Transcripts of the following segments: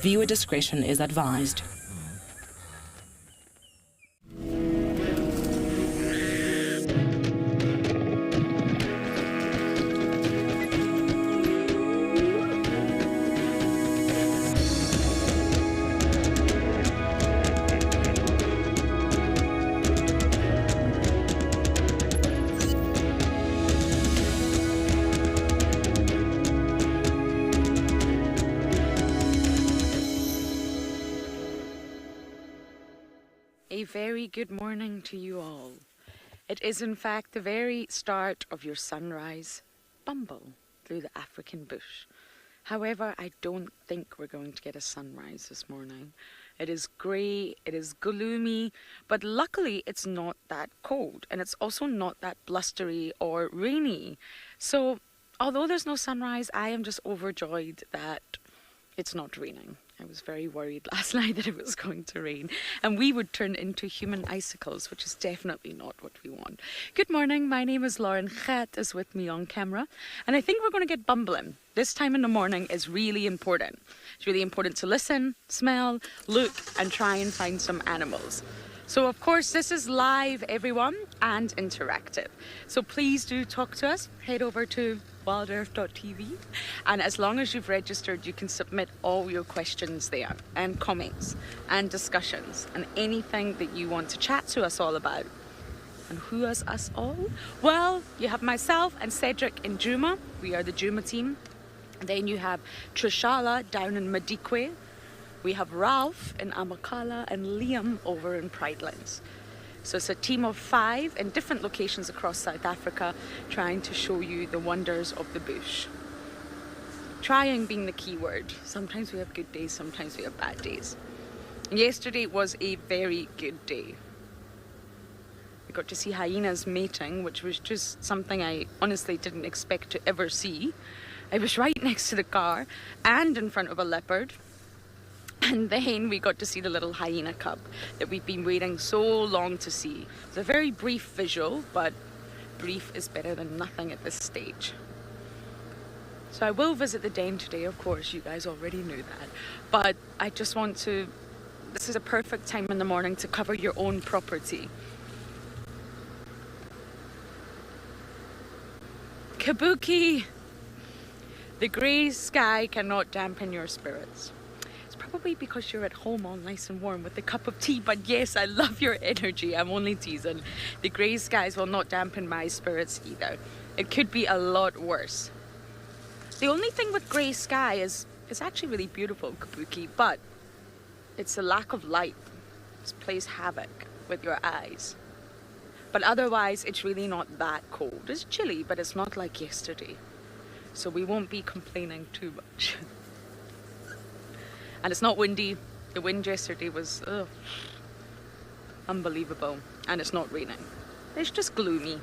Viewer discretion is advised. A very good morning to you all. It is in fact the very start of your sunrise bumble through the African bush. However, I don't think we're going to get a sunrise this morning. It is grey, it is gloomy, but luckily it's not that cold and it's also not that blustery or rainy. So although there's no sunrise, I am just overjoyed that it's not raining. I was very worried last night that it was going to rain and we would turn into human icicles, which is definitely not what we want. Good morning, my name is Lauren. Chet is with me on camera and I think we're going to get bumbling. This time in the morning is really important. It's really important to listen, smell, look and try and find some animals. So of course this is live, everyone, and interactive. So please do talk to us. Head over to WildEarth.tv, and as long as you've registered you can submit all your questions there and comments and discussions and anything that you want to chat to us all about. And who is us all? Well, you have myself and Cedric in Juma. We are the Juma team. Then you have Trishala down in Madikwe. We have Ralph in Amakala and Liam over in Pridelands. So it's a team of 5 in different locations across South Africa trying to show you the wonders of the bush. Trying being the key word. Sometimes we have good days, sometimes we have bad days. And yesterday was a very good day. We got to see hyenas mating, which was just something I honestly didn't expect to ever see. I was right next to the car and in front of a leopard. And then we got to see the little hyena cub that we've been waiting so long to see. It's a very brief visual, but brief is better than nothing at this stage. So I will visit the den today, of course, you guys already knew that. But I just want to, this is a perfect time in the morning to cover your own property. Kabuki! The grey sky cannot dampen your spirits. Probably because you're at home all nice and warm with a cup of tea, but yes, I love your energy. I'm only teasing. The grey skies will not dampen my spirits either. It could be a lot worse. The only thing with grey sky is it's actually really beautiful, Kabuki, but it's a lack of light. This plays havoc with your eyes. But otherwise, it's really not that cold. It's chilly, but it's not like yesterday. So we won't be complaining too much. And it's not windy. The wind yesterday was unbelievable. And it's not raining. It's just gloomy.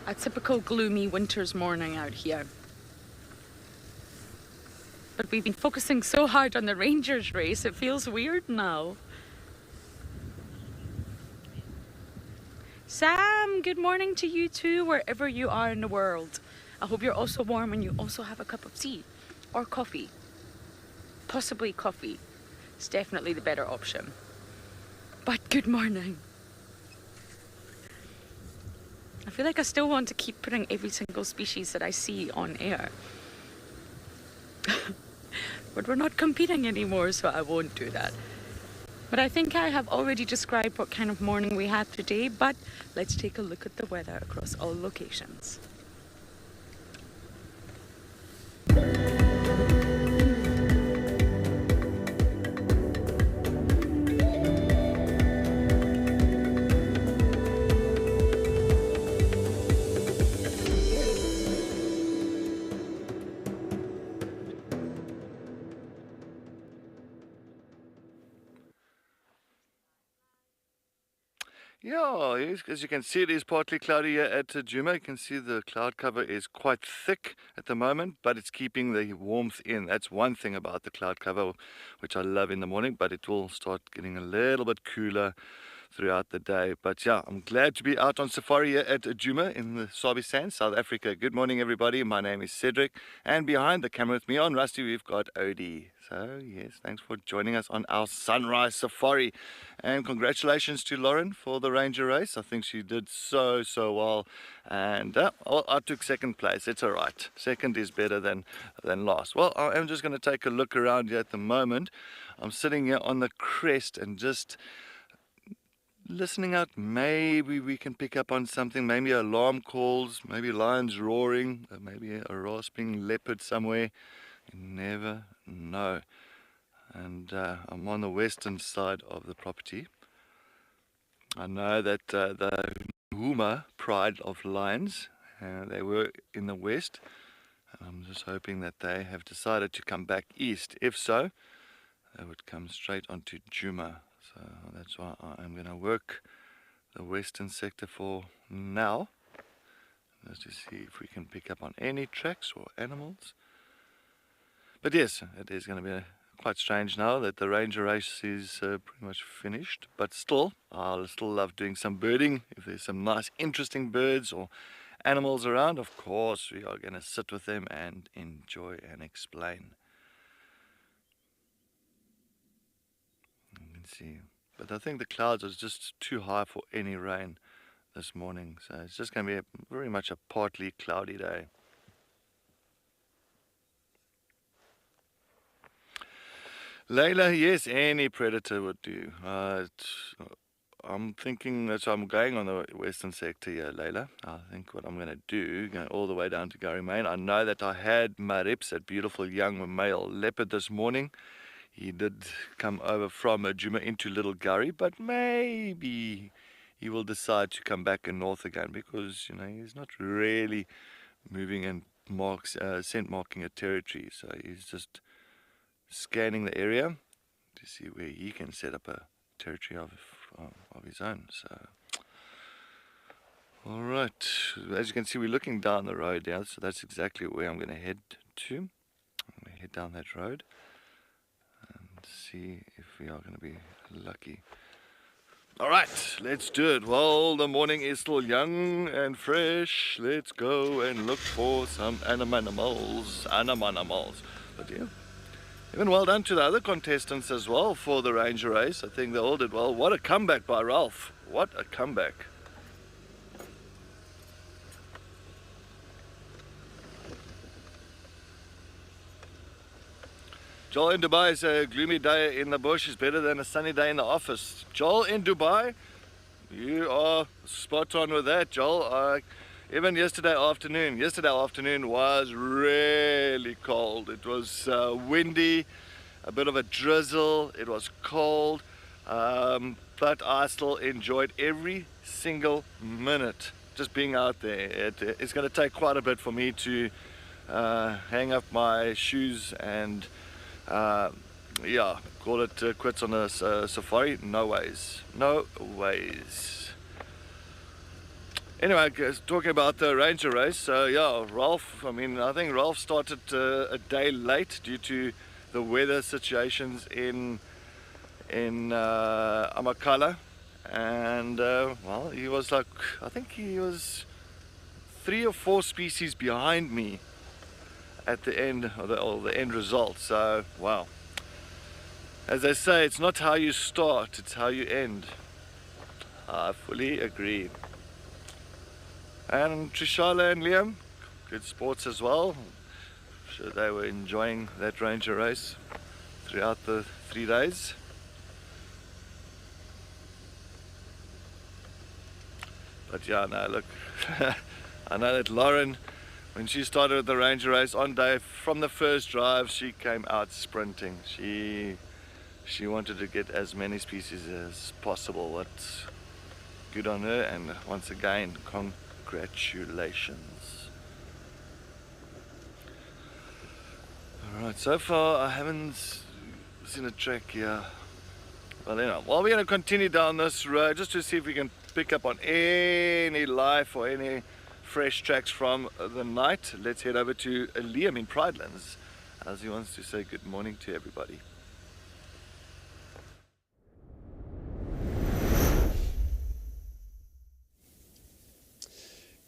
A typical gloomy winter's morning out here. But we've been focusing so hard on the Rangers race, it feels weird now. Sam, good morning to you too, wherever you are in the world. I hope you're also warm and you also have a cup of tea or coffee. Possibly coffee. It's definitely the better option. But good morning. I feel like I still want to keep putting every single species that I see on air. But we're not competing anymore, so I won't do that. But I think I have already described what kind of morning we had today, but let's take a look at the weather across all locations. Yeah, as you can see, it is partly cloudy here at Juma. You can see the cloud cover is quite thick at the moment, but it's keeping the warmth in. That's one thing about the cloud cover, which I love in the morning, but it will start getting a little bit cooler throughout the day. But yeah, I'm glad to be out on safari here at Djuma in the Sabi Sands, South Africa. Good morning, everybody. My name is Cedric, and behind the camera with me on Rusty, we've got Odie. So yes, thanks for joining us on our sunrise safari, and congratulations to Lauren for the Ranger race. I think she did so well, and I took second place. It's all right. Second is better than last. Well, I am just going to take a look around here at the moment. I'm sitting here on the crest and just listening out. Maybe we can pick up on something, maybe alarm calls, maybe lions roaring, maybe a rasping leopard somewhere. You never know. And I'm on the western side of the property. I know that the Huma pride of lions, they were in the west. I'm just hoping that they have decided to come back east. If so, they would come straight onto Djuma. So that's why I'm going to work the western sector for now, just to see if we can pick up on any tracks or animals. But yes, it is going to be quite strange now that the Ranger race is pretty much finished. But still, I'll still love doing some birding. If there's some nice interesting birds or animals around, of course we are going to sit with them and enjoy and explain. You can see, but I think the clouds are just too high for any rain this morning, so it's just going to be very much a partly cloudy day. Layla, yes, any predator would do. I'm thinking that I'm going on the western sector here, Layla. I think what I'm going to do, going all the way down to Garrymain. I know that I had Marips, that beautiful young male leopard, this morning. He did come over from Djuma into Little Gurry, but maybe he will decide to come back north again, because he's not really moving and scent marking a territory. So he's just scanning the area to see where he can set up a territory of his own. So, all right, as you can see, we're looking down the road now, so that's exactly where I'm going to head to. I'm going to head down that road and see if we are going to be lucky. All right, let's do it. Well, the morning is still young and fresh. Let's go and look for some animals. But yeah, even well done to the other contestants as well for the Ranger race. I think they all did well. What a comeback by Ralph. What a comeback. Joel in Dubai says a gloomy day in the bush is better than a sunny day in the office. Joel in Dubai, you are spot on with that, Joel. Even yesterday afternoon was really cold. It was windy, a bit of a drizzle, it was cold, but I still enjoyed every single minute just being out there. It's going to take quite a bit for me to hang up my shoes and yeah, call it quits on a safari. No ways. Anyway, talking about the Ranger race, yeah, Ralph, I think Ralph started a day late due to the weather situations in Amakhala, and well, he was like, I think he was 3 or 4 species behind me at the end, or the end result. So wow, as they say, it's not how you start, it's how you end. I fully agree. And Trishala and Liam, good sports as well. I'm sure they were enjoying that Ranger race throughout the 3 days. But yeah, no, look, I know that Lauren, when she started with the Ranger race on day, from the first drive, she came out sprinting. She wanted to get as many species as possible. But good on her, and once again, congratulations. Alright, so far I haven't seen a track here. Well, anyway, well, we're going to continue down this road just to see if we can pick up on any life or any fresh tracks from the night. Let's head over to Liam in Pridelands, as he wants to say good morning to everybody.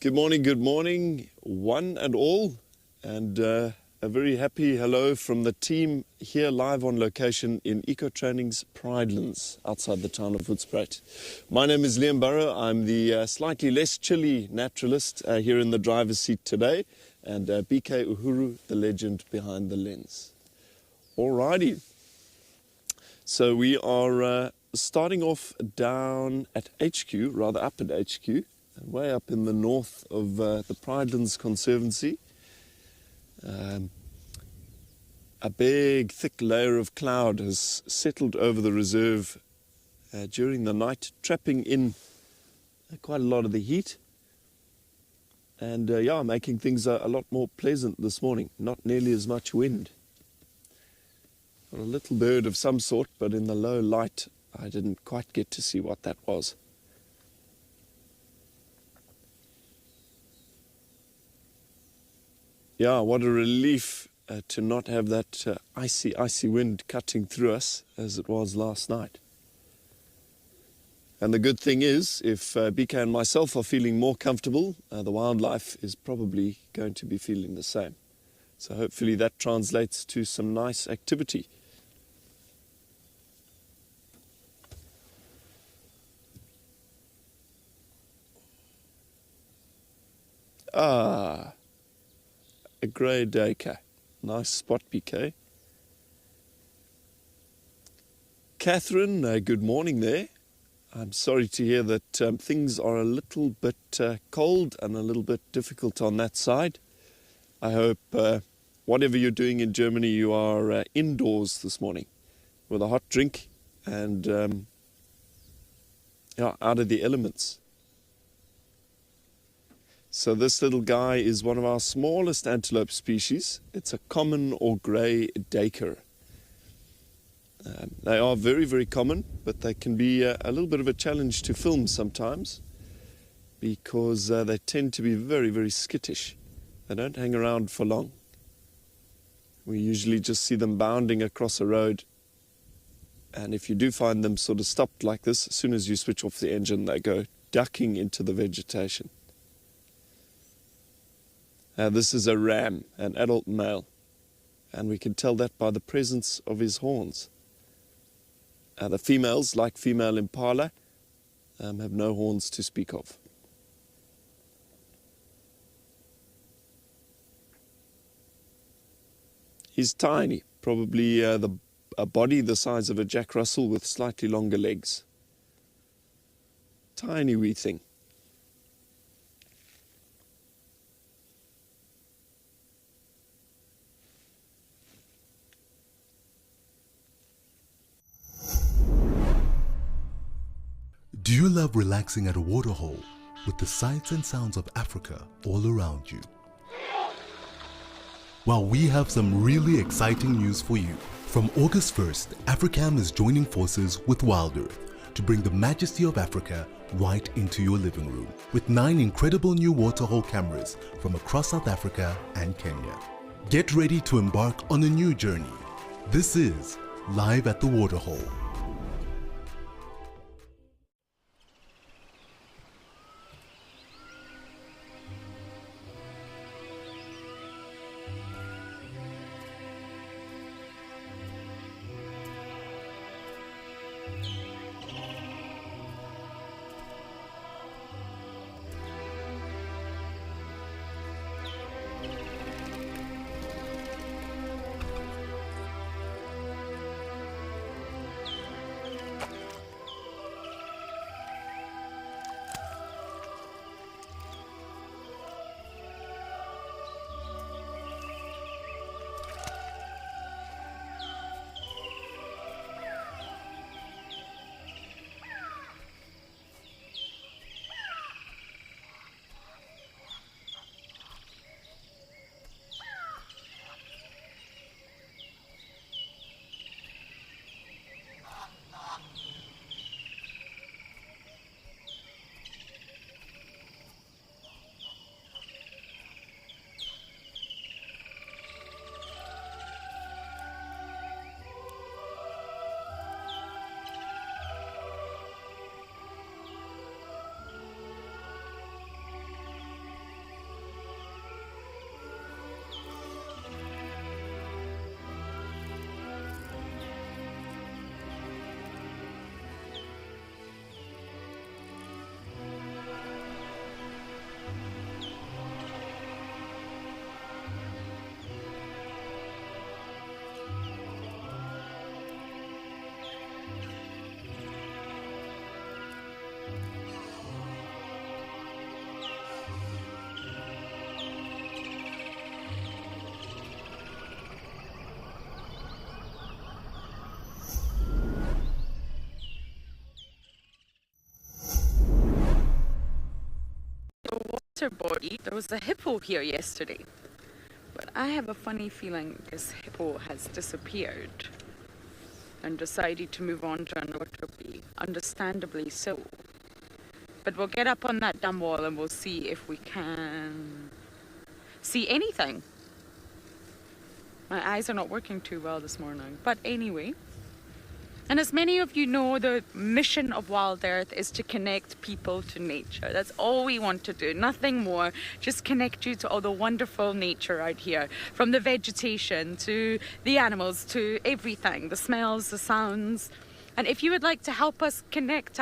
Good morning, one and all, and a very happy hello from the team here live on location in Eco-Training's Pridelands outside the town of Hoedspruit. My name is Liam Burrow. I'm the slightly less chilly naturalist here in the driver's seat today, and BK Uhuru, the legend behind the lens. Alrighty, so we are starting off down at HQ, rather up at HQ. Way up in the north of the Pridelands Conservancy. A big thick layer of cloud has settled over the reserve during the night, trapping in quite a lot of the heat and making things a lot more pleasant this morning. Not nearly as much wind. Got a little bird of some sort, but in the low light I didn't quite get to see what that was. Yeah, what a relief to not have that icy wind cutting through us as it was last night. And the good thing is, if BK and myself are feeling more comfortable, the wildlife is probably going to be feeling the same. So hopefully that translates to some nice activity. A grey duiker. Nice spot, BK. Catherine, good morning there. I'm sorry to hear that things are a little bit cold and a little bit difficult on that side. I hope whatever you're doing in Germany, you are indoors this morning with a hot drink and out of the elements. So this little guy is one of our smallest antelope species. It's a common or grey duiker. They are very, very common, but they can be a little bit of a challenge to film sometimes because they tend to be very, very skittish. They don't hang around for long. We usually just see them bounding across a road. And if you do find them sort of stopped like this, as soon as you switch off the engine, they go ducking into the vegetation. This is a ram, an adult male, and we can tell that by the presence of his horns. The females, like female impala, have no horns to speak of. He's tiny, probably a body the size of a Jack Russell with slightly longer legs. Tiny wee thing. Do you love relaxing at a waterhole with the sights and sounds of Africa all around you? Well, we have some really exciting news for you. From August 1st, Africam is joining forces with WildEarth to bring the majesty of Africa right into your living room with 9 incredible new waterhole cameras from across South Africa and Kenya. Get ready to embark on a new journey. This is Live at the Waterhole. water body. There was a hippo here yesterday. But I have a funny feeling this hippo has disappeared and decided to move on to another body. Understandably so. But we'll get up on that dumb wall and we'll see if we can see anything. My eyes are not working too well this morning. But anyway. And as many of you know, the mission of WildEarth is to connect people to nature. That's all we want to do, nothing more. Just connect you to all the wonderful nature out here. From the vegetation to the animals to everything, the smells, the sounds. And if you would like to help us connect,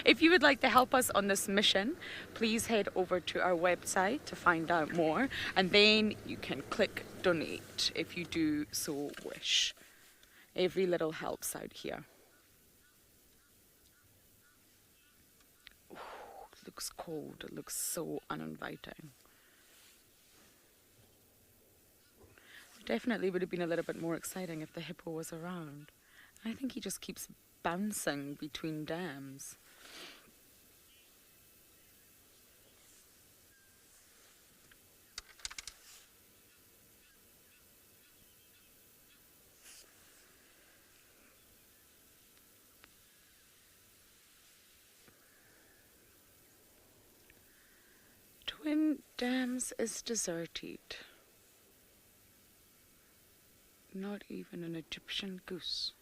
if you would like to help us on this mission, please head over to our website to find out more. And then you can click donate if you do so wish. Every little helps out here. Ooh, it looks cold. It looks so uninviting. Definitely would have been a little bit more exciting if the hippo was around. I think he just keeps bouncing between dams. Twin Dams is deserted. Not even an Egyptian goose.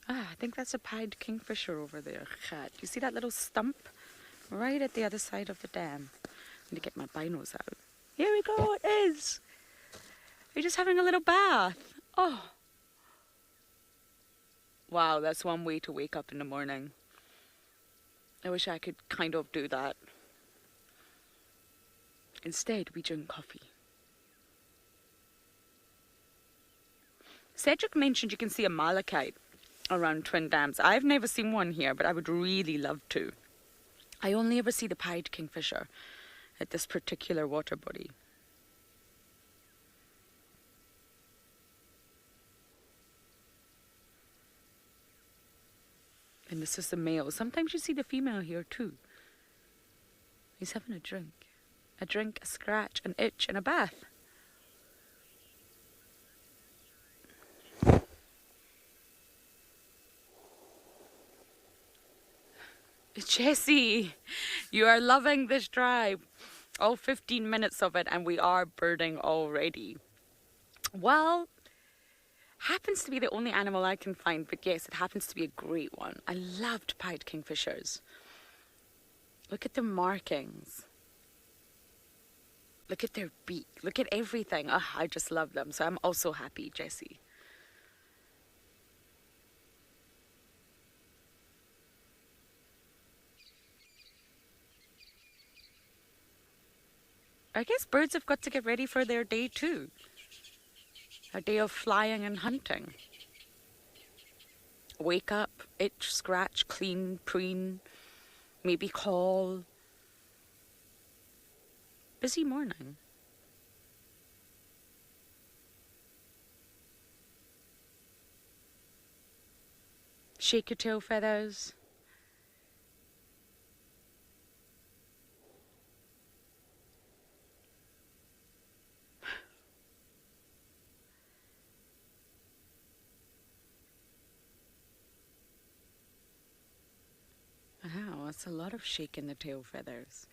Ah, I think that's a pied kingfisher over there, Kat. You see that little stump? Right at the other side of the dam. I need to get my binos out. Here we go, it is! You're just having a little bath. Oh. Wow, that's one way to wake up in the morning. I wish I could kind of do that. Instead, we drink coffee. Cedric mentioned you can see a malachite around Twin Dams. I've never seen one here, but I would really love to. I only ever see the pied kingfisher at this particular water body. And this is the male. Sometimes you see the female here too. He's having a drink. A drink, a scratch, an itch, and a bath. Jessie, you are loving this drive. All 15 minutes of it, and we are birding already. Well, happens to be the only animal I can find, but yes, it happens to be a great one. I loved pied kingfishers. Look at the markings. Look at their beak. Look at everything. Oh, I just love them. So I'm also happy, Jessie. I guess birds have got to get ready for their day too. A day of flying and hunting. Wake up, itch, scratch, clean, preen, maybe call. Busy morning. Shake your tail feathers. Wow, that's a lot of shaking the tail feathers.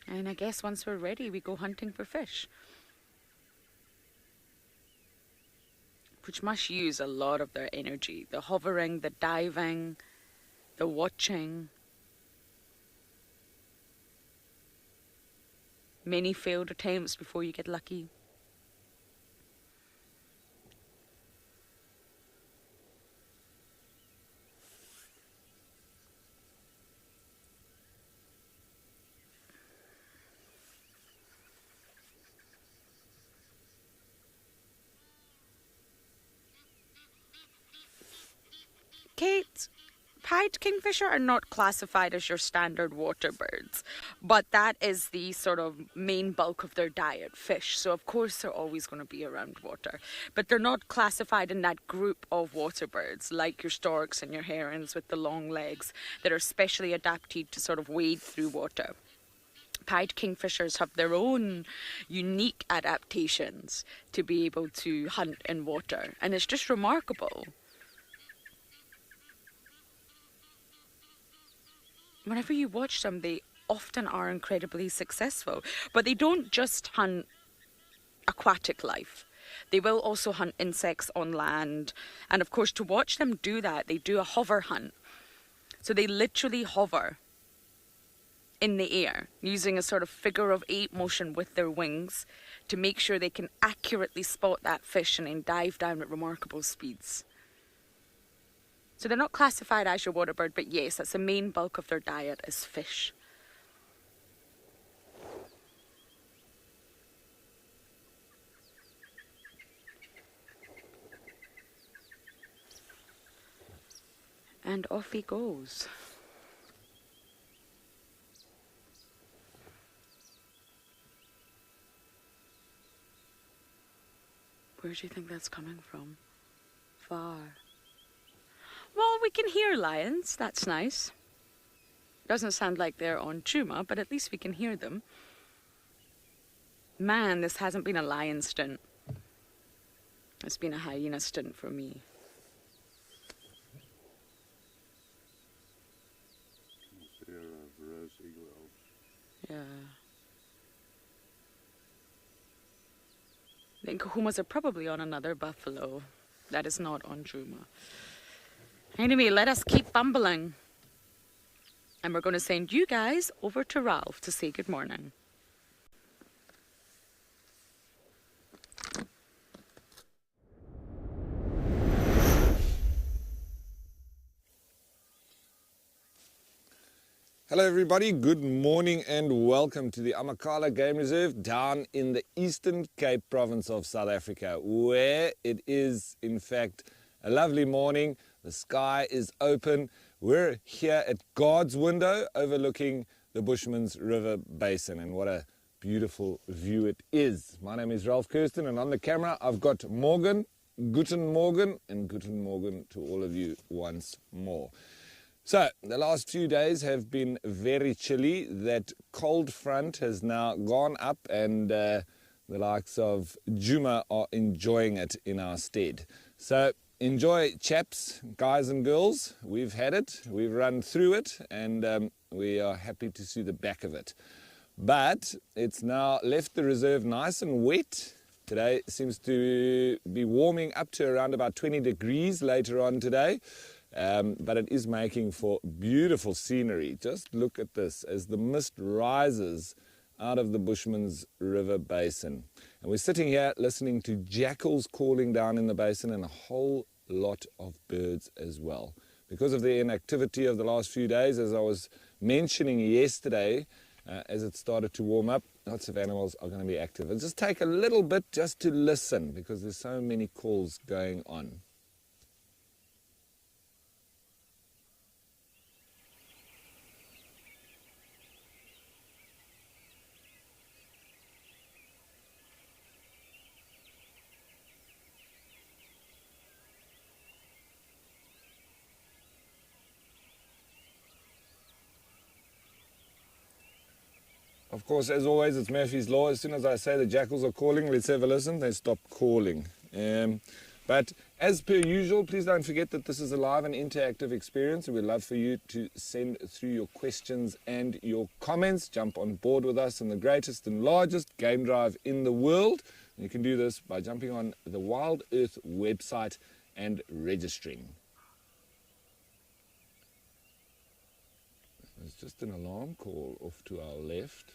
And I guess once we're ready, we go hunting for fish. Which must use a lot of their energy. The hovering, the diving, the watching. Many failed attempts before you get lucky. Kate, pied kingfisher are not classified as your standard water birds, but that is the sort of main bulk of their diet, fish. So of course they're always going to be around water, but they're not classified in that group of water birds like your storks and your herons with the long legs that are specially adapted to sort of wade through water. Pied kingfishers have their own unique adaptations to be able to hunt in water, and it's just remarkable. Whenever you watch them, they often are incredibly successful, but they don't just hunt aquatic life. They will also hunt insects on land, and of course to watch them do that, they do a hover hunt. So they literally hover in the air using a sort of figure of 8 motion with their wings to make sure they can accurately spot that fish and then dive down at remarkable speeds. So they're not classified as your water bird, but yes, that's the main bulk of their diet is fish. And off he goes. Where do you think that's coming from? Far. Well, we can hear lions. That's nice. Doesn't sound like they're on Chuma, but at least we can hear them. Man, this hasn't been a lion stint. It's been a hyena stint for me. Yeah. The Nkahumas are probably on another buffalo that is not on Chuma. Anyway, let us keep bumbling. And we're going to send you guys over to Ralph to say good morning. Hello everybody, good morning and welcome to the Amakhala Game Reserve down in the Eastern Cape province of South Africa, where it is in fact a lovely morning. The sky is open. We're here at God's Window overlooking the Bushman's River Basin, and what a beautiful view it is. My name is Ralph Kirsten, and on the camera I've got Morgan. Guten Morgen, and Guten Morgen to all of you once more. So, the last few days have been very chilly. That cold front has now gone up, and the likes of Djuma are enjoying it in our stead. So, enjoy, chaps, guys and girls. We've had it, we've run through it, and we are happy to see the back of it. But it's now left the reserve nice and wet. Today seems to be warming up to around about 20 degrees later on today. But it is making for beautiful scenery. Just look at this as the mist rises out of the Bushman's River Basin. And we're sitting here listening to jackals calling down in the basin and a whole lot of birds as well. Because of the inactivity of the last few days, as I was mentioning yesterday, as it started to warm up, lots of animals are going to be active. It'll just take a little bit just to listen because there's so many calls going on. Of course, as always, it's Murphy's Law. As soon as I say the jackals are calling, let's have a listen, they stop calling. But as per usual, please don't forget that this is a live and interactive experience, and we'd love for you to send through your questions and your comments. Jump on board with us in the greatest and largest game drive in the world. And you can do this by jumping on the WildEarth website and registering. There's just an alarm call off to our left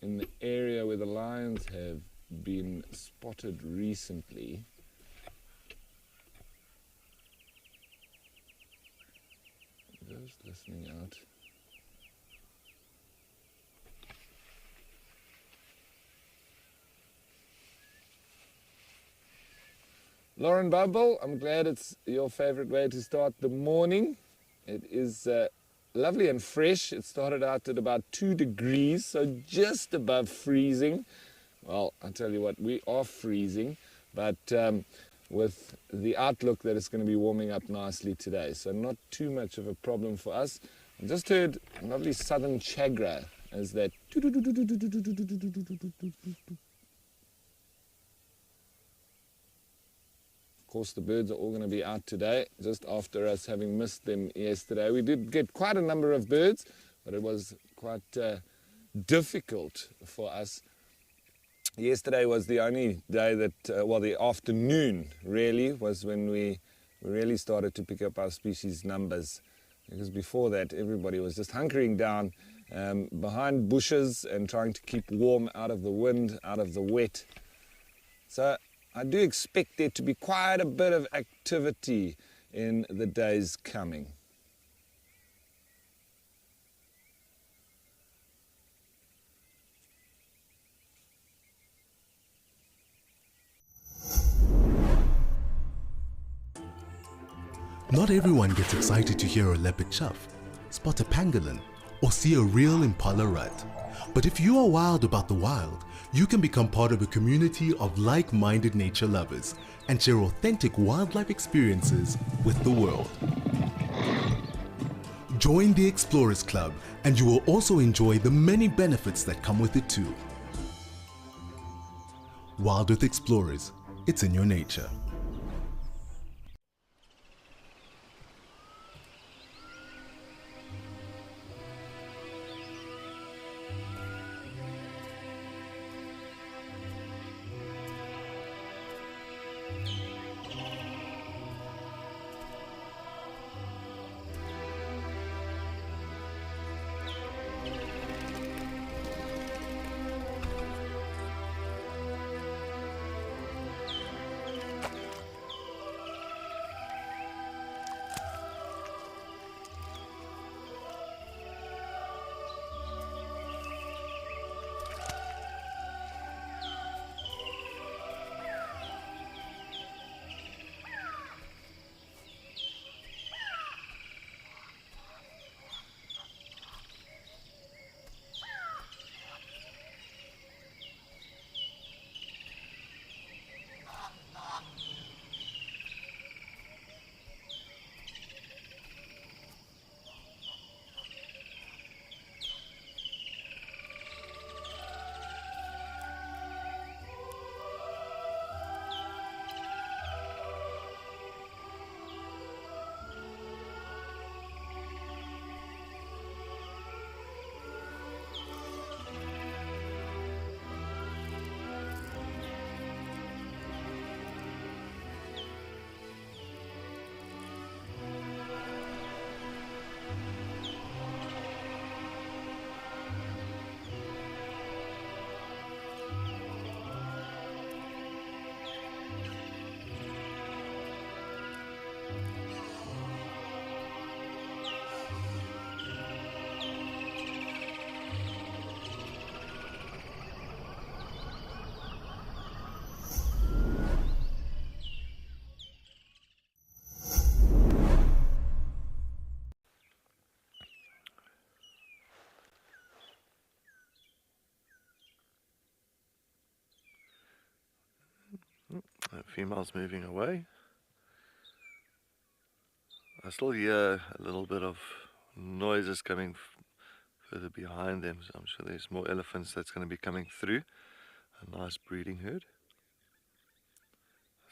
in the area where the lions have been spotted recently. Just listening out. Lauren Bubble, I'm glad it's your favorite way to start the morning. It is lovely and fresh. It started out at about 2 degrees, so just above freezing. Well, I tell you what, we are freezing, but with the outlook that it's going to be warming up nicely today, so not too much of a problem for us. I just heard a lovely southern chagra as that. Of course, the birds are all going to be out today, just after us having missed them yesterday. We did get quite a number of birds, but it was quite difficult for us. Yesterday was the only day that, well, the afternoon really was when we really started to pick up our species numbers. Because before that, everybody was just hunkering down behind bushes and trying to keep warm out of the wind, out of the wet. So I do expect there to be quite a bit of activity in the days coming. Not everyone gets excited to hear a leopard chuff, spot a pangolin, or see a real impala rut. But if you are wild about the wild, you can become part of a community of like-minded nature lovers and share authentic wildlife experiences with the world. Join the Explorers Club and you will also enjoy the many benefits that come with it too. WildEarth Explorers, it's in your nature. The female's moving away. I still hear a little bit of noises coming further behind them, so I'm sure there's more elephants that's going to be coming through. A nice breeding herd.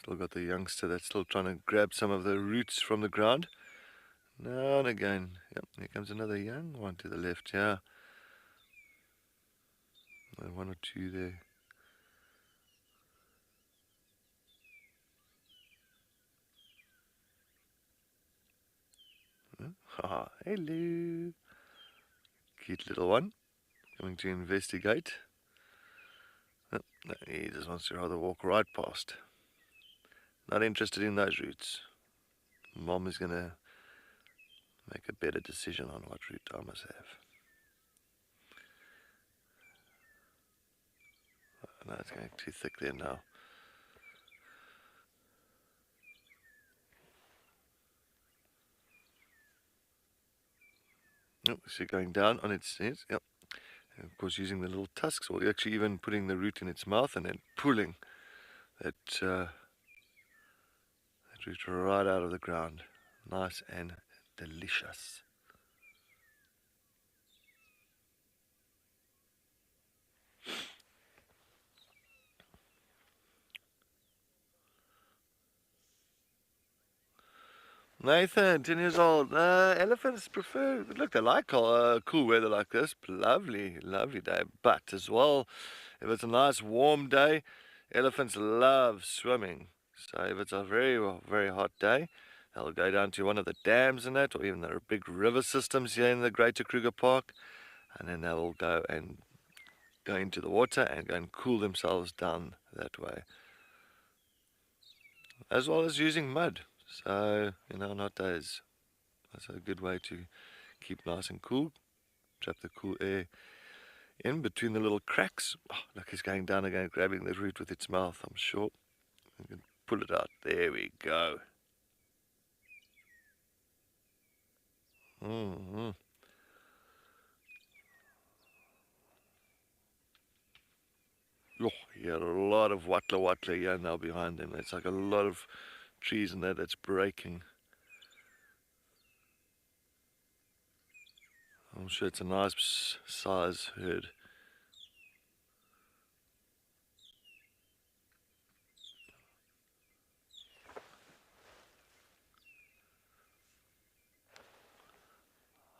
Still got the youngster that's still trying to grab some of the roots from the ground. Now and again. Yep, here comes another young one to the left, yeah. One or two there. Ah, hello. Cute little one. Coming to investigate. Oh, no, he just wants to rather walk right past. Not interested in those routes. Mom is going to make a better decision on what route I must have. Oh, no, it's going too thick there now. Oh, see it going down on its head. Yep. And of course, using the little tusks, or actually even putting the root in its mouth and then pulling that root right out of the ground. Nice and delicious. Nathan, 10 years old. Elephants prefer, look, they like cool weather like this. Lovely, lovely day. But as well, if it's a nice warm day, elephants love swimming. So if it's a very, very hot day, they'll go down to one of the dams in that, or even there are big river systems here in the Greater Kruger Park, and then they'll go into the water and go and cool themselves down that way. As well as using mud. So, on hot days, that's a good way to keep nice and cool. Trap the cool air in between the little cracks. Oh, look, he's going down again, grabbing the root with its mouth, I'm sure. You can pull it out. There we go. Mm-hmm. Oh, yeah, a lot of watla here now behind them. It's like a lot of trees and that's breaking. I'm sure it's a nice size herd.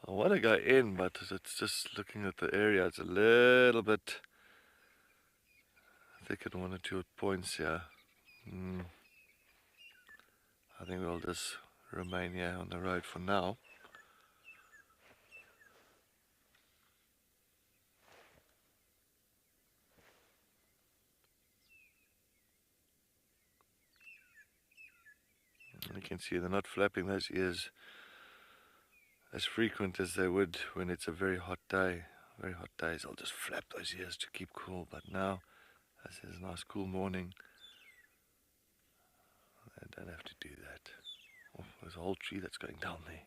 I want to go in, but it's just looking at the area, it's a little bit thick at one or two points here. I think we'll just remain here on the road for now. You can see they're not flapping those ears as frequent as they would when it's a very hot day. Very hot days, I'll just flap those ears to keep cool. But now, as it's a nice cool morning, I don't have to do that. Oh, there's a whole tree that's going down there.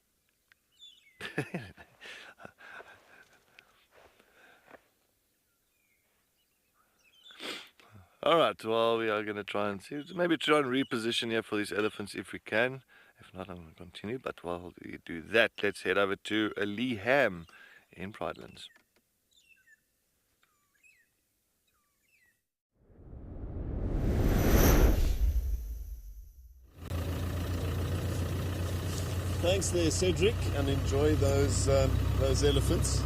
Alright, well, we are going to try and reposition here for these elephants if we can. If not, I'm going to continue. But while we do that, let's head over to Lee Ham in Pridelands. Thanks there, Cedric, and enjoy those elephants.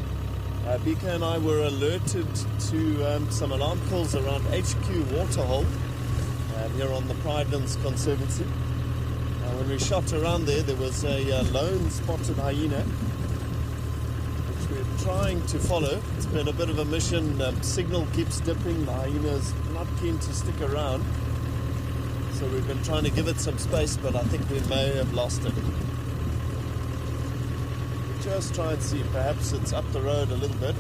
BK and I were alerted to some alarm calls around HQ Waterhole here on the Pridelands Conservancy. When we shot around there was a lone spotted hyena, which we're trying to follow. It's been a bit of a mission. Signal keeps dipping. The hyena's not keen to stick around. So we've been trying to give it some space, but I think we may have lost it. Just try and see, perhaps it's up the road a little bit.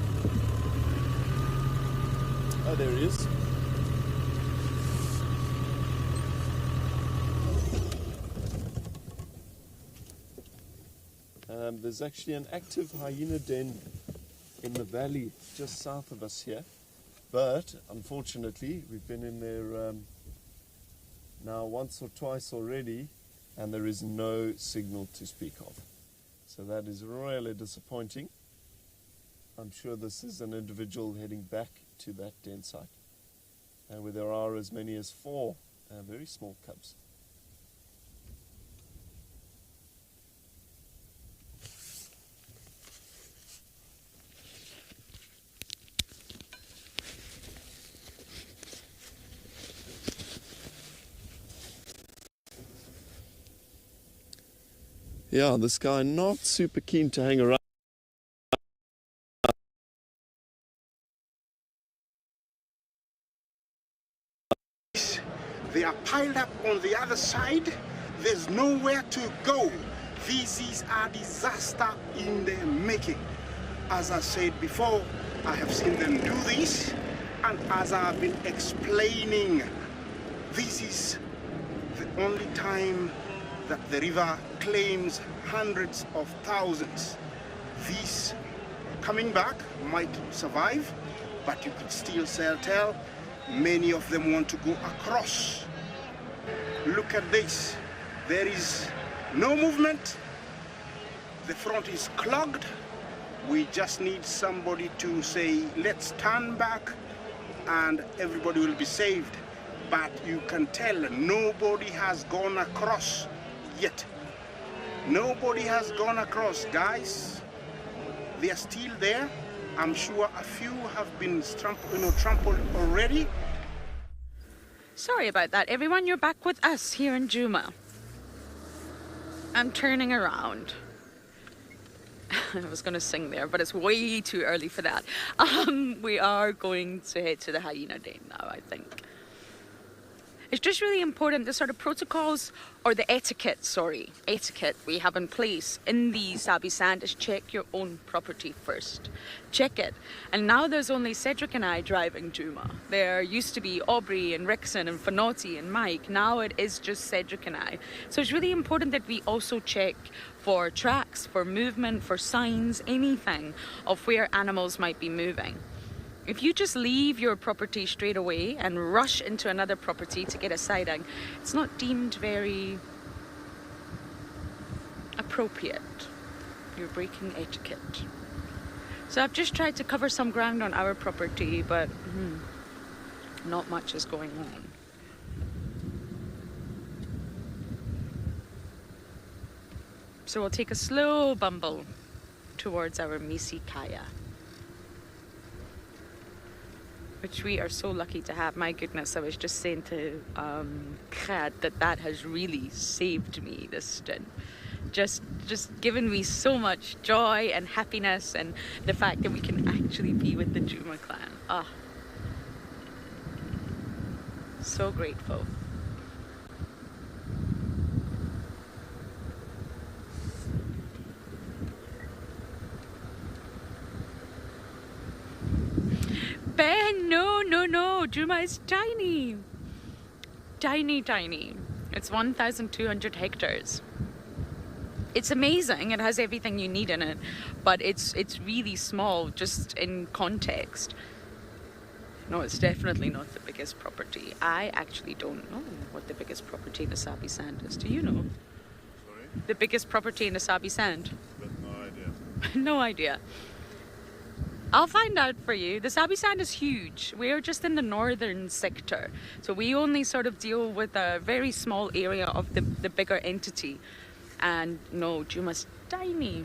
Oh, there he is. There's actually an active hyena den in the valley just south of us here, but unfortunately we've been in there now once or twice already, and there is no signal to speak of. So that is really disappointing. I'm sure this is an individual heading back to that den site, where there are as many as 4 very small cubs. Yeah, this guy not super keen to hang around. They are piled up on the other side. There's nowhere to go. This is a disaster in the making. As I said before, I have seen them do this, and as I've been explaining, this is the only time that the river claims hundreds of thousands. these coming back might survive, but you could still tell many of them want to go across. Look at this. There is no movement. The front is clogged. We just need somebody to say, let's turn back and everybody will be saved. But you can tell nobody has gone across yet. Nobody has gone across, guys. They are still there. I'm sure a few have been trampled already. Sorry about that, everyone. You're back with us here in Djuma. I'm turning around. I was going to sing there, but it's way too early for that. We are going to head to the hyena den now, I think. It's just really important, the sort of protocols, or the etiquette we have in place in the Sabi Sand is check your own property first. Check it. And now there's only Cedric and I driving Djuma. There used to be Aubrey and Rickson and Fanotti and Mike. Now it is just Cedric and I. So it's really important that we also check for tracks, for movement, for signs, anything of where animals might be moving. If you just leave your property straight away and rush into another property to get a sighting, it's not deemed very appropriate. You're breaking etiquette. So I've just tried to cover some ground on our property, but not much is going on. So we'll take a slow bumble towards our Misi Kaya, which we are so lucky to have. My goodness, I was just saying to Khad that has really saved me this stint. Just given me so much joy and happiness, and the fact that we can actually be with the Djuma clan. Ah, so grateful. Ben, no. Djuma is tiny. Tiny. It's 1,200 hectares. It's amazing. It has everything you need in it, but it's really small, just in context. No, it's definitely not the biggest property. I actually don't know what the biggest property in the Sabi Sand is. Do you know? Sorry? The biggest property in the Sabi Sand? But no idea. No idea. I'll find out for you. The Sabi Sand is huge. We're just in the northern sector. So we only sort of deal with a very small area of the bigger entity. And no, Djuma's tiny.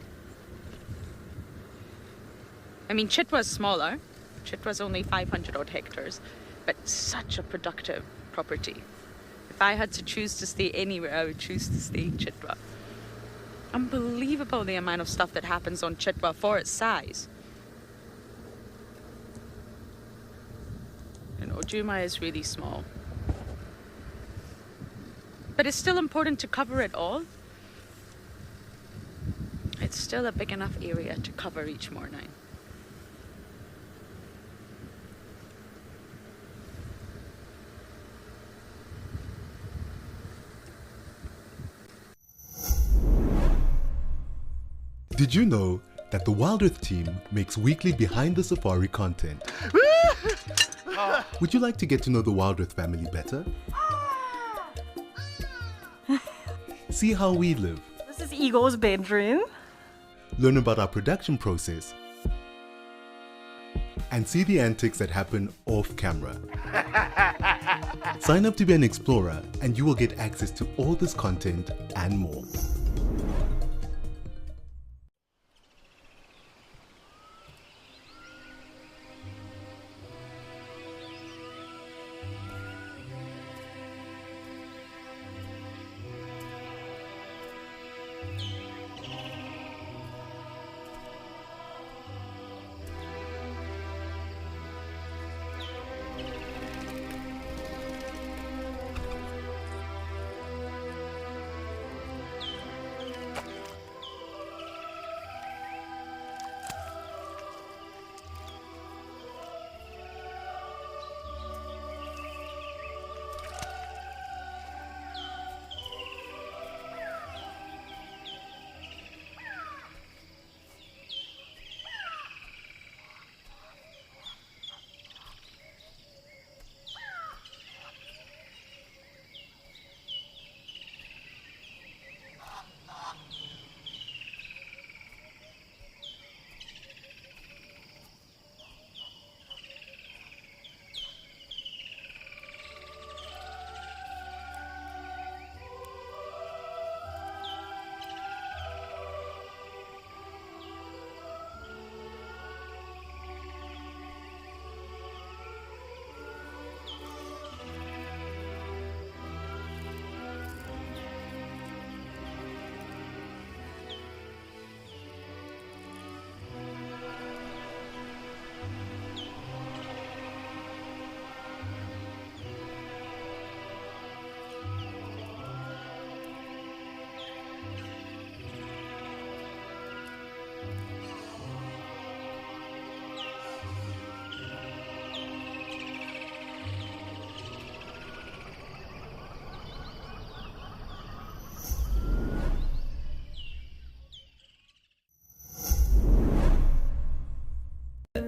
I mean, Chitwa's smaller. Chitwa's only 500 odd hectares. But such a productive property. If I had to choose to stay anywhere, I would choose to stay in Chitwa. Unbelievable the amount of stuff that happens on Chitwa for its size. You know, Djuma is really small. But it's still important to cover it all. It's still a big enough area to cover each morning. Did you know that the WildEarth team makes weekly behind the safari content? Would you like to get to know the WildEarth family better? See how we live. This is Igor's bedroom. Learn about our production process. And see the antics that happen off camera. Sign up to be an explorer and you will get access to all this content and more.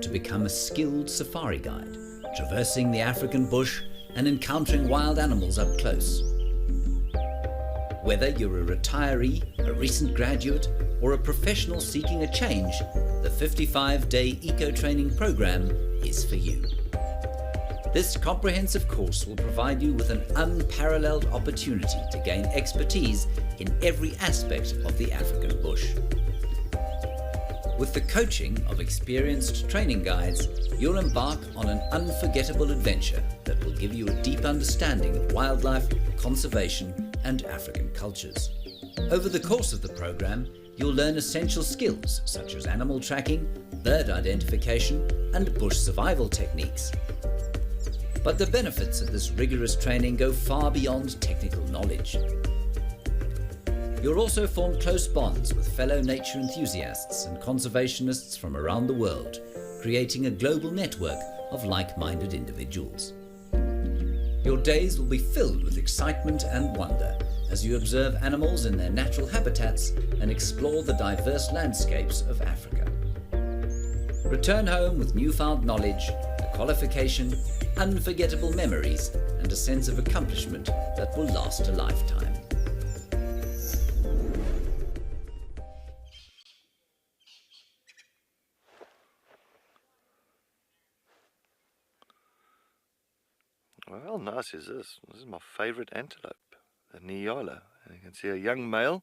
to become a skilled safari guide, traversing the African bush and encountering wild animals up close. Whether you're a retiree, a recent graduate, or a professional seeking a change, the 55-day eco-training program is for you. This comprehensive course will provide you with an unparalleled opportunity to gain expertise in every aspect of the African bush. With the coaching of experienced training guides, you'll embark on an unforgettable adventure that will give you a deep understanding of wildlife, conservation, and African cultures. Over the course of the program, you'll learn essential skills such as animal tracking, bird identification, and bush survival techniques. But the benefits of this rigorous training go far beyond technical knowledge. You'll also form close bonds with fellow nature enthusiasts and conservationists from around the world, creating a global network of like-minded individuals. Your days will be filled with excitement and wonder as you observe animals in their natural habitats and explore the diverse landscapes of Africa. Return home with newfound knowledge, a qualification, unforgettable memories, and a sense of accomplishment that will last a lifetime. Well, nice is this. This is my favorite antelope, the Nyala. And you can see a young male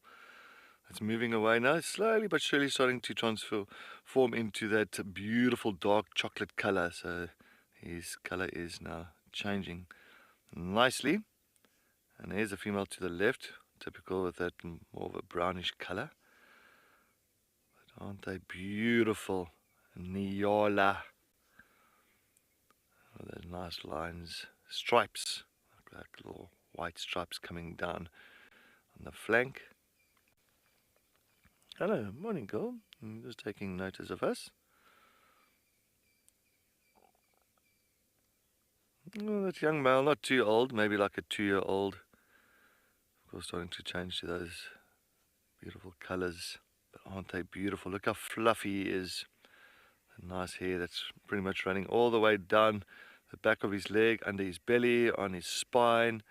that's moving away now, slowly but surely starting to transform into that beautiful dark chocolate color. So his color is now changing nicely. And there's a female to the left, typical with that more of a brownish color. But aren't they beautiful? Nyala. Oh, those nice lines. Stripes, like little white stripes coming down on the flank. Hello, morning girl. I'm just taking notice of us. Oh, that young male, not too old, maybe like a 2-year-old. Of course, starting to change to those beautiful colors. But aren't they beautiful? Look how fluffy he is. The nice hair that's pretty much running all the way down the back of his leg, under his belly, on his spine.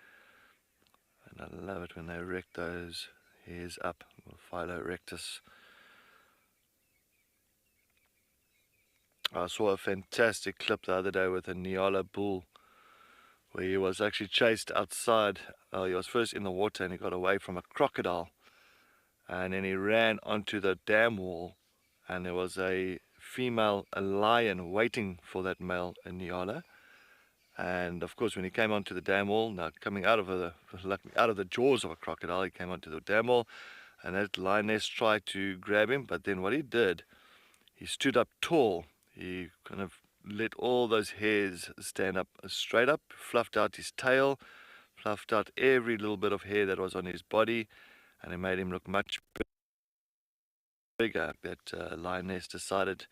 And I love it when they erect those hairs up. Philo erectus. I saw a fantastic clip the other day with a Nyala bull where he was actually chased outside. He was first in the water and he got away from a crocodile. And then he ran onto the dam wall and there was a lion waiting for that male Nyala. And of course, when he came onto the dam wall, now coming out of the jaws of a crocodile, he came onto the dam wall, and that lioness tried to grab him. But then what he did, he stood up tall. He kind of let all those hairs stand up straight up, fluffed out his tail, fluffed out every little bit of hair that was on his body, and it made him look much bigger. That lioness decided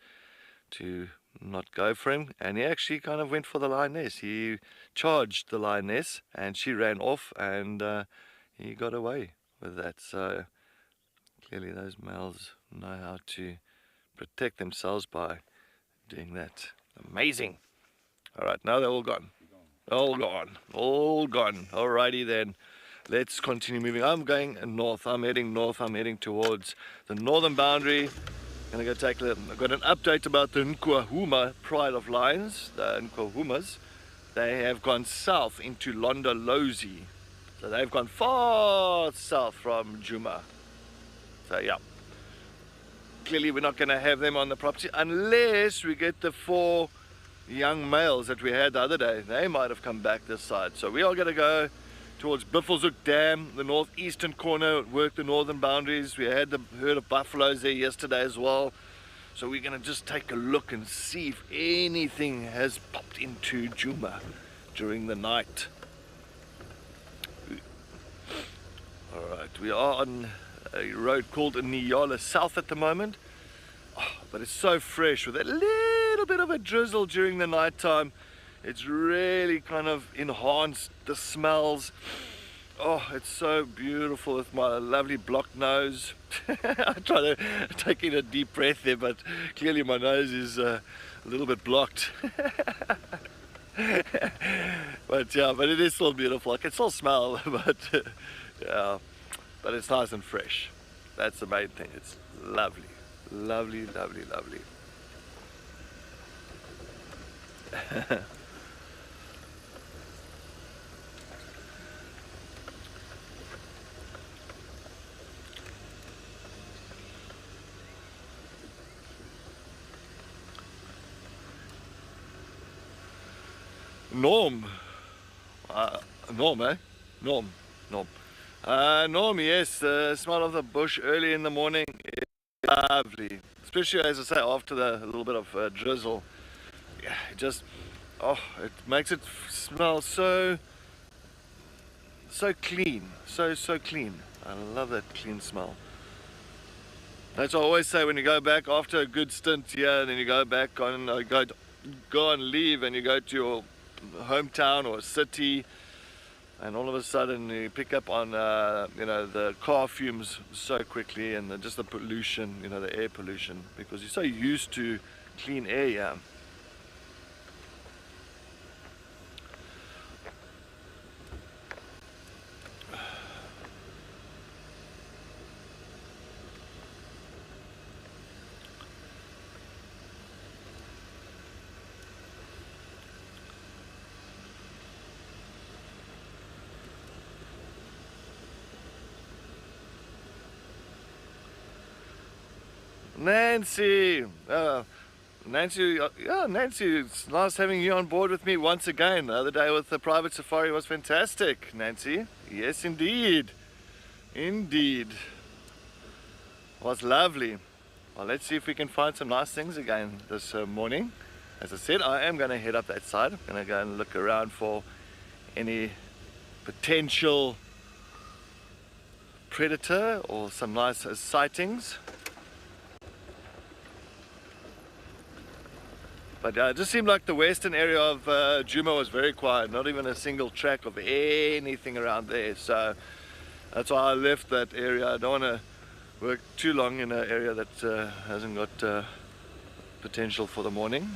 to not go for him, and he actually kind of went for the lioness. He charged the lioness and she ran off, and he got away with that. So clearly those males know how to protect themselves by doing that. Amazing. Alright, now they're all gone. All gone. All gone. Alrighty then. Let's continue moving. I'm going north. I'm heading north. I'm heading towards the northern boundary. I'm going to go take a look. I've got an update about the Nkwahuma Pride of Lions, the Nkwahumas. They have gone south into Londolozi. So they've gone far south from Djuma. So yeah. Clearly we're not going to have them on the property unless we get the 4 young males that we had the other day. They might have come back this side. So we are going to go towards Buffelshoek Dam, the northeastern corner, work the northern boundaries. We had the herd of buffaloes there yesterday as well. So we're going to just take a look and see if anything has popped into Djuma during the night. Alright, we are on a road called Nyala South at the moment. But it's so fresh with a little bit of a drizzle during the night time. It's really kind of enhanced the smells. Oh, it's so beautiful with my lovely blocked nose. I try to take in a deep breath there, but clearly my nose is a little bit blocked. But yeah, but it is still beautiful. I can still smell, but yeah, but it's nice and fresh. That's the main thing. It's lovely, lovely, lovely, lovely. Norm, eh? Norm. Norm, yes, the smell of the bush early in the morning is lovely. Especially, as I say, after the little bit of drizzle. Yeah, it just, oh, it makes it smell so clean. So clean. I love that clean smell. That's what I always say when you go back after a good stint here, and then you go back on, go and leave, and you go to your hometown or city, and all of a sudden you pick up on you know, the car fumes so quickly, and just the pollution, you know, the air pollution, because you're so used to clean air. Yeah. Nancy, Nancy, it's nice having you on board with me once again. The other day with the private safari was fantastic, Nancy. Yes, indeed. Indeed. Was lovely. Well, let's see if we can find some nice things again this morning. As I said, I am going to head up that side. I'm going to go and look around for any potential predator or some nice sightings. But it just seemed like the western area of Djuma was very quiet, not even a single track of anything around there. So that's why I left that area. I don't want to work too long in an area that hasn't got potential for the morning.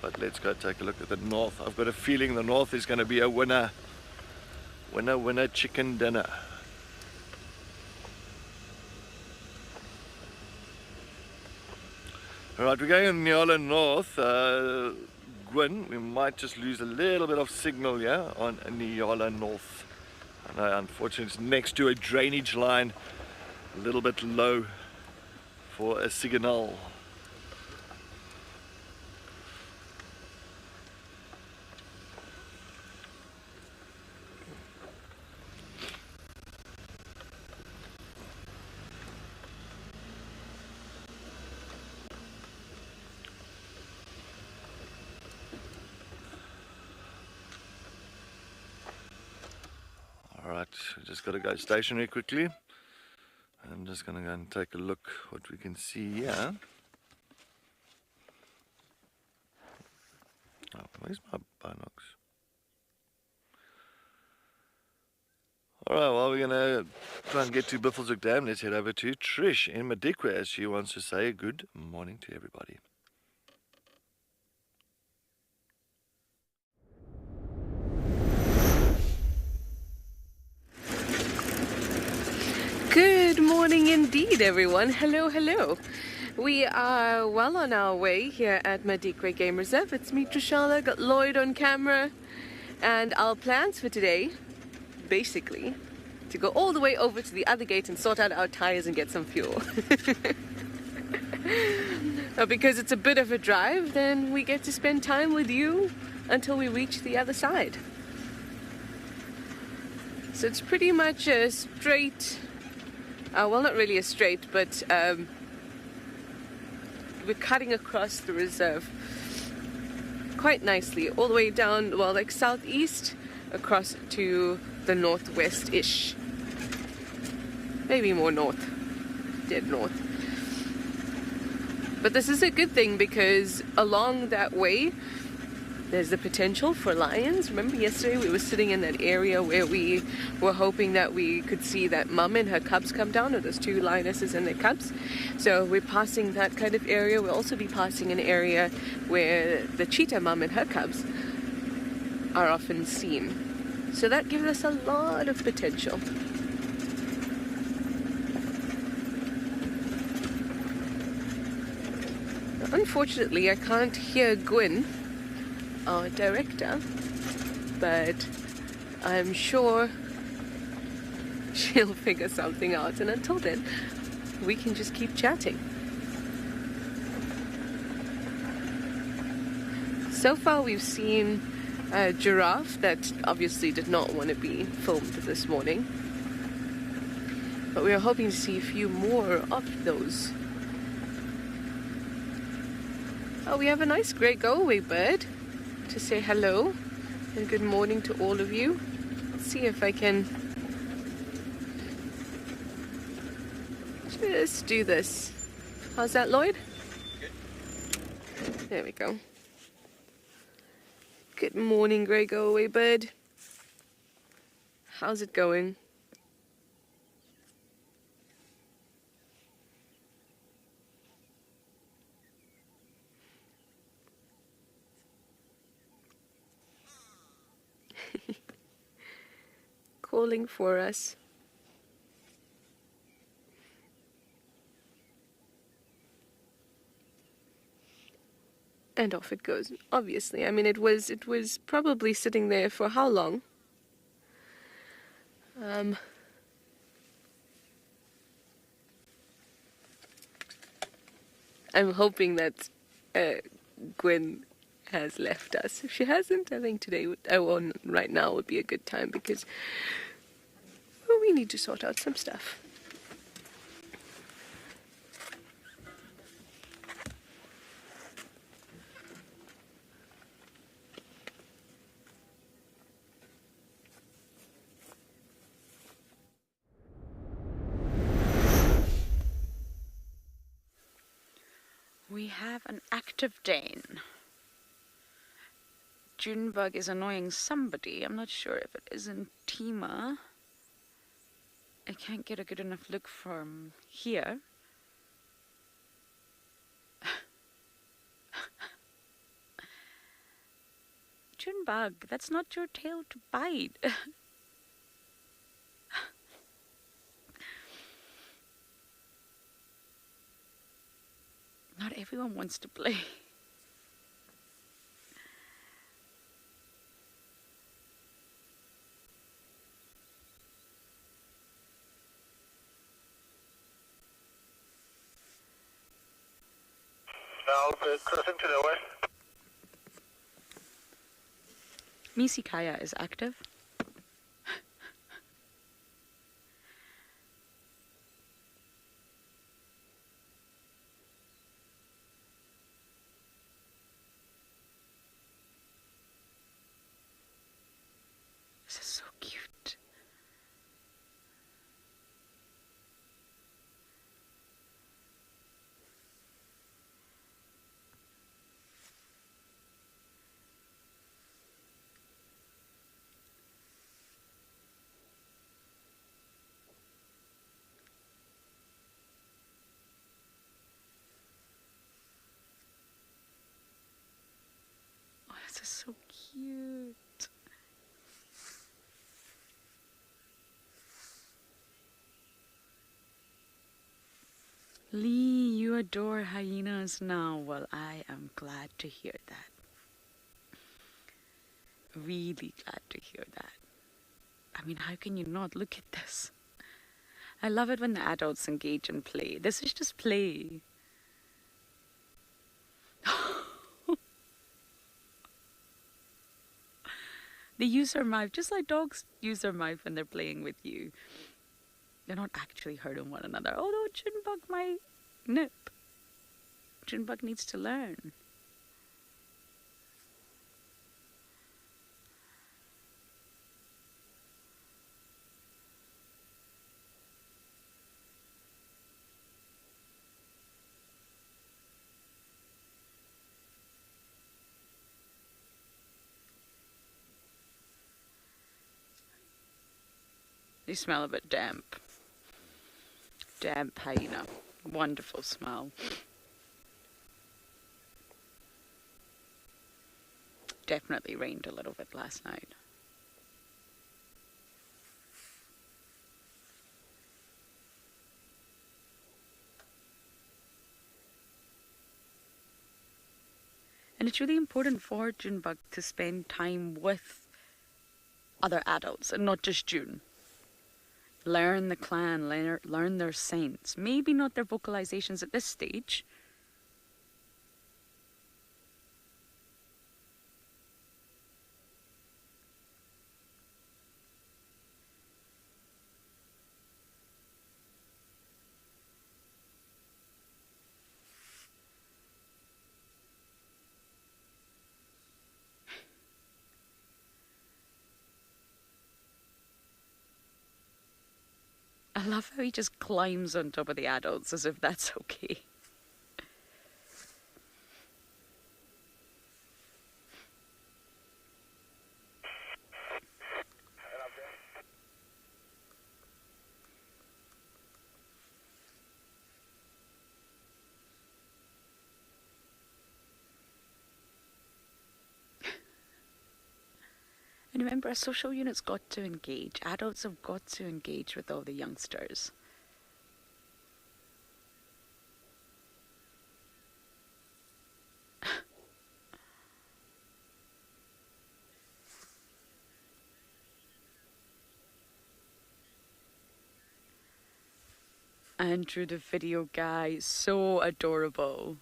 But let's go take a look at the north. I've got a feeling the north is going to be a winner. Winner chicken dinner. Alright, we're going in Nyala North, Gwyn. We might just lose a little bit of signal here on Nyala North. And unfortunately it's next to a drainage line, a little bit low for a signal. Alright, we just got to go stationary quickly. I'm just going to go and take a look what we can see here. Oh, where's my binocs? Alright, well, we're going to try and get to Buffelshoek Dam. Let's head over to Trish in Madikwe, as she wants to say good morning to everybody. Good morning indeed, everyone. Hello. We are well on our way here at Madikwe Game Reserve. It's me, Trishala, got Lloyd on camera, and our plans for today, basically, to go all the way over to the other gate and sort out our tires and get some fuel. But because it's a bit of a drive, then we get to spend time with you until we reach the other side. So it's pretty much a straight... well, not really a straight, but we're cutting across the reserve quite nicely, all the way down, well, like southeast, across to the northwest-ish. Maybe more north, dead north. But this is a good thing because along that way, There's the potential for lions. Remember yesterday we were sitting in that area where we were hoping that we could see that mum and her cubs come down, or those two lionesses and their cubs. So we're passing that kind of area. We'll also be passing an area where the cheetah mum and her cubs are often seen. So that gives us a lot of potential. Unfortunately, I can't hear Gwyn, our director, but I'm sure she'll figure something out, and until then we can just keep chatting. So far we've seen a giraffe that obviously did not want to be filmed this morning, but we are hoping to see a few more of those. Oh, we have a nice grey go-away bird to say hello and good morning to all of you. Let's see if I can just do this. How's that, Lloyd? Good. There we go. Good morning, grey go-away bird. How's it going? Calling for us. And off it goes. Obviously, I mean, it was probably sitting there for how long? I'm hoping that Gwyn has left us. If she hasn't, I think today, right now would be a good time, because we need to sort out some stuff. We have an active Dane. Junebug is annoying somebody. I'm not sure if it isn't Tima. I can't get a good enough look from here. Junebug, that's not your tail to bite. Not everyone wants to play. Crossing to the west. Misikaya is active. This is so cute. Oh, this is so cute. Lee, you adore hyenas now. Well, I am glad to hear that. Really glad to hear that. I mean, how can you not? Look at this. I love it when the adults engage in play. This is just play. They use their mouth, just like dogs use their mouth when they're playing with you. They're not actually hurting one another. Although Junebug might nip. Junebug needs to learn. They smell a bit damp. Damp hyena. Wonderful smell. Definitely rained a little bit last night. And it's really important for Junebug to spend time with other adults and not just June. Learn the clan, learn their scents. Maybe not their vocalizations at this stage. I love how he just climbs on top of the adults as if that's okay. And remember, a social unit's got to engage. Adults have got to engage with all the youngsters. Andrew, the video guy, so adorable.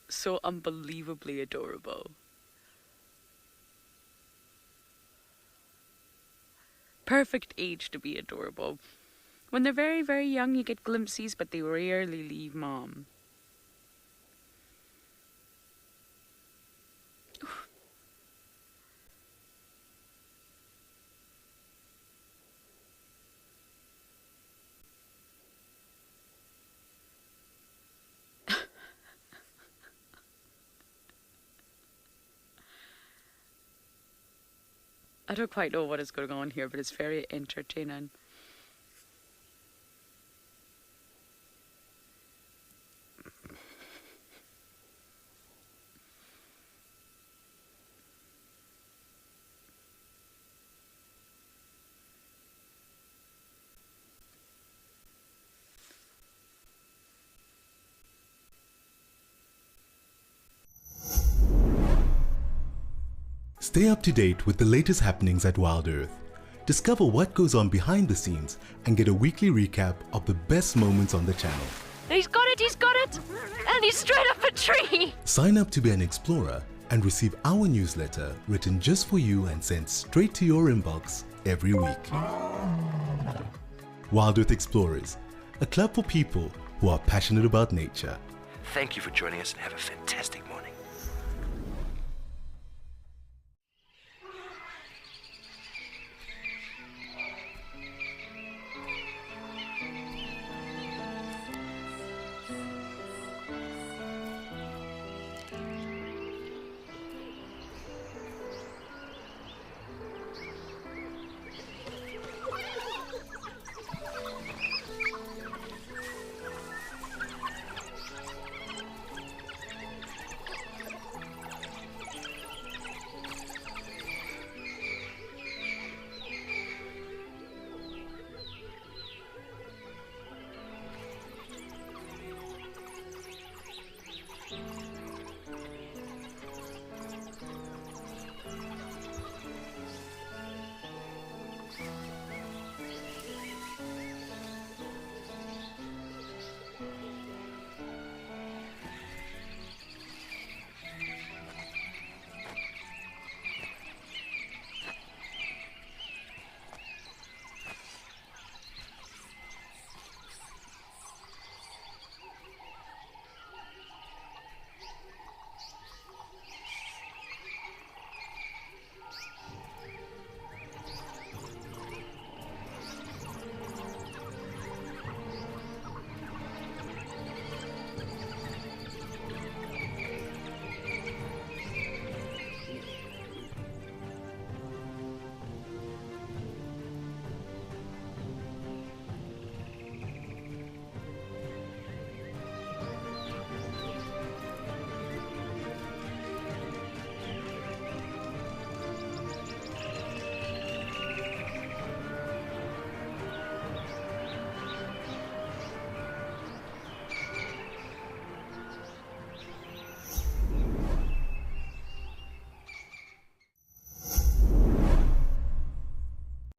So unbelievably adorable. Perfect age to be adorable. When they're very, very young, you get glimpses, but they rarely leave mom. I don't quite know what is going on here, but it's very entertaining. Stay up to date with the latest happenings at WildEarth. Discover what goes on behind the scenes and get a weekly recap of the best moments on the channel. He's got it! And he's straight up a tree! Sign up to be an explorer and receive our newsletter written just for you and sent straight to your inbox every week. WildEarth Explorers, a club for people who are passionate about nature. Thank you for joining us and have a fantastic morning.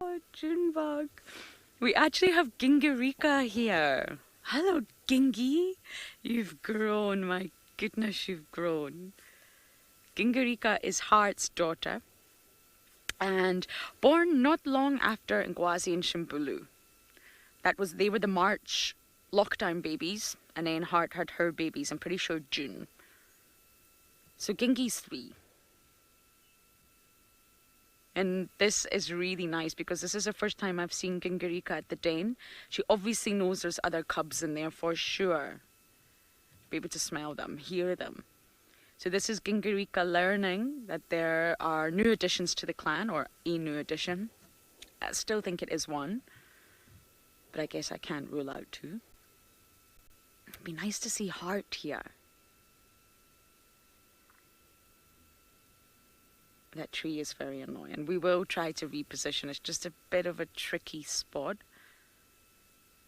Oh, Junebug. We actually have Gingarika here. Hello, Gingy. You've grown, my goodness, you've grown. Gingarika is Hart's daughter and born not long after Ngwazi and Shimbulu. They were the March lockdown babies, and then Hart had her babies, I'm pretty sure June. So Gingy's 3. And this is really nice because this is the first time I've seen Gingarika at the den. She obviously knows there's other cubs in there for sure. Be able to smell them, hear them. So this is Gingarika learning that there are new additions to the clan, or a new addition. I still think it is one, but I guess I can't rule out 2. It'd be nice to see Hart here. That tree is very annoying. We will try to reposition. It's just a bit of a tricky spot.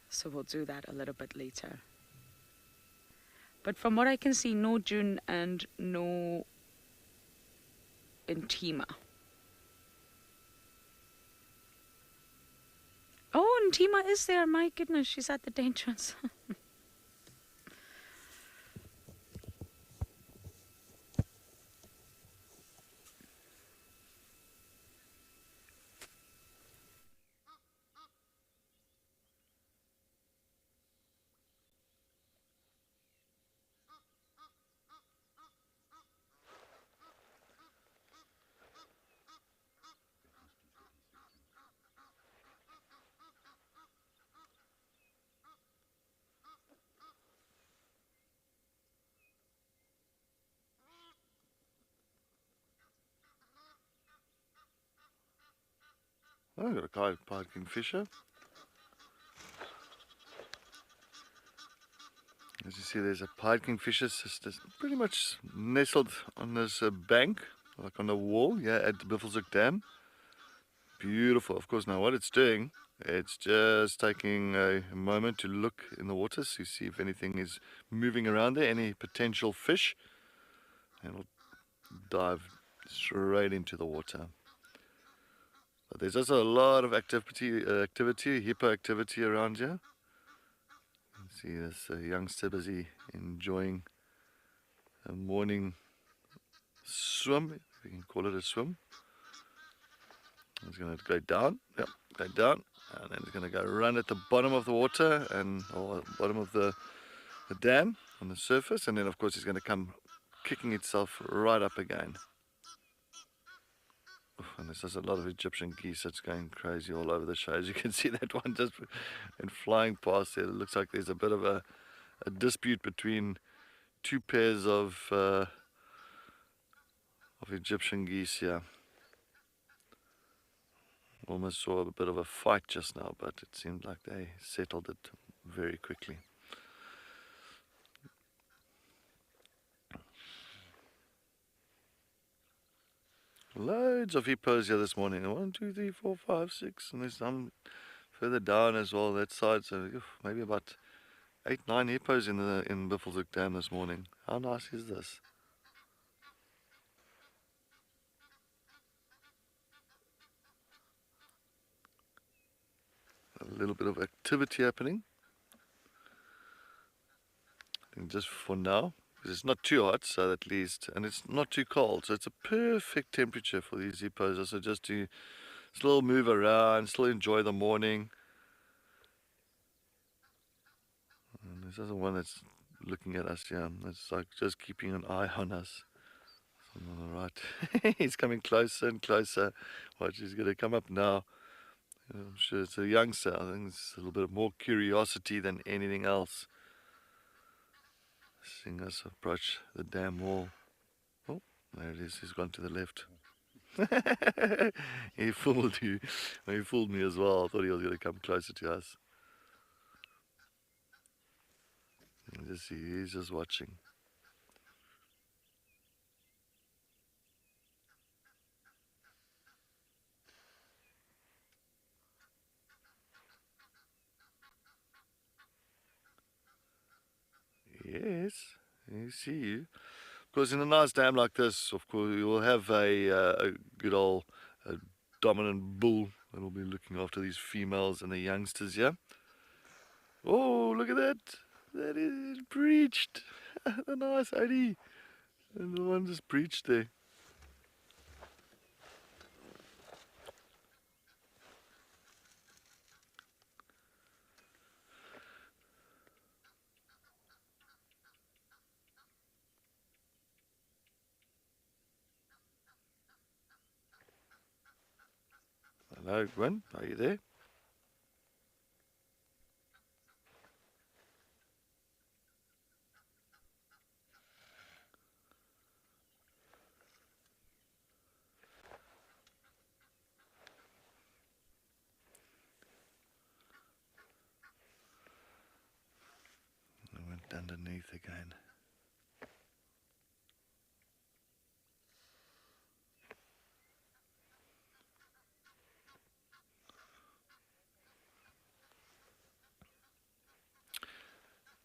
So we'll do that a little bit later. But from what I can see, no June and no Intima. Oh, Intima is there. My goodness, she's at the entrance. Oh, I've got a pied kingfisher. As you see, there's a pied kingfisher pretty much nestled on this bank, like on the wall, yeah, at the Buffelshoek Dam. Beautiful. Of course, now what it's doing, it's just taking a moment to look in the water to see if anything is moving around there, any potential fish, and it'll dive straight into the water. But there's also a lot of activity, hippo activity around here. You see this youngster busy enjoying a morning swim, if you can call it a swim. He's going to go down, yep, go down, and then he's going to go run at the bottom of the water, or bottom of the dam on the surface, and then of course he's going to come kicking itself right up again. And there's just a lot of Egyptian geese that's going crazy all over the show. As you can see, that one just went flying past there. It looks like there's a bit of a dispute between 2 pairs of Egyptian geese here. Almost saw a bit of a fight just now, but it seemed like they settled it very quickly. Loads of hippos here this morning. 1, 2, 3, 4, 5, 6, and there's some further down as well, that side. So maybe about 8, 9 hippos in Buffelshoek Dam this morning. How nice is this? A little bit of activity happening. I think just for now, because it's not too hot, so at least, and it's not too cold, so it's a perfect temperature for these hippos. So just to still move around, still enjoy the morning. And there's also one that's looking at us here. It's like just keeping an eye on us. On the right, he's coming closer and closer. Watch, he's going to come up now. I'm sure it's a youngster. I think it's a little bit more curiosity than anything else. Seeing us approach the dam wall. Oh, there it is. He's gone to the left. He fooled you. He fooled me as well. I thought he was going to come closer to us. Just see, he's just watching. Yes, I see you. Of course, in a nice dam like this, of course, you will have a good old dominant bull That'll be looking after these females and the youngsters here. Oh, look at that. That is breached. A nice Odie. And the one just breached there. Hello, Gwen. Are you there? I went underneath again.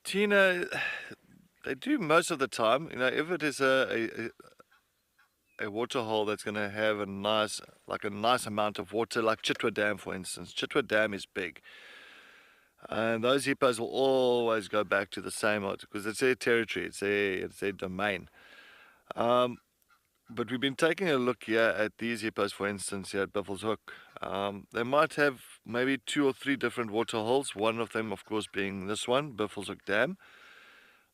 Tina, they do most of the time. You know, if it is a water hole that's going to have a nice amount of water, like Chitwa Dam, for instance. Chitwa Dam is big. And those hippos will always go back to the same water because it's their territory, it's their domain. But we've been taking a look here at these hippos, for instance, here at Buffels Hook. They might have maybe 2 or 3 different water holes, one of them, of course, being this one, Buffels Hook Dam.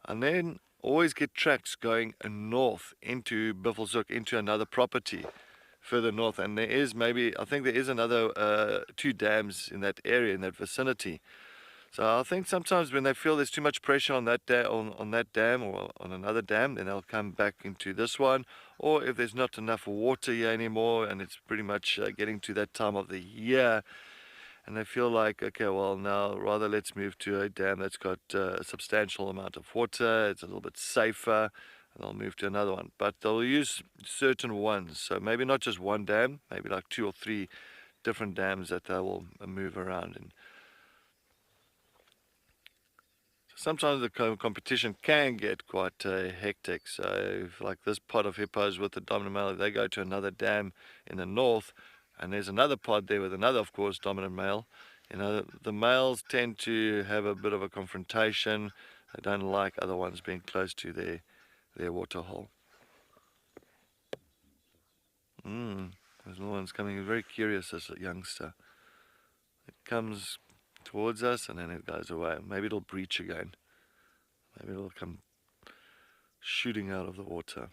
And then always get tracks going north into Buffels Hook, into another property further north. And there is I think there is another 2 dams in that area, in that vicinity. So I think sometimes when they feel there's too much pressure on that on that dam or on another dam, then they'll come back into this one. Or if there's not enough water here anymore, and it's pretty much getting to that time of the year, and they feel like, okay, well, now rather let's move to a dam that's got a substantial amount of water, it's a little bit safer, and they'll move to another one. But they'll use certain ones, so maybe not just one dam, maybe like 2 or 3 different dams that they will move around in. Sometimes the competition can get quite hectic. So if, like this pod of hippos with the dominant male, they go to another dam in the north, and there's another pod there with another, of course, dominant male. You know, the males tend to have a bit of a confrontation. They don't like other ones being close to their water hole. There's another one's coming, very curious, this youngster. It comes towards us and then it goes away. Maybe it'll breach again. Maybe it'll come shooting out of the water.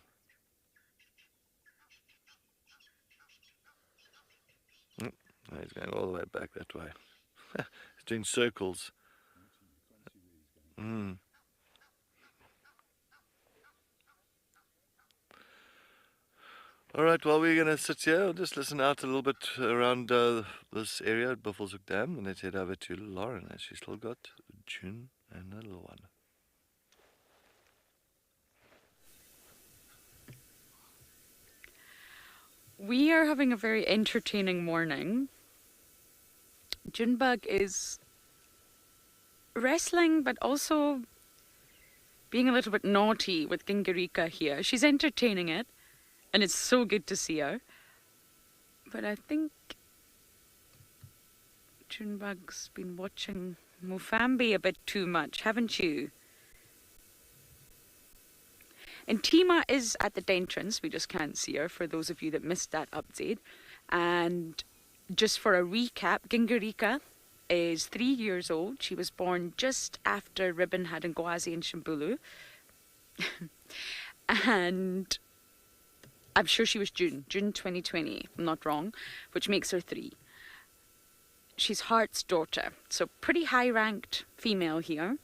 No, he's going all the way back that way. He's doing circles. Alright, well, we're going to sit here and just listen out a little bit around this area at Buffels Hook Dam, and let's head over to Lauren, as she's still got June and a little one. We are having a very entertaining morning. Junebug is wrestling, but also being a little bit naughty with Gingarika here. She's entertaining it, and it's so good to see her. But I think Junebug's been watching Mufambi a bit too much, haven't you? And Tima is at the entrance. We just can't see her for those of you that missed that update. And just for a recap, Gingarika is 3 years old. She was born just after Ribbon had Ngwazi and Shimbulu. And I'm sure she was June 2020, if I'm not wrong, which makes her 3. She's Hart's daughter, so pretty high-ranked female here.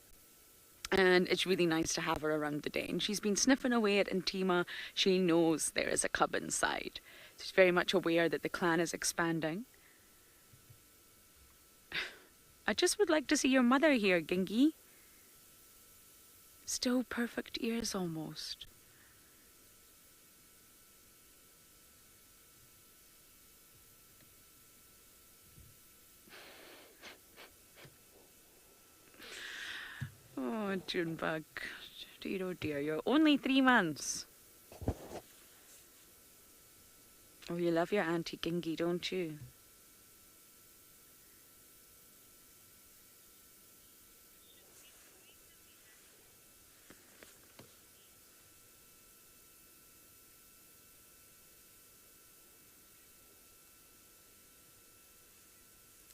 And it's really nice to have her around today. And she's been sniffing away at Intima. She knows there is a cub inside. She's very much aware that the clan is expanding. I just would like to see your mother here, Gingy. Still perfect ears almost. Oh, Junebug. Dear, oh dear, you're only 3 months. Oh, you love your Auntie Gingy, don't you?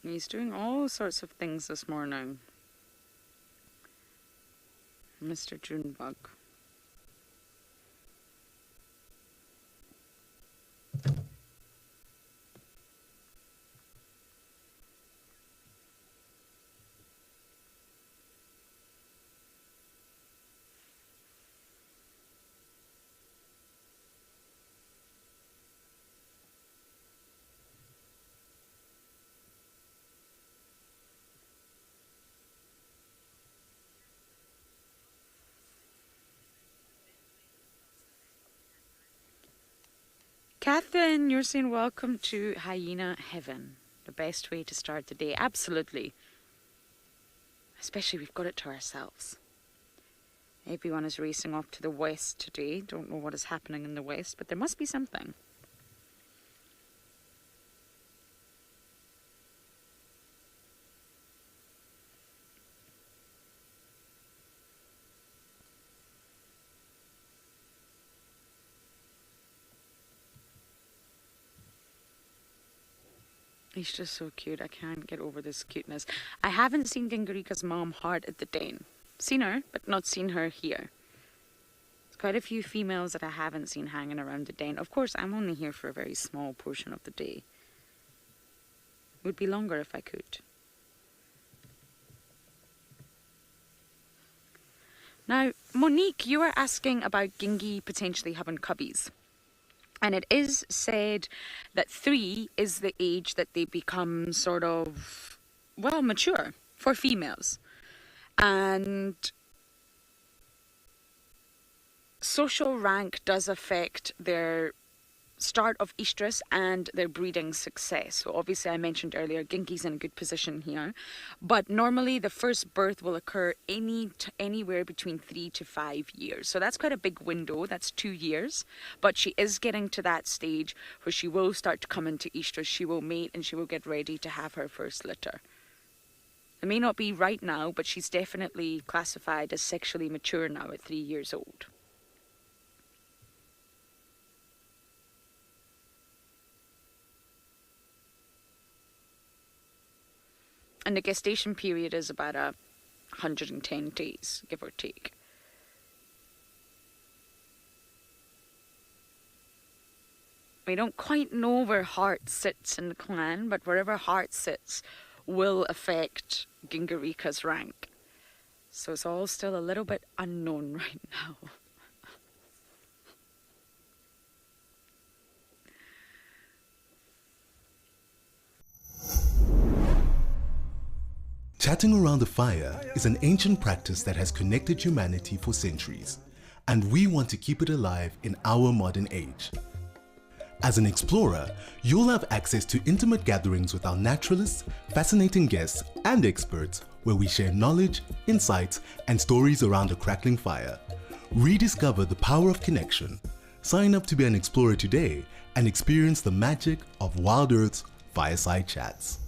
He's doing all sorts of things this morning. Mr. Junebug. Catherine, you're saying welcome to Hyena Heaven. The best way to start the day. Absolutely. Especially we've got it to ourselves. Everyone is racing off to the west today. Don't know what is happening in the west, but there must be something. He's just so cute. I can't get over this cuteness. I haven't seen Gingerica's mom hard at the den. Seen her, but not seen her here. There's quite a few females that I haven't seen hanging around the den. Of course, I'm only here for a very small portion of the day. Would be longer if I could. Now, Monique, you were asking about Gingy potentially having cubbies. And it is said that 3 is the age that they become sort of, well, mature for females. And social rank does affect their start of estrus and their breeding success. So obviously I mentioned earlier, Gingy's in a good position here. But normally the first birth will occur anywhere between 3 to 5 years. So that's quite a big window. That's 2 years. But she is getting to that stage where she will start to come into estrus. She will mate and she will get ready to have her first litter. It may not be right now, but she's definitely classified as sexually mature now at 3 years old. And the gestation period is about 110 days, give or take. We don't quite know where Heart sits in the clan, but wherever Heart sits will affect Gingerica's rank. So it's all still a little bit unknown right now. Chatting around a fire is an ancient practice that has connected humanity for centuries, and we want to keep it alive in our modern age. As an explorer, you'll have access to intimate gatherings with our naturalists, fascinating guests, and experts where we share knowledge, insights, and stories around a crackling fire. Rediscover the power of connection. Sign up to be an explorer today and experience the magic of WildEarth's Fireside Chats.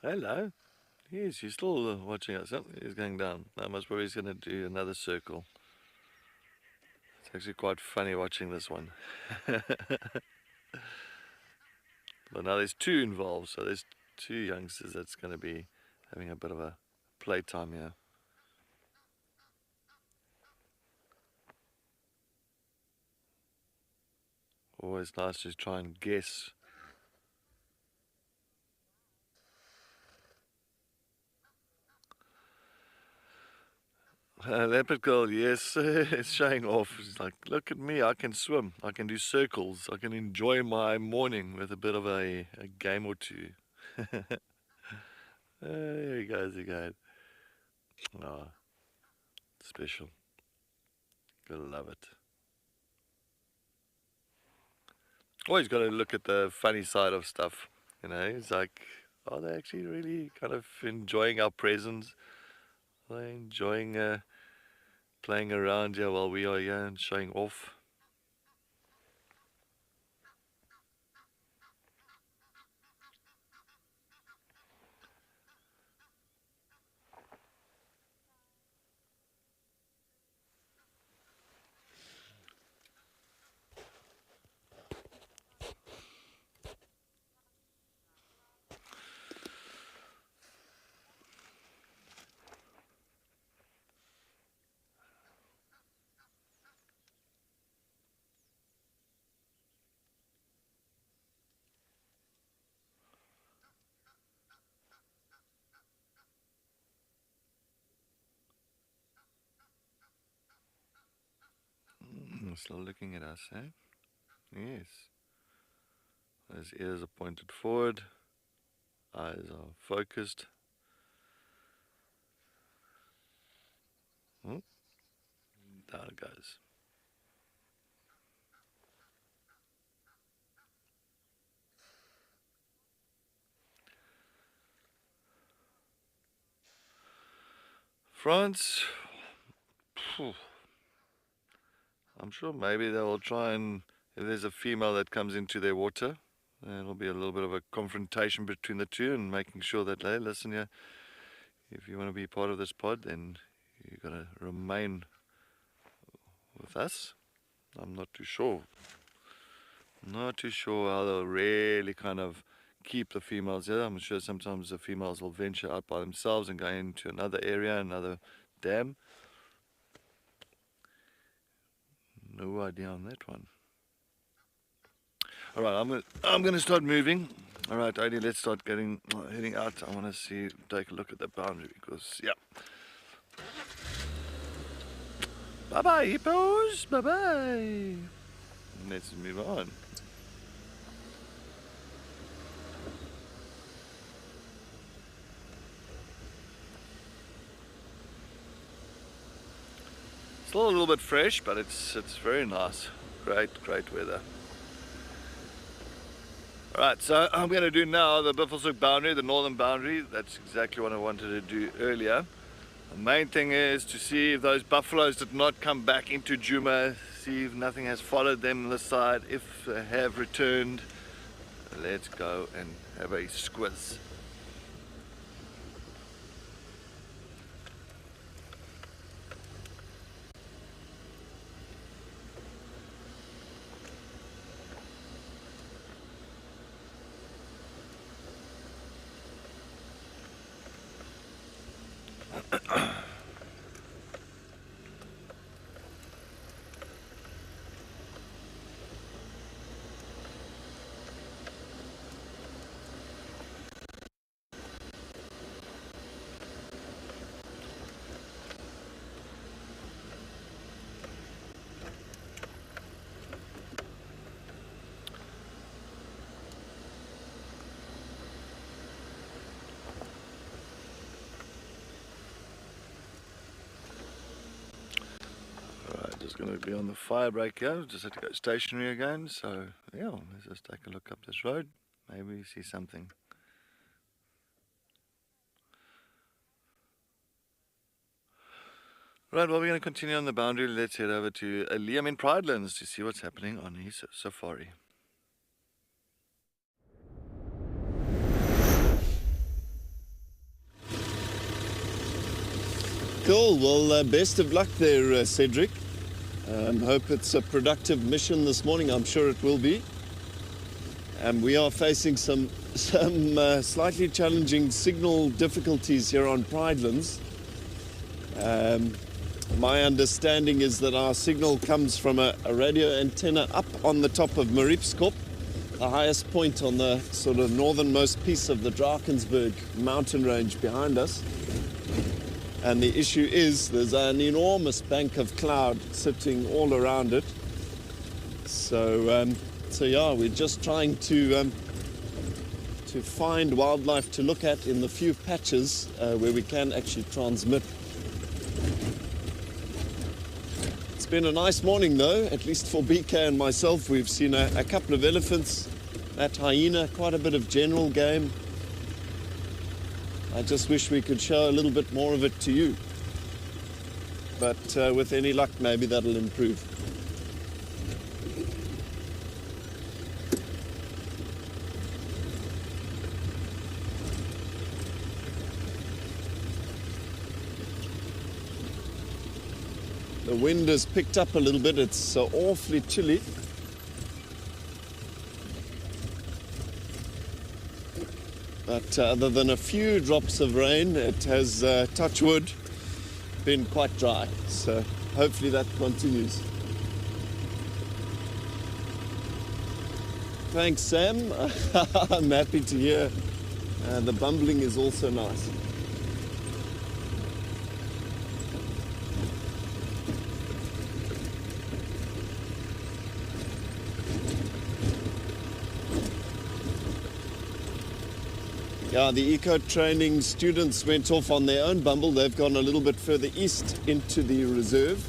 Hello. Yes, he's still watching us. Oh, he's going down. I most probably he's going to do another circle. It's actually quite funny watching this one. But now there's two involved, so there's two youngsters that's going to be having a bit of a playtime here. Always nice to try and guess. Leopard girl, yes, it's showing off. It's like, look at me, I can swim, I can do circles, I can enjoy my morning with a bit of a game or two. There he goes again. Oh, special. Gotta love it. Always got to look at the funny side of stuff. You know, it's like, are they actually really kind of enjoying our presence? Are they enjoying playing around here while we are here and showing off? Still looking at us, eh? Yes. His ears are pointed forward, eyes are focused. Oh, down it goes. France, phew. I'm sure maybe they will try and, if there's a female that comes into their water, there'll be a little bit of a confrontation between the two and making sure that, hey, listen here, if you want to be part of this pod, then you've got to remain with us. I'm not too sure. Not too sure how they'll really kind of keep the females here. I'm sure sometimes the females will venture out by themselves and go into another area, another dam. No idea on that one. All right, I'm gonna start moving. All right, Odie, let's start heading out. I want to take a look at the boundary because, yeah. Bye bye, hippos. Bye bye. Let's move on. Still a little bit fresh, but it's very nice. Great weather. Alright, so I'm going to do now the Buffelshoek boundary, the northern boundary. That's exactly what I wanted to do earlier. The main thing is to see if those buffaloes did not come back into Djuma, see if nothing has followed them on the side. If they have returned, let's go and have a squiz. Going to be on the fire break here. Just had to go stationary again. So yeah, let's just take a look up this road. Maybe we see something. Right, well, we're going to continue on the boundary. Let's head over to Liam in Pridelands to see what's happening on his safari. Cool. Well, best of luck there, Cedric. Hope it's a productive mission this morning. I'm sure it will be. We are facing some slightly challenging signal difficulties here on Pridelands. My understanding is that our signal comes from a radio antenna up on the top of Mariepskop, the highest point on the sort of northernmost piece of the Drakensberg mountain range behind us. And the issue is there's an enormous bank of cloud sitting all around it. So yeah, we're just trying to find wildlife to look at in the few patches where we can actually transmit. It's been a nice morning though, at least for BK and myself. We've seen a couple of elephants, that hyena, quite a bit of general game. I just wish we could show a little bit more of it to you. But with any luck, maybe that'll improve. The wind has picked up a little bit. It's awfully chilly. But other than a few drops of rain, it has, touch wood, been quite dry. So hopefully that continues. Thanks, Sam. I'm happy to hear. The bumbling is also nice. Yeah, the eco-training students went off on their own bumble. They've gone a little bit further east into the reserve,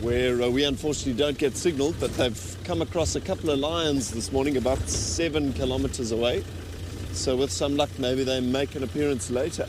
where we unfortunately don't get signal, but they've come across a couple of lions this morning about 7 kilometers away. So with some luck, maybe they make an appearance later.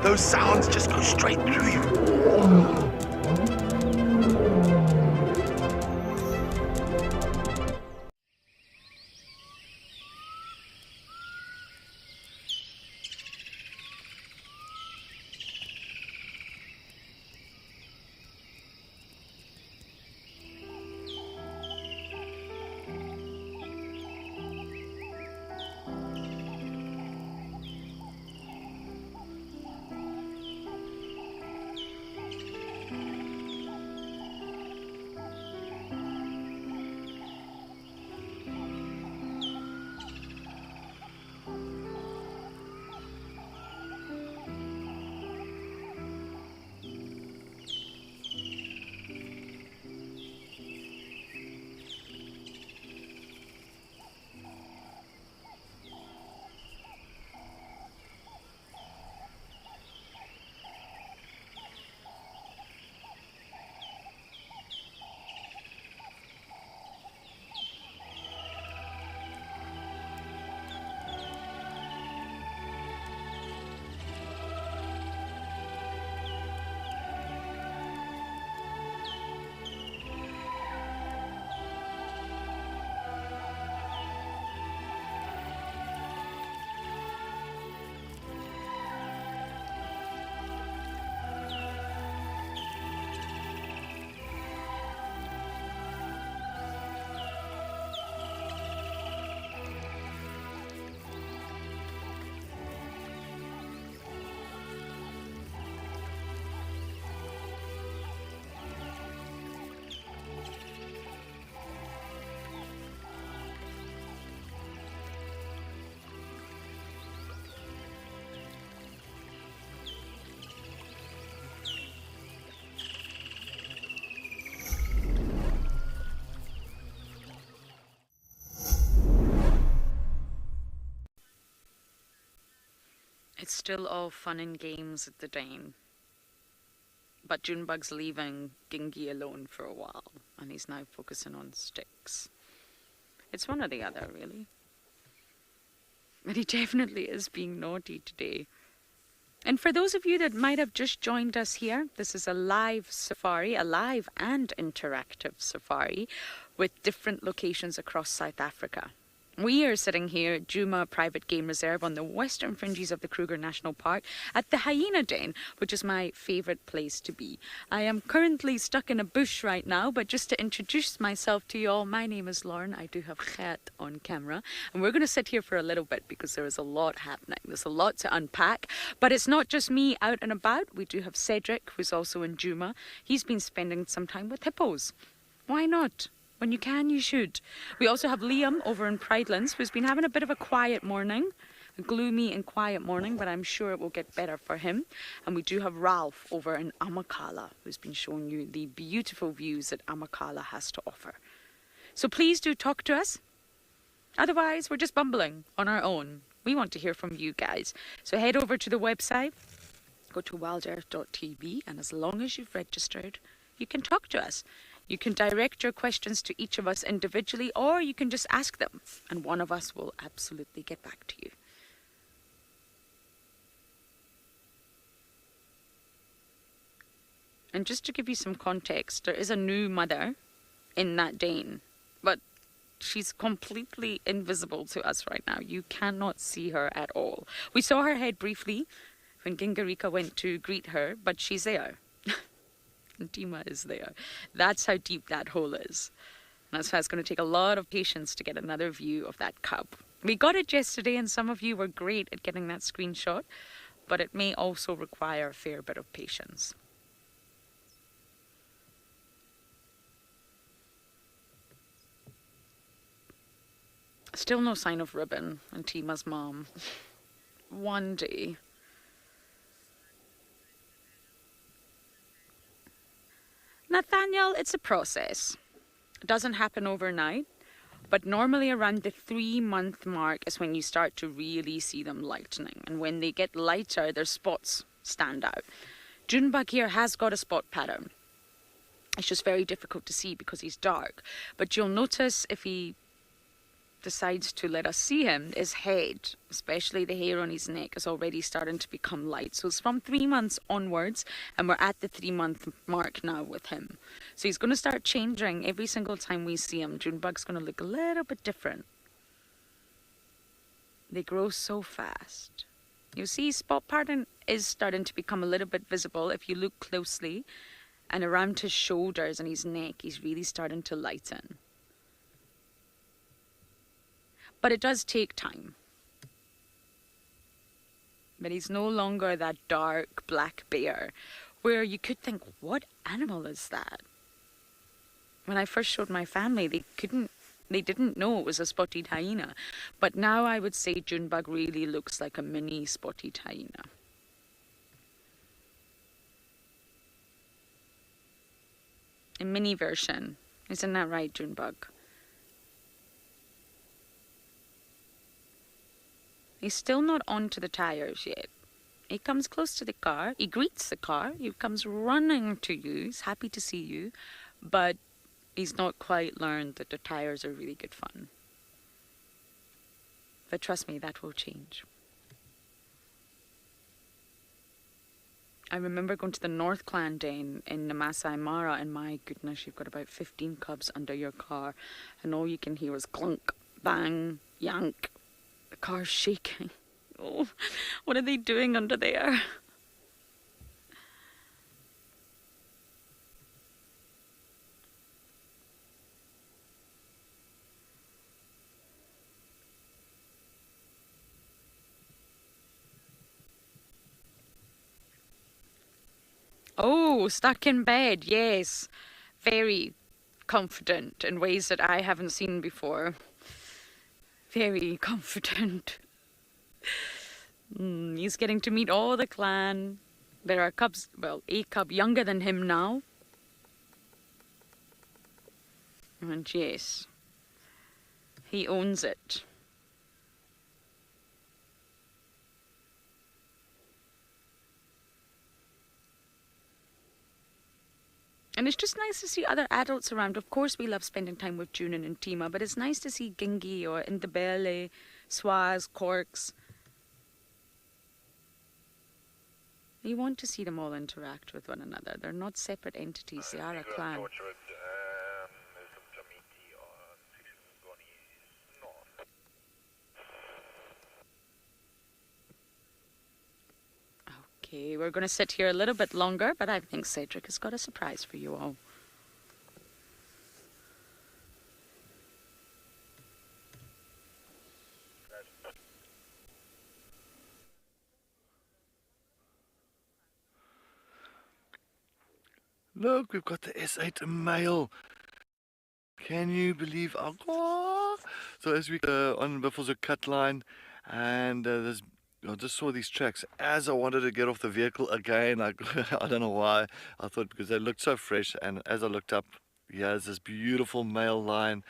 Those sounds just go straight through you. It's still all fun and games at the Dane. But Junebug's leaving Gingy alone for a while, and he's now focusing on sticks. It's one or the other, really. But he definitely is being naughty today. And for those of you that might have just joined us here, this is a live safari, a live and interactive safari with different locations across South Africa. We are sitting here at Djuma Private Game Reserve on the western fringes of the Kruger National Park at the Hyena Den, which is my favourite place to be. I am currently stuck in a bush right now, but just to introduce myself to you all, my name is Lauren. I do have Gert on camera, and we're going to sit here for a little bit because there is a lot happening. There's a lot to unpack, but it's not just me out and about. We do have Cedric, who's also in Djuma. He's been spending some time with hippos. Why not? When you can, you should. We also have Liam over in Pridelands, who's been having a bit of a quiet morning, a gloomy and quiet morning, but I'm sure it will get better for him. And we do have Ralph over in Amakhala, who's been showing you the beautiful views that Amakhala has to offer. So please do talk to us. Otherwise, we're just bumbling on our own. We want to hear from you guys. So head over to the website, go to wildearth.tv, and as long as you've registered, you can talk to us. You can direct your questions to each of us individually, or you can just ask them, and one of us will absolutely get back to you. And just to give you some context, there is a new mother in that den, but she's completely invisible to us right now. You cannot see her at all. We saw her head briefly when Gingarika went to greet her, but she's there. And Tima is there. That's how deep that hole is. And that's why it's going to take a lot of patience to get another view of that cub. We got it yesterday, and some of you were great at getting that screenshot, but it may also require a fair bit of patience. Still no sign of Ribbon and Tima's mom. One day. Nathaniel, it's a process. It doesn't happen overnight, but normally around the 3-month mark is when you start to really see them lightening. And when they get lighter, their spots stand out. Junebug here has got a spot pattern. It's just very difficult to see because he's dark. But you'll notice if he decides to let us see him, his head, especially the hair on his neck, is already starting to become light. So it's from 3 months onwards, and we're at the 3-month mark now with him. So he's going to start changing every single time we see him. Junebug's going to look a little bit different. They grow so fast. You see, spot pattern is starting to become a little bit visible if you look closely, and around his shoulders and his neck, he's really starting to lighten. But it does take time. But he's no longer that dark black bear where you could think, what animal is that? When I first showed my family, they didn't know it was a spotted hyena. But now I would say Junebug really looks like a mini spotted hyena. A mini version. Isn't that right, Junebug? He's still not onto the tires yet. He comes close to the car. He greets the car. He comes running to you. He's happy to see you. But he's not quite learned that the tires are really good fun. But trust me, that will change. I remember going to the North Clan Den in the Masai Mara, and my goodness, you've got about 15 cubs under your car, and all you can hear is clunk, bang, yank. The car's shaking. Oh, what are they doing under there? Oh, stuck in bed, yes. Very confident in ways that I haven't seen before. Very confident. He's getting to meet all the clan. There are cubs, well, a cub younger than him now. And yes, he owns it. And it's just nice to see other adults around. Of course, we love spending time with Junin and Tima, but it's nice to see Gingi or Ndebele, Swaz, Corks. You want to see them all interact with one another. They're not separate entities, they are a clan. Okay, we're going to sit here a little bit longer, but I think Cedric has got a surprise for you all. Look, we've got the S8 male. Can you believe our... Oh. So as we on Buffalo's cut line, and I just saw these tracks. As I wanted to get off the vehicle again, I don't know why. I thought because they looked so fresh, and as I looked up, here's this beautiful male lion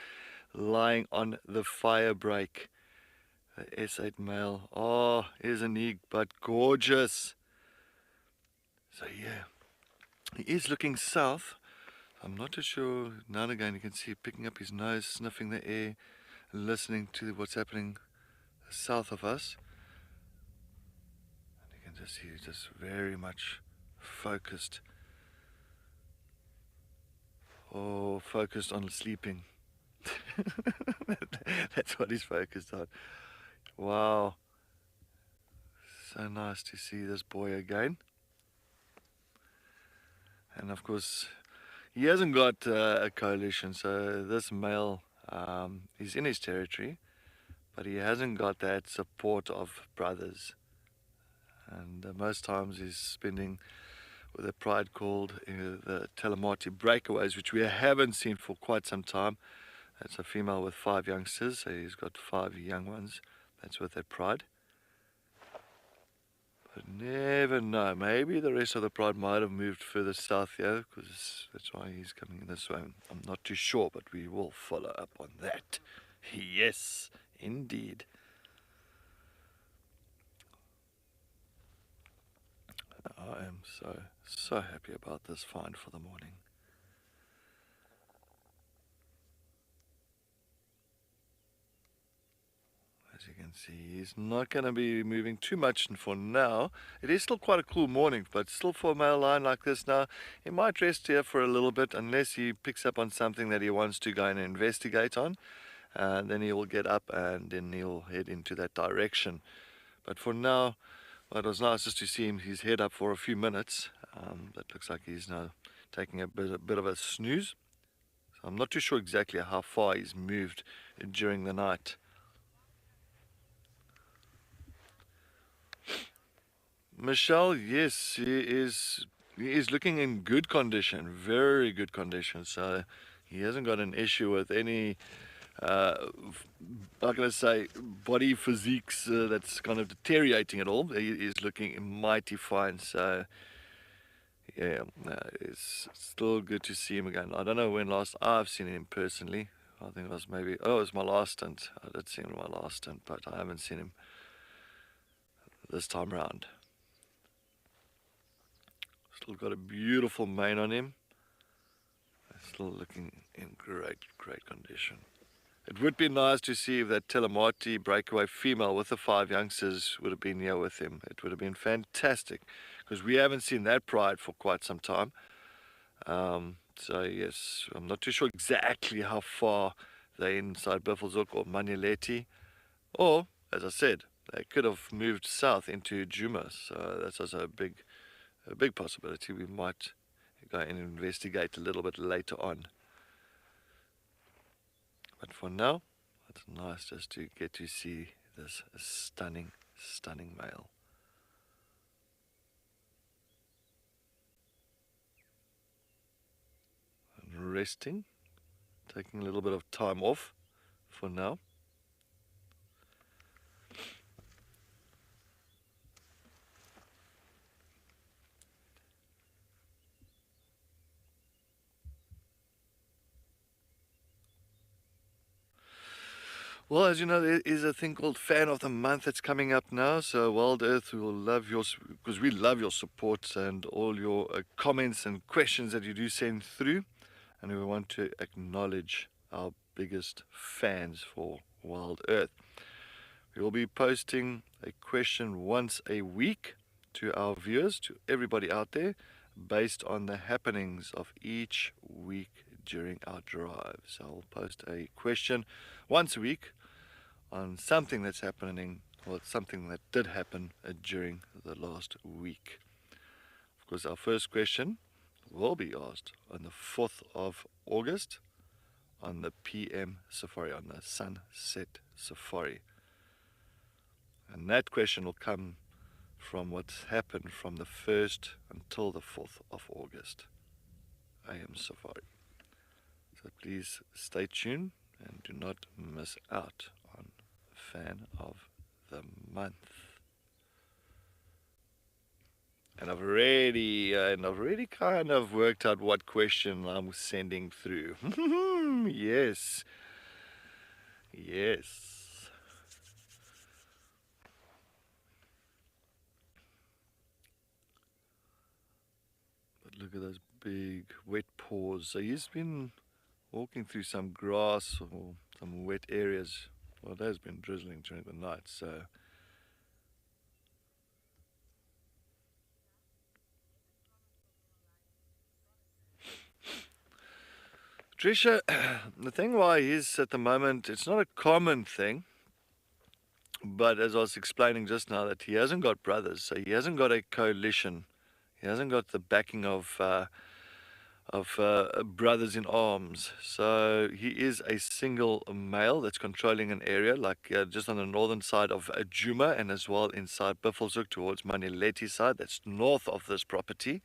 lying on the fire break. The S8 male. Oh, isn't he but gorgeous? So yeah, he is looking south. I'm not too sure. Now and again you can see picking up his nose, sniffing the air, listening to what's happening south of us. And you can just see he's just very much focused. Oh, focused on sleeping. That's what he's focused on. Wow. So nice to see this boy again. And of course, he hasn't got a coalition, so this male is in his territory, but he hasn't got that support of brothers. And most times he's spending with a pride called the Telemati breakaways, which we haven't seen for quite some time. That's a female with 5 youngsters, so he's got 5 young ones. That's with that pride. But never know. Maybe the rest of the pride might have moved further south here, because that's why he's coming this way. I'm not too sure, but we will follow up on that. Yes, indeed. I am so happy about this find for the morning. As you can see, he's not going to be moving too much for now. It is still quite a cool morning, but still for a male lion like this now, he might rest here for a little bit unless he picks up on something that he wants to go and investigate on. And then he will get up and then he'll head into that direction. But for now, well, it was nice just to see his head up for a few minutes. That looks like he's now taking a bit of a snooze. So I'm not too sure exactly how far he's moved during the night. Michelle, yes, he is looking in good condition, very good condition. So he hasn't got an issue with any, I'm going to say, body physiques that's kind of deteriorating at all. He is looking mighty fine. So yeah, it's still good to see him again. I don't know when last I've seen him personally. I think it was maybe, it was my last stint. I did see him my last stint, but I haven't seen him this time around. Still got a beautiful mane on him. Still looking in great condition. It would be nice to see if that Telemati breakaway female with the 5 youngsters would have been here with him. It would have been fantastic, because we haven't seen that pride for quite some time. So yes, I'm not too sure exactly how far they're inside Buffelshoek or Manileti, or as I said, they could have moved south into Djuma. So that's also a big possibility. We might go and investigate a little bit later on. But for now, it's nice just to get to see this stunning male. And resting, taking a little bit of time off for now. Well, as you know, there is a thing called Fan of the Month that's coming up now. So WildEarth, we will love because we love your support and all your comments and questions that you do send through. And we want to acknowledge our biggest fans for WildEarth. We will be posting a question once a week to our viewers, to everybody out there, based on the happenings of each week during our drive. So I'll post a question once a week on something that's happening, or something that did happen during the last week. Of course, our first question will be asked on the 4th of August on the PM Safari, on the Sunset Safari. And that question will come from what's happened from the 1st until the 4th of August, AM Safari. So please stay tuned and do not miss out on Fan of the Month. And I've already kind of worked out what question I'm sending through. Yes. But look at those big wet paws. So he's been walking through some grass or some wet areas. Well, it has been drizzling during the night, so Trisha, the thing why he's at the moment, it's not a common thing, but as I was explaining just now, that he hasn't got brothers, so he hasn't got a coalition, he hasn't got the backing of brothers in arms. So he is a single male that's controlling an area, like just on the northern side of Djuma, and as well inside Buffelshoek towards Manileti side, that's north of this property.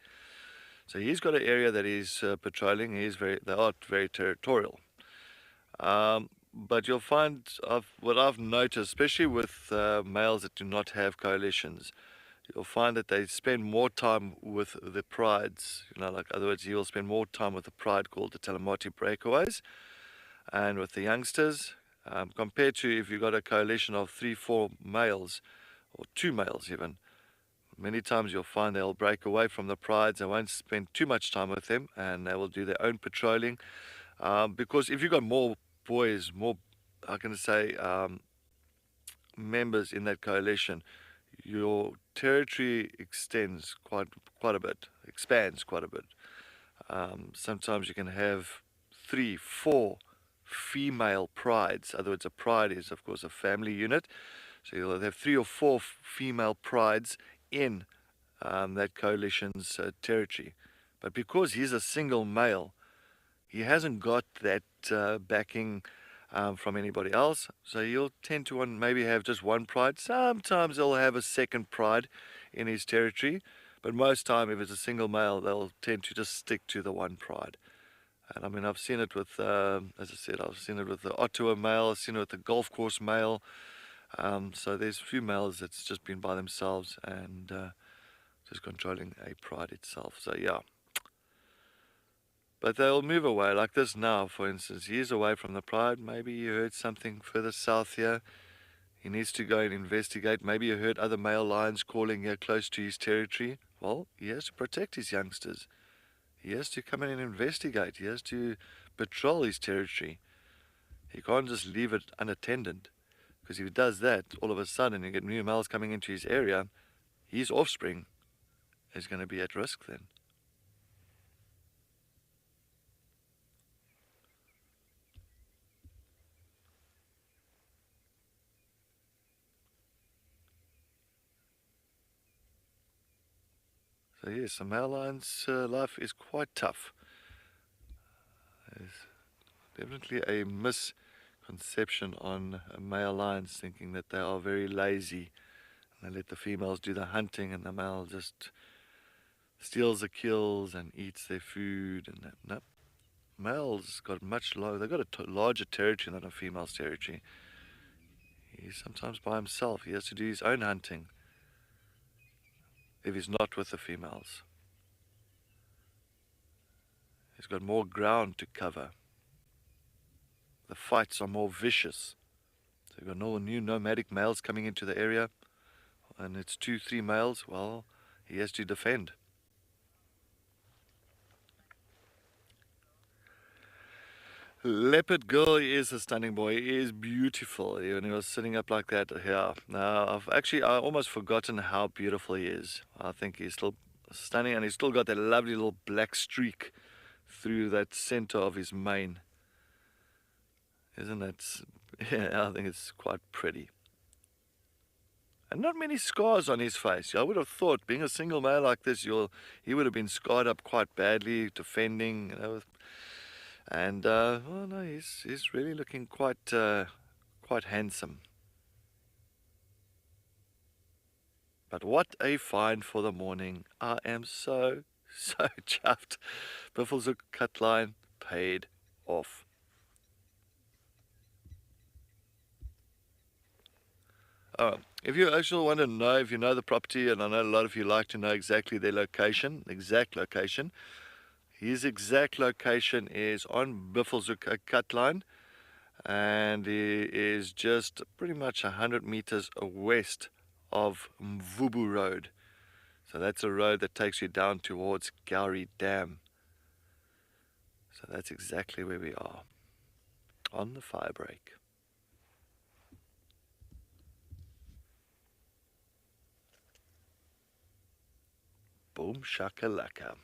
So he's got an area that he's patrolling. They are very territorial. But you'll find, what I've noticed, especially with males that do not have coalitions, you'll find that they spend more time with the prides. Like, in other words, you'll spend more time with the pride called the Talamati breakaways, and with the youngsters, compared to if you've got a coalition of 3-4 males, or 2 males even. Many times you'll find they'll break away from the prides. They won't spend too much time with them, and they will do their own patrolling. Because if you've got more boys, more, how can I say, members in that coalition, your territory expands quite a bit. Sometimes you can have 3-4 female prides. In other words, a pride is, of course, a family unit. So you'll have 3 or 4 female prides in that coalition's territory. But because he's a single male, he hasn't got that backing from anybody else, so he'll tend to maybe have just one pride. Sometimes they'll have a second pride in his territory, but most time, if it's a single male, they'll tend to just stick to the one pride. And I mean, I've seen it with, as I said, I've seen it with the Ottawa male, I've seen it with the golf course male. So there's a few males that's just been by themselves and just controlling a pride itself. So yeah. But they'll move away, like this now, for instance. He is away from the pride. Maybe you heard something further south here. He needs to go and investigate. Maybe you heard other male lions calling here close to his territory. Well, he has to protect his youngsters. He has to come in and investigate. He has to patrol his territory. He can't just leave it unattended. Because if he does that, all of a sudden you get new males coming into his area, his offspring is going to be at risk then. So yes, a male lion's life is quite tough. There's definitely a misconception on male lions, thinking that they are very lazy and they let the females do the hunting and the male just steals the kills and eats their food and that. No, males got much lower. They've got a larger territory than a female's territory. He's sometimes by himself. He has to do his own hunting if he's not with the females. He's got more ground to cover. The fights are more vicious. So we've got no new nomadic males coming into the area, and it's 2-3 males. Well, he has to defend. Leopard girl is a stunning boy. He is beautiful. When he was sitting up like that here. Now, I almost forgotten how beautiful he is. I think he's still stunning, and he's still got that lovely little black streak through that center of his mane. Isn't that? Yeah, I think it's quite pretty. And not many scars on his face. I would have thought, being a single male like this, he would have been scarred up quite badly, defending, you know. And well, no, he's really looking quite handsome. But what a find for the morning! I am so chuffed. Buffelshoek cut line paid off. If you actually want to know, if you know the property, and I know a lot of you like to know exactly their location, exact location. His exact location is on Buffelshoek cut line, and he is just pretty much 100 meters west of Mvubu Road. So that's a road that takes you down towards Gowrie Dam. So that's exactly where we are, on the fire break. Boom shakalaka.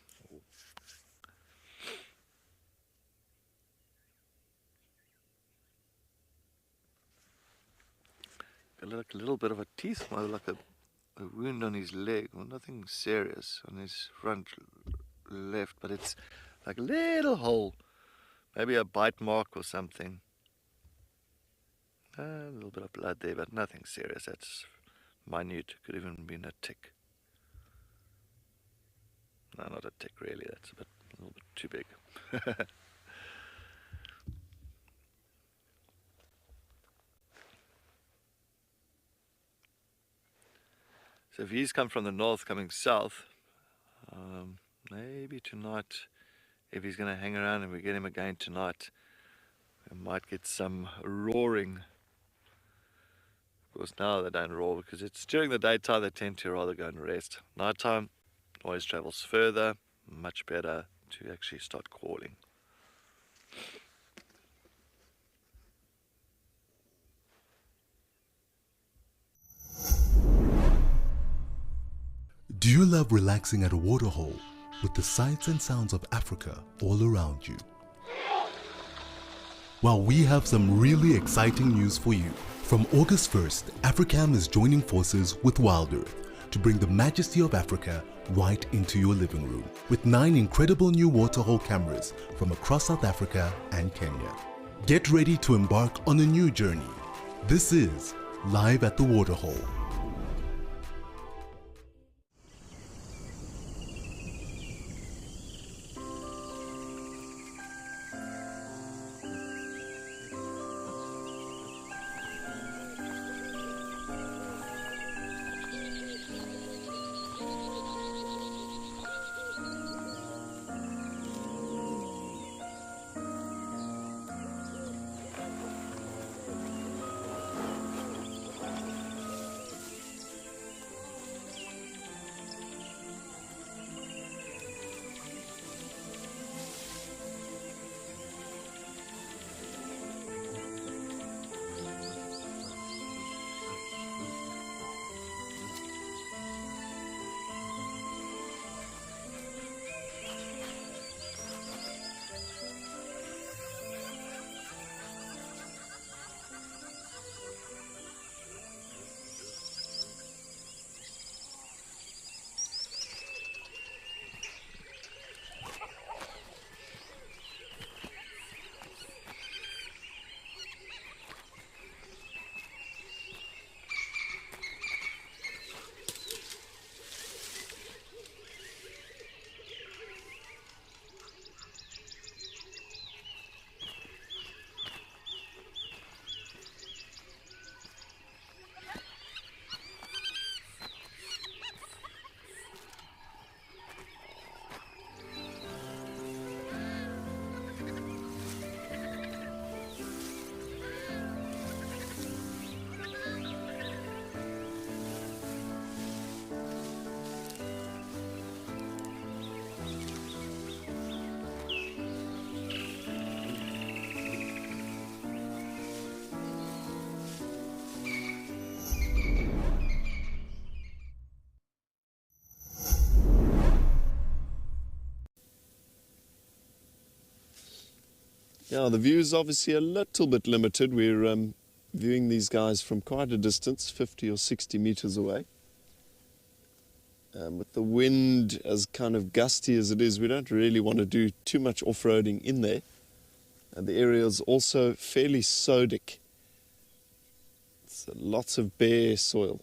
Like a little bit of a teeth, like a wound on his leg. Well, nothing serious on his front left, but it's like a little hole, maybe a bite mark or something. A little bit of blood there, but nothing serious. That's minute. Could even been a tick. No, not a tick really. That's a little bit too big. So if he's come from the north coming south, maybe tonight, if he's going to hang around and we get him again tonight, we might get some roaring. Of course now they don't roar because it's during the daytime they tend to rather go and rest. Nighttime always travels further, much better to actually start calling. Do you love relaxing at a waterhole with the sights and sounds of Africa all around you? Well, we have some really exciting news for you. From August 1st, Africam is joining forces with WildEarth to bring the majesty of Africa right into your living room with 9 incredible new waterhole cameras from across South Africa and Kenya. Get ready to embark on a new journey. This is Live at the Waterhole. Yeah, the view is obviously a little bit limited. We're viewing these guys from quite a distance, 50 or 60 meters away. With the wind as kind of gusty as it is, we don't really want to do too much off-roading in there. And the area is also fairly sodic. It's lots of bare soil.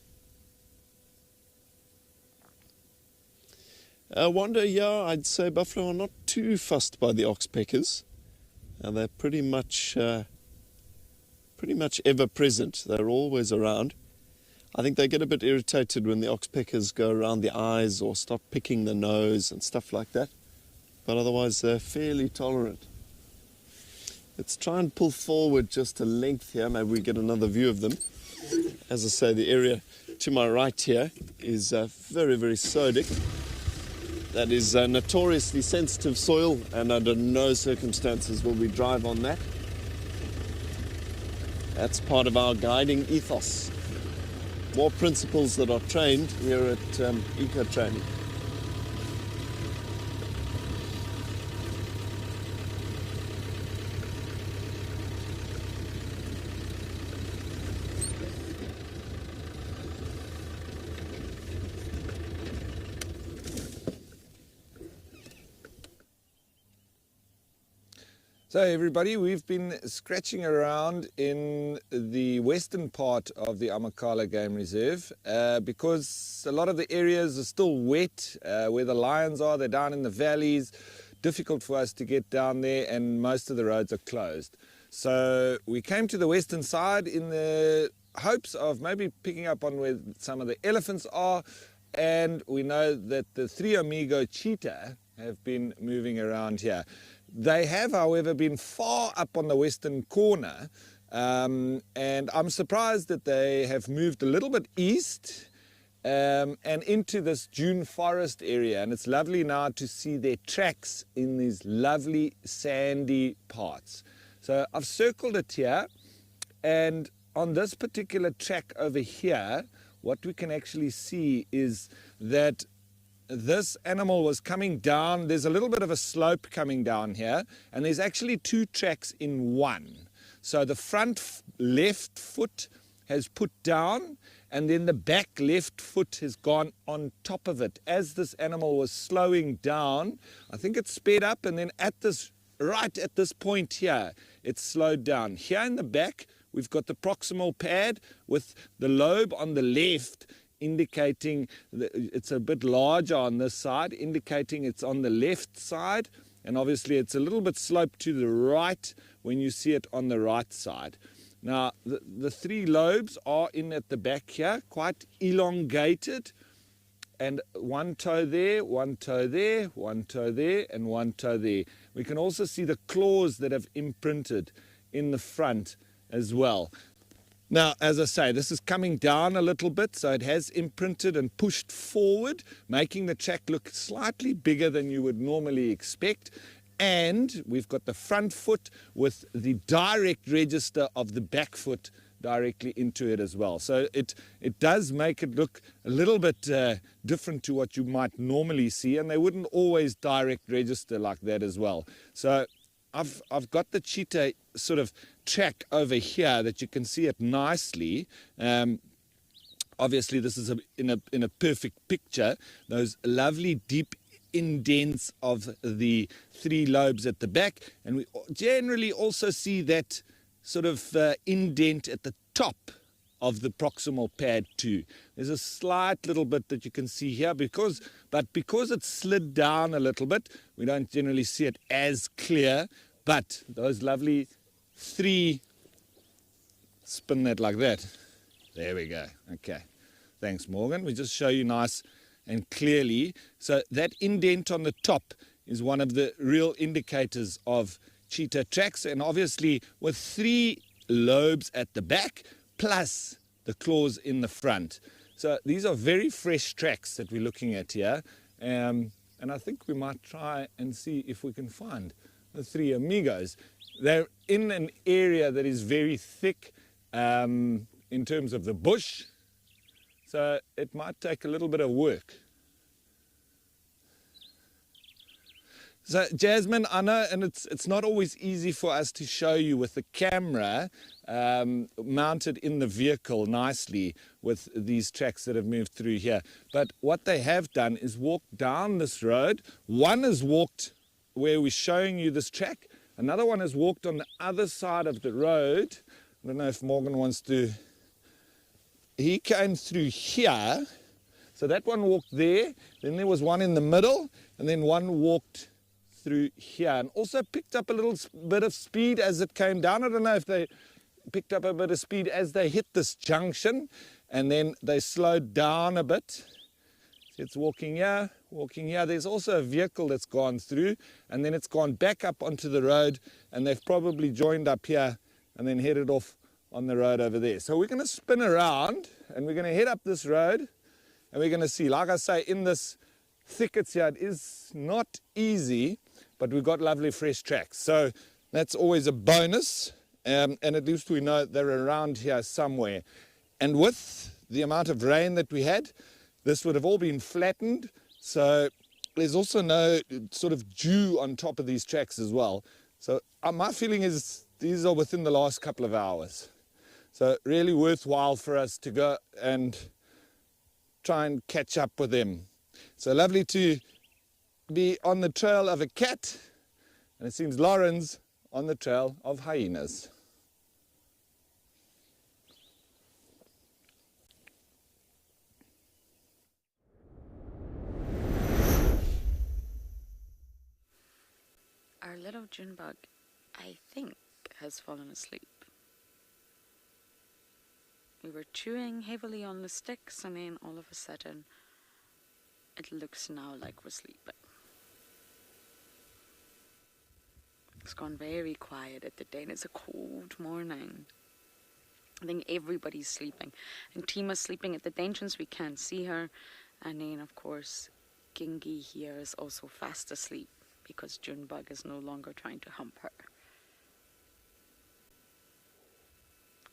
I wonder, yeah, I'd say buffalo are not too fussed by the oxpeckers. They're pretty much ever present. They're always around. I think they get a bit irritated when the oxpeckers go around the eyes or start picking the nose and stuff like that. But otherwise, they're fairly tolerant. Let's try and pull forward just a length here. Maybe we get another view of them. As I say, the area to my right here is very, very sodic. That is notoriously sensitive soil, and under no circumstances will we drive on that. That's part of our guiding ethos. More principles that are trained here at Eco Training. So everybody, we've been scratching around in the western part of the Amakhala Game Reserve because a lot of the areas are still wet where the lions are. They're down in the valleys, difficult for us to get down there, and most of the roads are closed. So we came to the western side in the hopes of maybe picking up on where some of the elephants are, and we know that the three amigo cheetah have been moving around here. They have, however, been far up on the western corner, and I'm surprised that they have moved a little bit east and into this dune forest area. And it's lovely now to see their tracks in these lovely sandy parts. So I've circled it here, and on this particular track over here, what we can actually see is that this animal was coming down. There's a little bit of a slope coming down here, and there's actually two tracks in one. So the front left foot has put down, and then the back left foot has gone on top of it. As this animal was slowing down, I think it sped up, and then right at this point here, it slowed down. Here in the back, we've got the proximal pad with the lobe on the left, indicating that it's a bit larger on this side, indicating it's on the left side, and obviously it's a little bit sloped to the right when you see it on the right side. Now the three lobes are in at the back here, quite elongated, and one toe there, one toe there, one toe there, and one toe there. We can also see the claws that have imprinted in the front as well. Now, as I say, this is coming down a little bit, so it has imprinted and pushed forward, making the track look slightly bigger than you would normally expect. And we've got the front foot with the direct register of the back foot directly into it as well. So it does make it look a little bit different to what you might normally see, and they wouldn't always direct register like that as well. So I've got the cheetah sort of track over here that you can see it nicely. Obviously this is in a perfect picture. Those lovely deep indents of the three lobes at the back, and we generally also see that sort of indent at the top of the proximal pad too. There's a slight little bit that you can see here, because it's slid down a little bit, we don't generally see it as clear. But those lovely three, spin that like that. There we go. Okay. Thanks, Morgan. We just show you nice and clearly. So that indent on the top is one of the real indicators of cheetah tracks, and obviously with three lobes at the back plus the claws in the front. So these are very fresh tracks that we're looking at here, and I think we might try and see if we can find the three amigos. They're in an area that is very thick in terms of the bush, so it might take a little bit of work. So Jasmine, I know, and it's not always easy for us to show you with the camera mounted in the vehicle nicely with these tracks that have moved through here. But what they have done is walk down this road. One has walked where we're showing you this track. Another one has walked on the other side of the road. I don't know if Morgan wants to. He came through here. So that one walked there. Then there was one in the middle. And then one walked through here and also picked up a little bit of speed as it came down. I don't know if they picked up a bit of speed as they hit this junction, and then they slowed down a bit. So it's walking here, walking here. There's also a vehicle that's gone through, and then it's gone back up onto the road, and they've probably joined up here and then headed off on the road over there. So we're going to spin around and we're going to head up this road, and we're going to see, like I say, in this thickets here, it is not easy, but we've got lovely fresh tracks. So that's always a bonus, and at least we know they're around here somewhere. And with the amount of rain that we had, this would have all been flattened. So there's also no sort of dew on top of these tracks as well. So my feeling is these are within the last couple of hours. So really worthwhile for us to go and try and catch up with them. So lovely to be on the trail of a cat, and it seems Lauren's on the trail of hyenas. Our little June bug, I think, has fallen asleep. We were chewing heavily on the sticks, and then all of a sudden it looks now like we're sleeping. It's gone very quiet at the day, and it's a cold morning. I think everybody's sleeping. And Tima's sleeping at the entrance, we can't see her. And then, of course, Gingy here is also fast asleep because Junebug is no longer trying to hump her.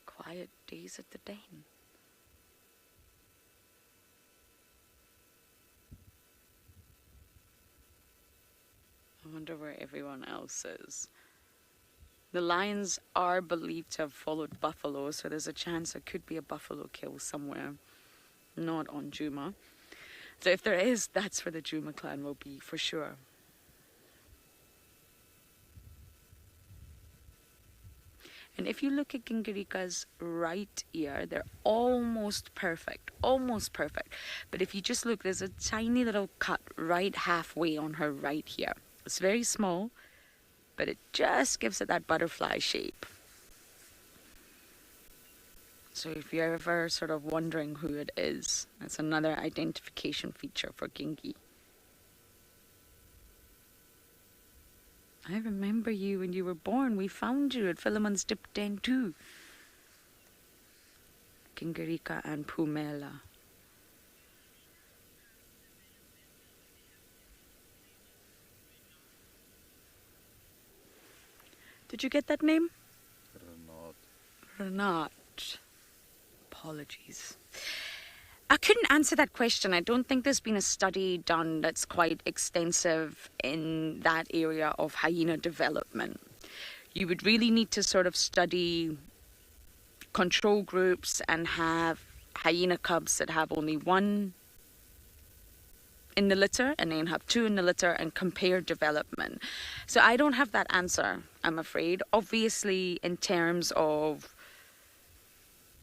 Quiet days at the den. I wonder where everyone else is. The lions are believed to have followed buffalo, so there's a chance there could be a buffalo kill somewhere, not on Djuma. So if there is, that's where the Djuma clan will be, for sure. And if you look at Gingirika's right ear, they're almost perfect, almost perfect. But if you just look, there's a tiny little cut right halfway on her right ear. It's very small, but it just gives it that butterfly shape. So if you're ever sort of wondering who it is, that's another identification feature for Gingy. I remember you when you were born. We found you at Philemon's Dip Den too. Gingirika and Pumela. Did you get that name? Renat. Apologies. I couldn't answer that question. I don't think there's been a study done that's quite extensive in that area of hyena development. You would really need to sort of study control groups and have hyena cubs that have only one in the litter and then have two in the litter and compare development. So I don't have that answer, I'm afraid. Obviously, in terms of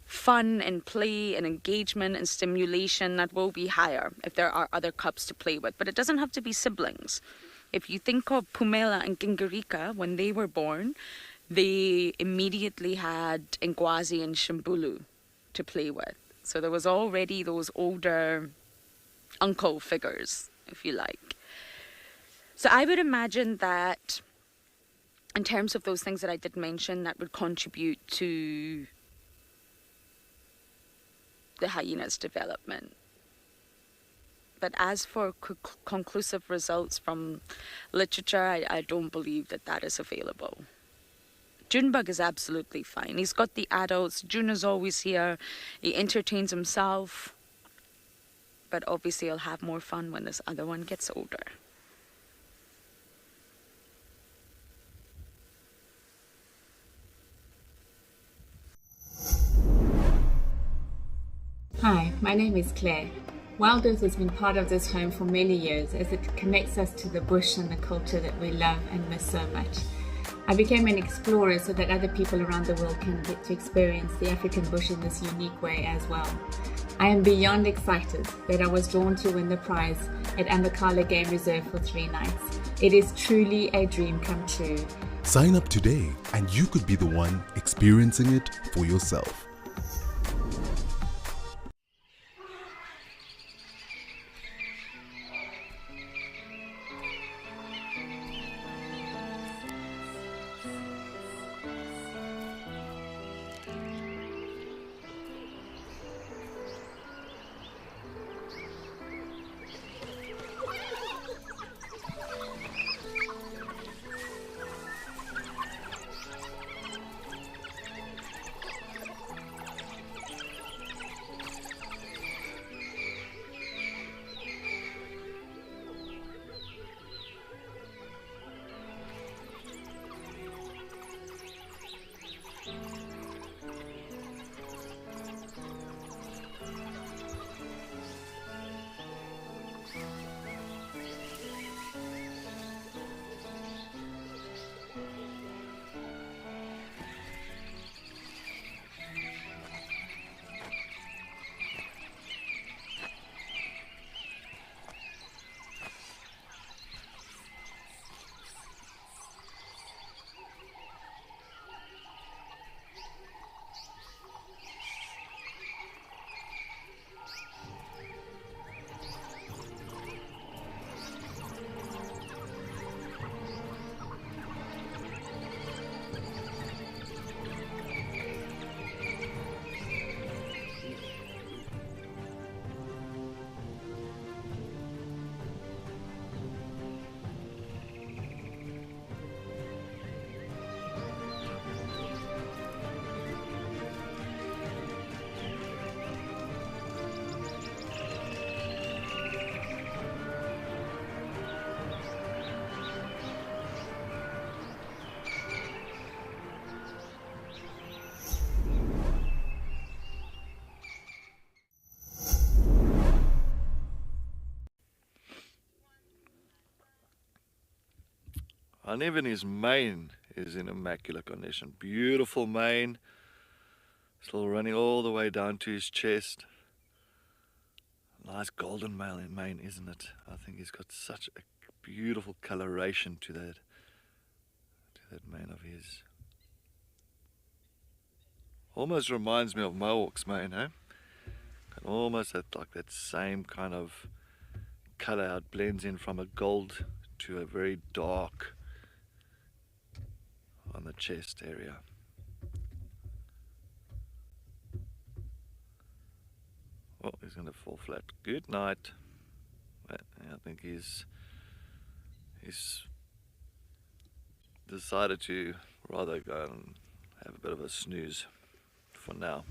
fun and play and engagement and stimulation, that will be higher if there are other cubs to play with. But it doesn't have to be siblings. If you think of Pumela and Gingirika, when they were born, they immediately had Ngwazi and Shimbulu to play with. So there was already those older uncle figures, if you like. So I would imagine that in terms of those things that I did mention, that would contribute to the hyena's development. But as for conclusive results from literature, I don't believe that that is available. Junebug is absolutely fine. He's got the adults. June is always here. He entertains himself. But obviously he'll have more fun when this other one gets older. Hi, my name is Claire. WildEarth has been part of this home for many years as it connects us to the bush and the culture that we love and miss so much. I became an explorer so that other people around the world can get to experience the African bush in this unique way as well. I am beyond excited that I was drawn to win the prize at Amakhala Game Reserve for 3 nights. It is truly a dream come true. Sign up today and you could be the one experiencing it for yourself. And even his mane is in immaculate condition. Beautiful mane. Still running all the way down to his chest. Nice golden mane, isn't it? I think he's got such a beautiful coloration to that mane of his. Almost reminds me of Mohawk's mane, eh? Almost like that same kind of color. How it blends in from a gold to a very dark on the chest area. Oh, he's going to fall flat. Good night. I think he's decided to rather go and have a bit of a snooze for now.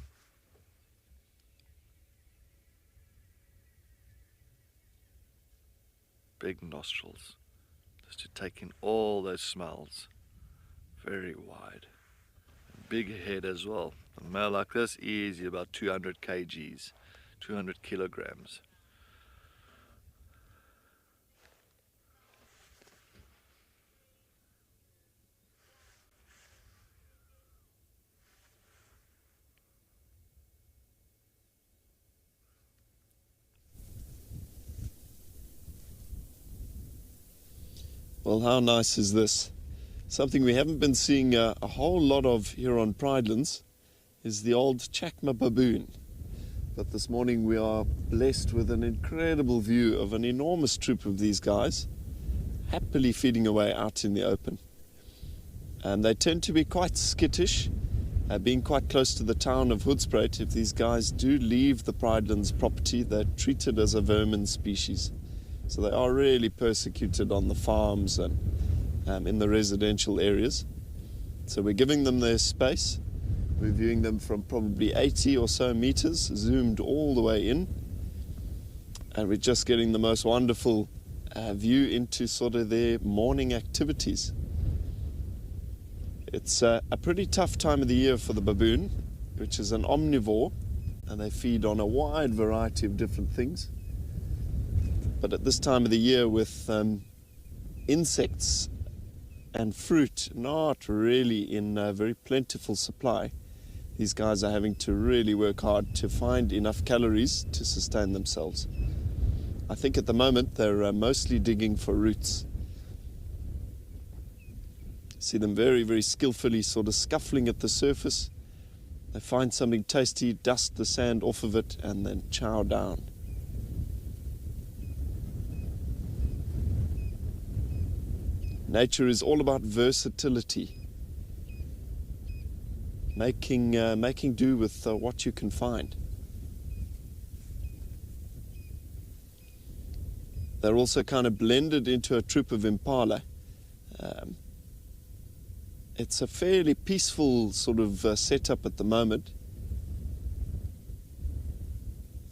Big nostrils, just to take in all those smells. Very wide. Big head as well. A male like this, easy about 200 kgs, 200 kilograms. Well, how nice is this? Something we haven't been seeing a whole lot of here on Pridelands is the old Chacma baboon. But this morning we are blessed with an incredible view of an enormous troop of these guys happily feeding away out in the open. And they tend to be quite skittish, being quite close to the town of Hoedspruit. If these guys do leave the Pridelands property, they're treated as a vermin species. So they are really persecuted on the farms and in the residential areas. So we're giving them their space. We're viewing them from probably 80 or so meters, zoomed all the way in. And we're just getting the most wonderful view into sort of their morning activities. It's a pretty tough time of the year for the baboon, which is an omnivore. and they feed on a wide variety of different things. But at this time of the year, with insects and fruit not really in very plentiful supply, these guys are having to really work hard to find enough calories to sustain themselves. I think at the moment they're mostly digging for roots. See them very, very skillfully sort of scuffling at the surface. They find something tasty, dust the sand off of it, and then chow down. Nature is all about versatility. Making do with what you can find. They're also kind of blended into a troop of impala. It's a fairly peaceful sort of setup at the moment.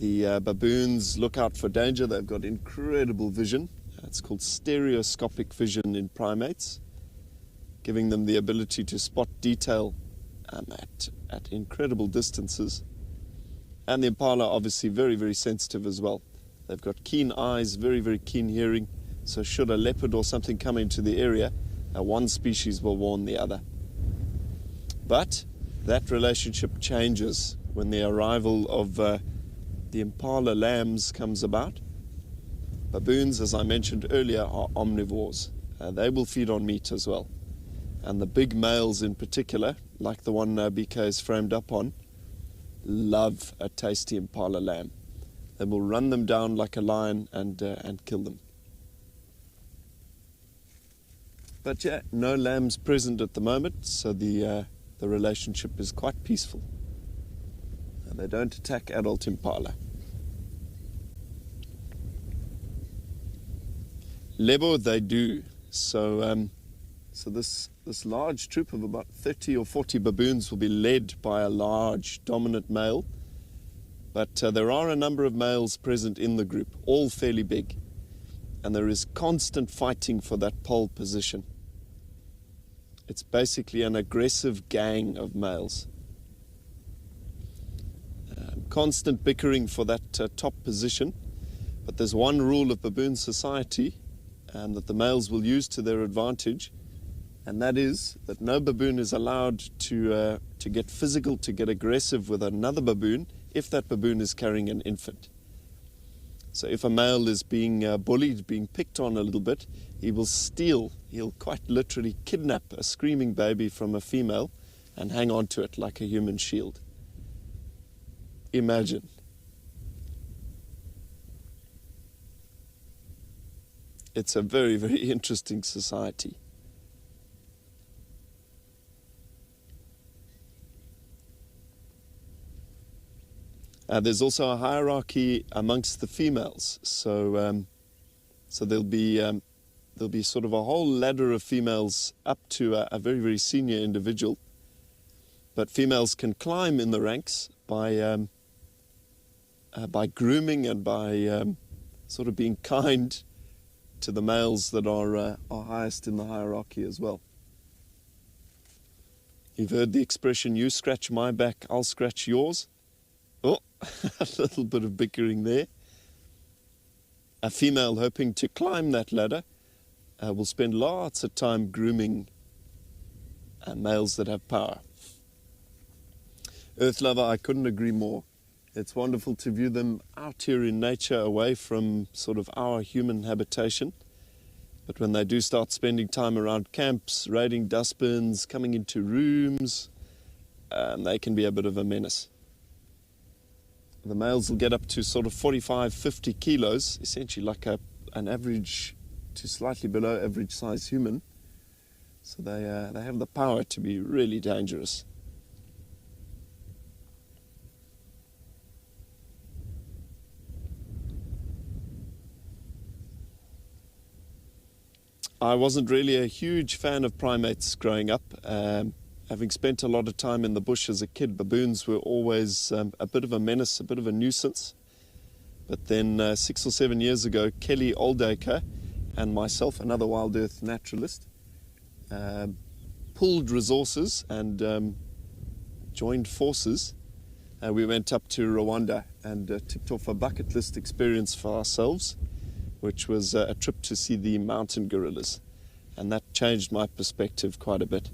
The baboons look out for danger. They've got incredible vision. It's called stereoscopic vision in primates, giving them the ability to spot detail at incredible distances. And the impala are obviously very, very sensitive as well. They've got keen eyes, very, very keen hearing, so should a leopard or something come into the area, one species will warn the other. But that relationship changes when the arrival of the impala lambs comes about. Baboons, as I mentioned earlier, are omnivores. They will feed on meat as well. And the big males in particular, like the one BK is framed up on, love a tasty impala lamb. They will run them down like a lion and kill them. But yeah, no lambs present at the moment, so the relationship is quite peaceful. And they don't attack adult impala. Lebo they do. So this large troop of about 30 or 40 baboons will be led by a large dominant male. But there are a number of males present in the group, all fairly big. And there is constant fighting for that pole position. It's basically an aggressive gang of males. Constant bickering for that top position. But there's one rule of baboon society that the males will use to their advantage, and that is that no baboon is allowed to get physical, to get aggressive with another baboon if that baboon is carrying an infant. So if a male is being bullied, being picked on a little bit, he'll quite literally kidnap a screaming baby from a female and hang on to it like a human shield. Imagine. It's a very, very interesting society. There's also a hierarchy amongst the females. So there'll be sort of a whole ladder of females up to a very, very senior individual. But females can climb in the ranks by grooming and by sort of being kind to the males that are highest in the hierarchy as well. You've heard the expression, you scratch my back, I'll scratch yours. Oh, a little bit of bickering there. A female hoping to climb that ladder will spend lots of time grooming males that have power. Earth lover, I couldn't agree more. It's wonderful to view them out here in nature, away from sort of our human habitation. But when they do start spending time around camps, raiding dustbins, coming into rooms, they can be a bit of a menace. The males will get up to sort of 45, 50 kilos, essentially like an average to slightly below average size human. So they have the power to be really dangerous. I wasn't really a huge fan of primates growing up. Having spent a lot of time in the bush as a kid, baboons were always a bit of a menace, a bit of a nuisance. But then 6 or 7 years ago, Kelly Oldacre and myself, another WildEarth naturalist, pulled resources and joined forces we went up to Rwanda and ticked off a bucket list experience for ourselves, which was a trip to see the mountain gorillas. And that changed my perspective quite a bit.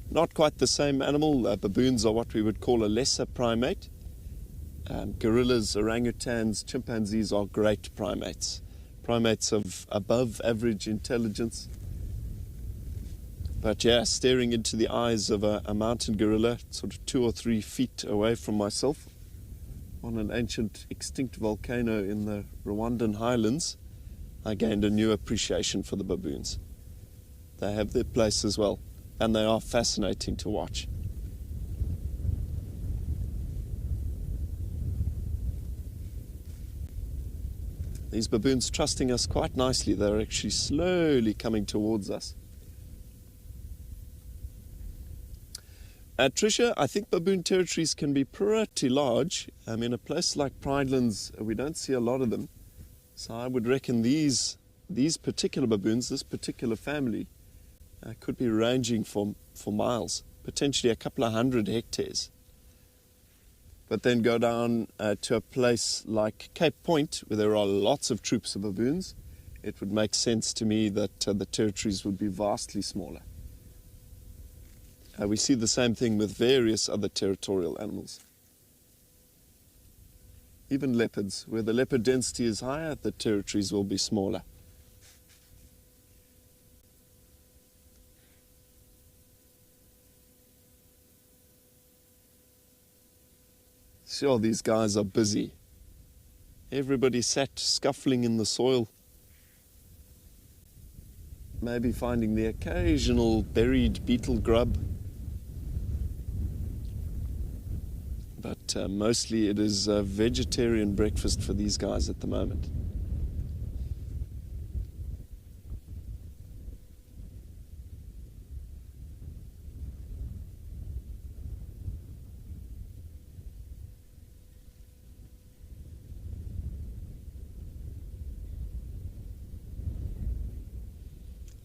Not quite the same animal. Baboons are what we would call a lesser primate. Gorillas, orangutans, chimpanzees are great primates. Primates of above average intelligence. But yeah, staring into the eyes of a mountain gorilla, sort of 2 or 3 feet away from myself, on an ancient extinct volcano in the Rwandan highlands, I gained a new appreciation for the baboons. They have their place as well, and they are fascinating to watch. These baboons trusting us quite nicely. They're actually slowly coming towards us. Tricia, I think baboon territories can be pretty large. In a place like Pridelands, we don't see a lot of them. So I would reckon these particular baboons, this particular family, could be ranging for miles, potentially a couple of 100 hectares. But then go down to a place like Cape Point, where there are lots of troops of baboons. It would make sense to me that the territories would be vastly smaller. We see the same thing with various other territorial animals. Even leopards, where the leopard density is higher, the territories will be smaller. Sure, these guys are busy. Everybody sat scuffling in the soil, maybe finding the occasional buried beetle grub. But mostly it is a vegetarian breakfast for these guys at the moment.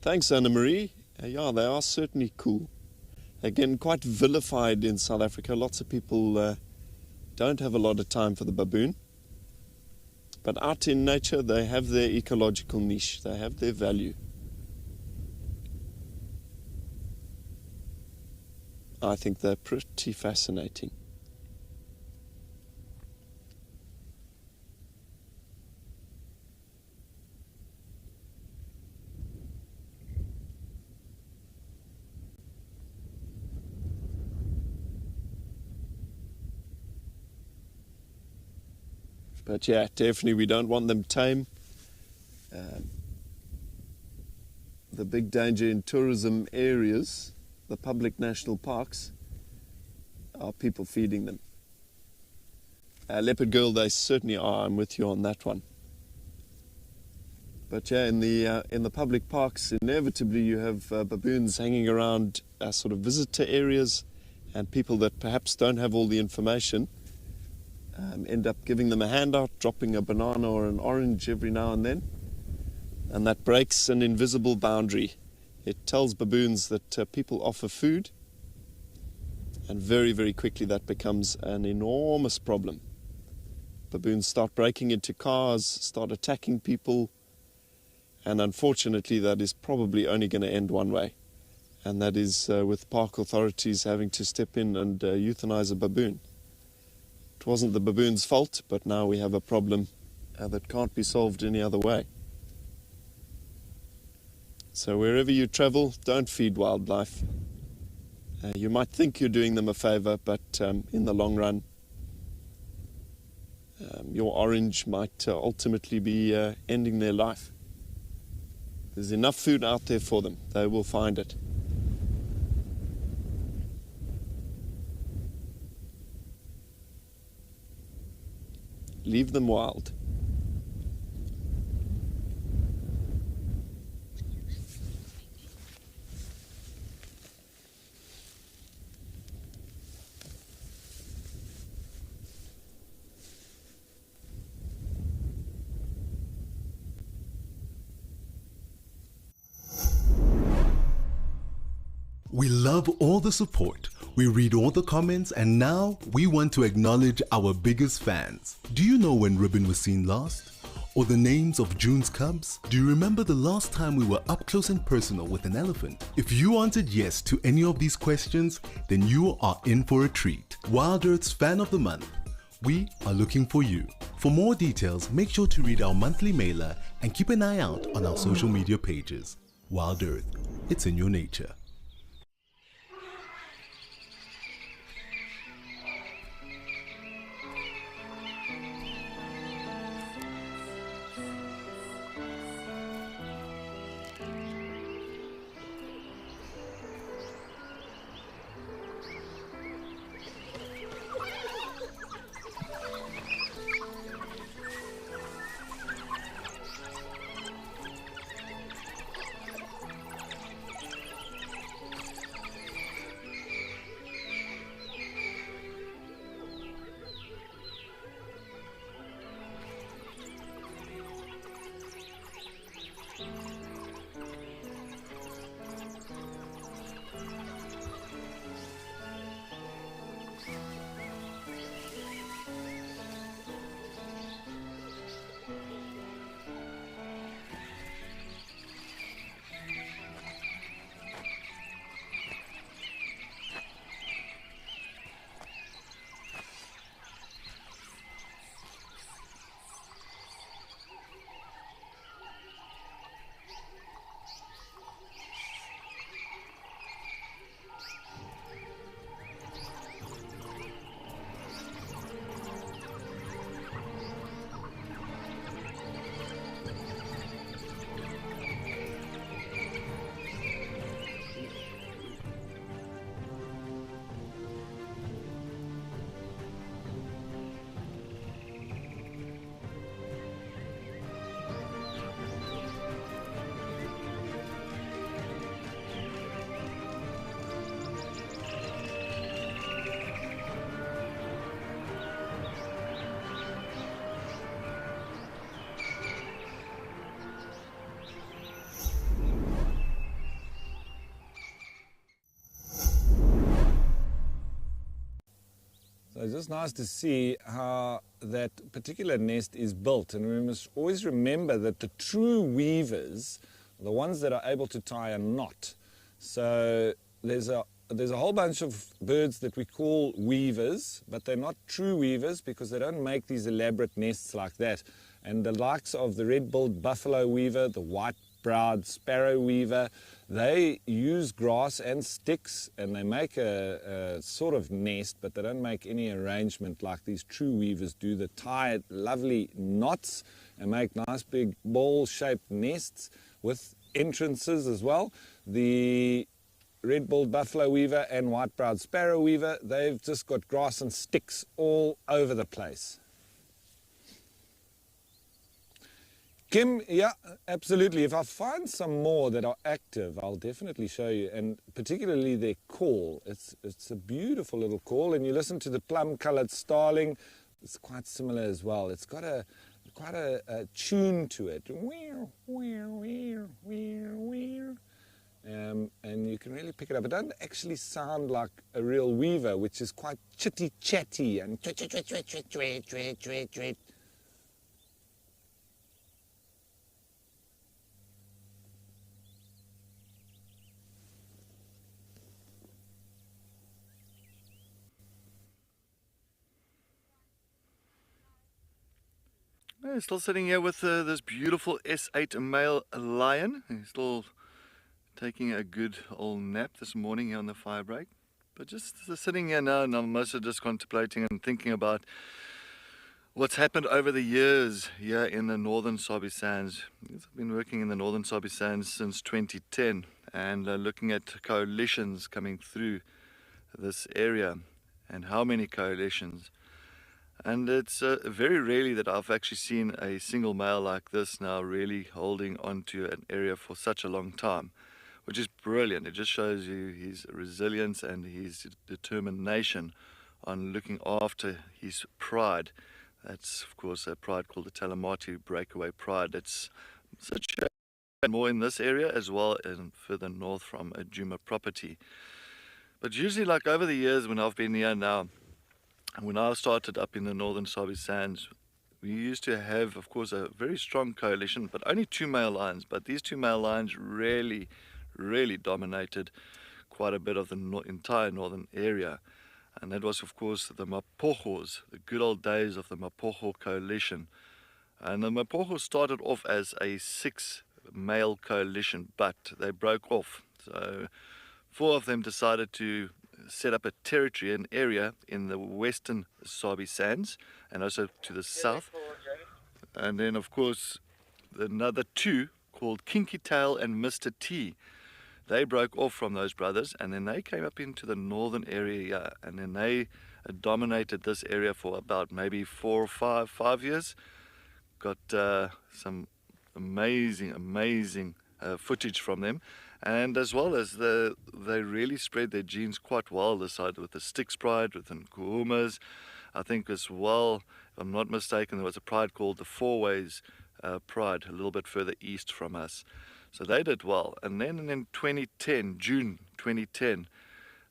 Thanks, Anna-Marie. Yeah, they are certainly cool. Again, quite vilified in South Africa. Lots of people don't have a lot of time for the baboon. But out in nature, they have their ecological niche. They have their value. I think they're pretty fascinating. But yeah, definitely we don't want them tame. The big danger in tourism areas, the public national parks, are people feeding them. Leopard girl, they certainly are. I'm with you on that one. But yeah, in the public parks, inevitably you have baboons hanging around sort of visitor areas, and people that perhaps don't have all the information end up giving them a handout, dropping a banana or an orange every now and then. And that breaks an invisible boundary. It tells baboons that people offer food, and very, very quickly that becomes an enormous problem. Baboons start breaking into cars, start attacking people, and unfortunately that is probably only going to end one way. And that is with park authorities having to step in and euthanize a baboon. It wasn't the baboon's fault, but now we have a problem that can't be solved any other way. So wherever you travel, don't feed wildlife. You might think you're doing them a favor, but in the long run, your orange might ultimately be ending their life. There's enough food out there for them. They will find it. Leave them wild. We love all the support, We read all the comments and now we want to acknowledge our biggest fans. Do you know when Ribbon was seen last? Or the names of June's cubs? Do you remember the last time we were up close and personal with an elephant? If you answered yes to any of these questions, then you are in for a treat. WildEarth's Fan of the Month. We are looking for you. For more details, make sure to read our monthly mailer and keep an eye out on our social media pages. WildEarth, it's in your nature. So it's just nice to see how that particular nest is built, and we must always remember that the true weavers are the ones that are able to tie a knot. So there's a whole bunch of birds that we call weavers, but they're not true weavers because they don't make these elaborate nests like that. And the likes of the red-billed buffalo weaver, the white-browed sparrow weaver, they use grass and sticks and they make a sort of nest, but they don't make any arrangement like these true weavers do. They tie lovely knots and make nice big ball-shaped nests with entrances as well. The red-billed buffalo weaver and white-browed sparrow weaver, they've just got grass and sticks all over the place. Kim, yeah, absolutely. If I find some more that are active, I'll definitely show you, and particularly their call. It's a beautiful little call, and you listen to the plum-coloured starling. It's quite similar as well. It's got quite a tune to it. And you can really pick it up. It doesn't actually sound like a real weaver, which is quite chitty-chatty and tweet. Still sitting here with this beautiful S8 male lion. He's still taking a good old nap this morning here on the fire break. But just sitting here now, and I'm mostly just contemplating and thinking about what's happened over the years here in the northern Sabi Sands. I've been working in the northern Sabi Sands since 2010 and looking at coalitions coming through this area and how many coalitions. And it's very rarely that I've actually seen a single male like this now really holding on to an area for such a long time, which is brilliant. It just shows you his resilience and his determination on looking after his pride. That's, of course, a pride called the Talamati breakaway pride. That's such a more in this area as well and further north from a Djuma property. But usually, like over the years when I've been here now, when I started up in the northern Sabi Sands, we used to have, of course, a very strong coalition, but only 2 male lions. But these 2 male lions really dominated quite a bit of the entire northern area. And that was, of course, the Mapochos, the good old days of the Mapocho coalition. And the Mapochos started off as a 6 male coalition, but they broke off. So 4 of them decided to set up a territory, an area in the western Sabi Sands and also to the south. And then, of course, another 2 called Kinky Tail and Mr. T. They broke off from those brothers, and then they came up into the northern area, and then they dominated this area for about maybe 4 or 5 years. Got some amazing footage from them, and as well as they really spread their genes quite well this side with the Styx pride, with the Nkuhumas. I think as well, if I'm not mistaken, there was a pride called the Four Ways pride a little bit further east from us. So they did well. And then in 2010, June 2010,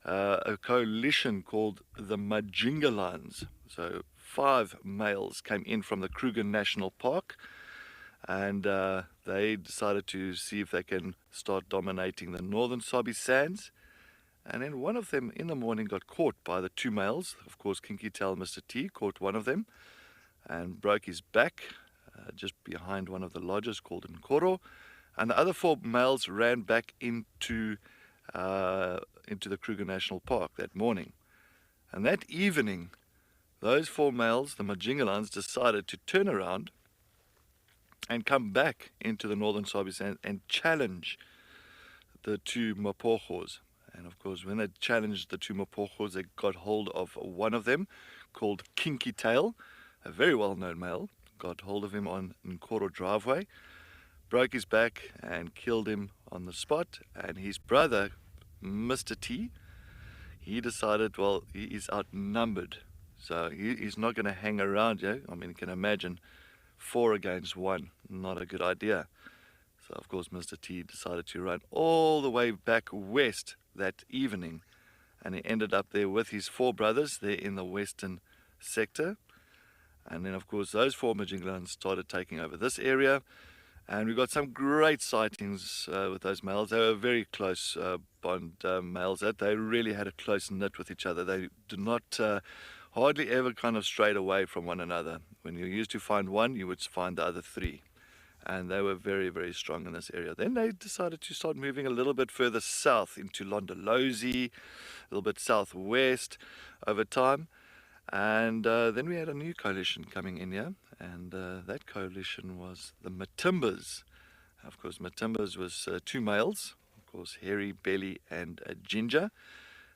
a coalition called the Majinga Lions. So 5 males came in from the Kruger National Park, and they decided to see if they can start dominating the northern Sabi Sands. And then one of them in the morning got caught by the 2 males. Of course, Kinky Tail Mr. T caught one of them and broke his back just behind one of the lodges called Nkoro. And the other 4 males ran back into the Kruger National Park that morning. And that evening, those 4 males, the Majinga lions, decided to turn around and come back into the northern Sabi Sands and challenge the 2 Mapochos. And of course, when they challenged the 2 Mapochos, they got hold of one of them called Kinky Tail, a very well-known male. Got hold of him on Nkoro driveway, broke his back and killed him on the spot. And his brother, Mr. T, he decided, well, he is outnumbered, so he's not going to hang around. I mean, you can imagine 4 against 1, not a good idea. So of course Mr. T decided to run all the way back west that evening, and he ended up there with his 4 brothers there in the western sector. And then of course those 4 Majinga lions started taking over this area. And we got some great sightings with those males. They were very close bond males. They really had a close knit with each other. They did not hardly ever kind of strayed away from one another. When you used to find one, you would find the other 3. And they were very, very strong in this area. Then they decided to start moving a little bit further south into Londolozi, a little bit southwest over time. And then we had a new coalition coming in here, and that coalition was the Matimbas. Of course, Matimbas was 2 males, of course, Hairy, Belly, and Ginger.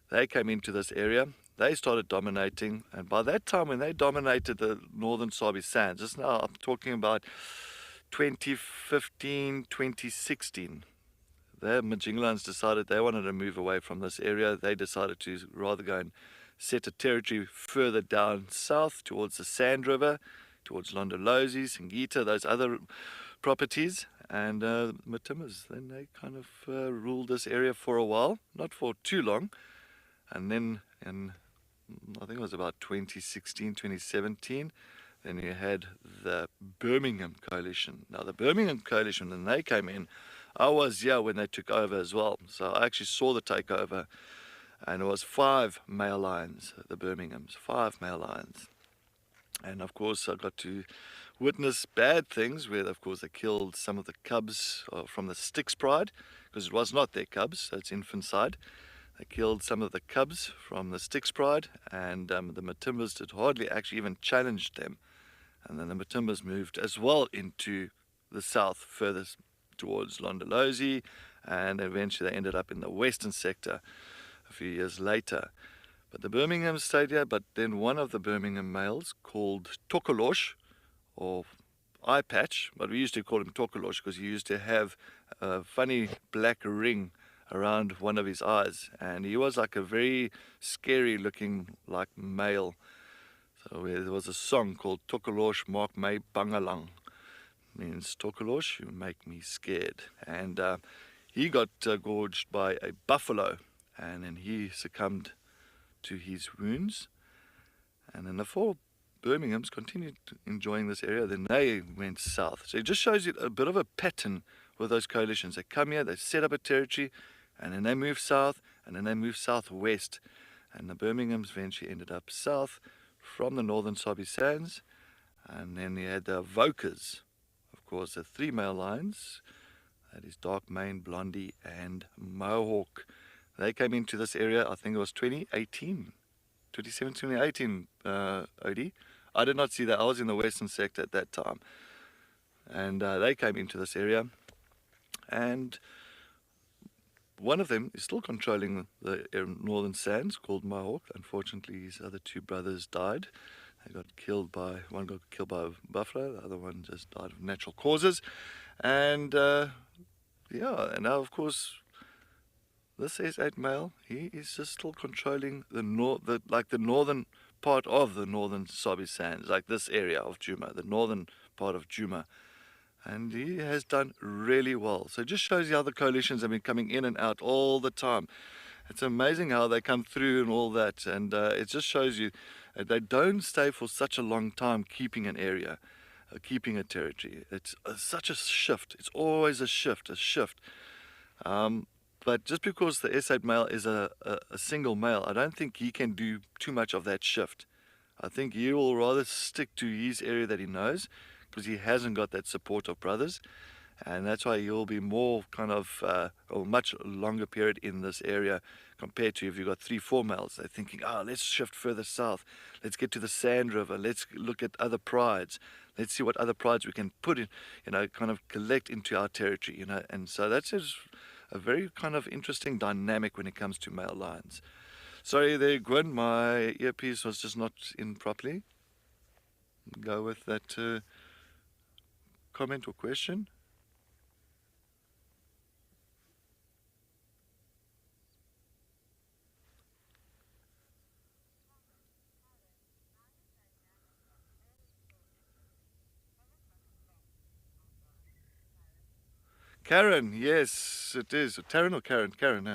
They came into this area. They started dominating, and by that time, when they dominated the northern Sabi Sands, just now I'm talking about 2015, 2016, the Majinga lions decided they wanted to move away from this area. They decided to rather go and set a territory further down south towards the Sand River, towards Londolozi, Singita, those other properties. And Matimbas, then they kind of ruled this area for a while, not for too long. And then in, I think it was about 2016, 2017, then you had the Birmingham Coalition. Now the Birmingham Coalition, when they came in, I was here when they took over as well. So I actually saw the takeover. And it was 5 male lions, the Birminghams, 5 male lions. And of course I got to witness bad things where, of course, they killed some of the cubs from the Styx pride, because it was not their cubs, so it's infanticide. They killed some of the cubs from the Styx pride, and the Matimbas did hardly actually even challenge them. And then the Matimbas moved as well into the south, further towards Londolozi, and eventually they ended up in the western sector a few years later. But the Birmingham stayed here, but then one of the Birmingham males called Tokolosh, or eye patch, but we used to call him Tokolosh because he used to have a funny black ring around one of his eyes, and he was like a very scary looking like male. So there was a song called Tokolosh Maak My Bangalang, means Tokolosh, you make me scared. And he got gorged by a buffalo, and then he succumbed to his wounds. And then the 4 Birminghams continued enjoying this area, then they went south. So it just shows you a bit of a pattern with those coalitions. They come here, they set up a territory, and then they move south, and then they move southwest. And the Birminghams eventually ended up south from the northern Sabi Sands. And then you had the Vokers, of course, the 3 male lions. That is Dark Mane, Blondie, and Mohawk. They came into this area, I think it was 2018. 2018, Odie. I did not see that. I was in the western sector at that time. And they came into this area. And one of them is still controlling the northern sands, called Mohawk. Unfortunately, his other 2 brothers died. They got killed by, one got killed by a buffalo, the other one just died of natural causes. And yeah, and now of course, this S8 male, he is just still controlling the northern part of the northern Sabi Sands, like this area of Djuma, the northern part of Djuma. And he has done really well. So it just shows you how the coalitions have been coming in and out all the time. It's amazing how they come through and all that. And it just shows you they don't stay for such a long time keeping an area, keeping a territory. It's such a shift. It's always a shift. But just because the S8 male is a single male, I don't think he can do too much of that shift. I think he will rather stick to his area that he knows, because he hasn't got that support of brothers. And that's why he'll be more kind of a much longer period in this area compared to if you've got 3-4 males. They're thinking, let's shift further south. Let's get to the Sand River. Let's look at other prides. Let's see what other prides we can put in, kind of collect into our territory, And so that's just a very kind of interesting dynamic when it comes to male lions. Sorry there, Gwen, my earpiece was just not in properly. Go with that comment or question. Karen, yes, it is. Taryn or Karen? Karen,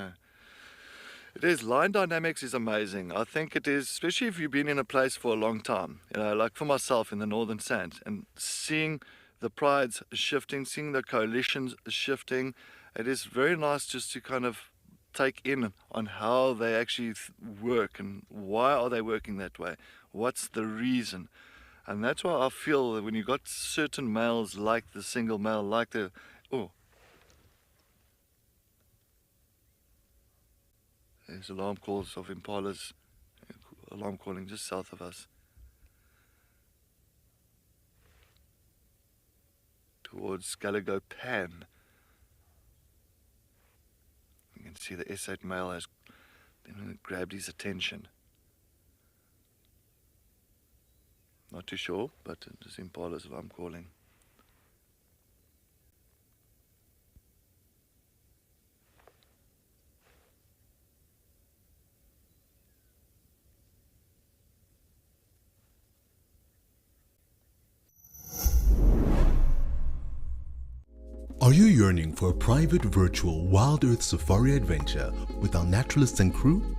It is. Line dynamics is amazing. I think it is, especially if you've been in a place for a long time. Like for myself in the Northern Sands, and seeing the prides shifting, seeing the coalitions shifting. It is very nice just to kind of take in on how they actually work and why are they working that way. What's the reason? And that's why I feel that when you've got certain males like the single male, like the... There's alarm calls of impalas, alarm calling just south of us. Towards Gallagher Pan. You can see the S8 male has grabbed his attention. Not too sure, but it's impalas alarm calling. Are you yearning for a private virtual WildEarth safari adventure with our naturalists and crew?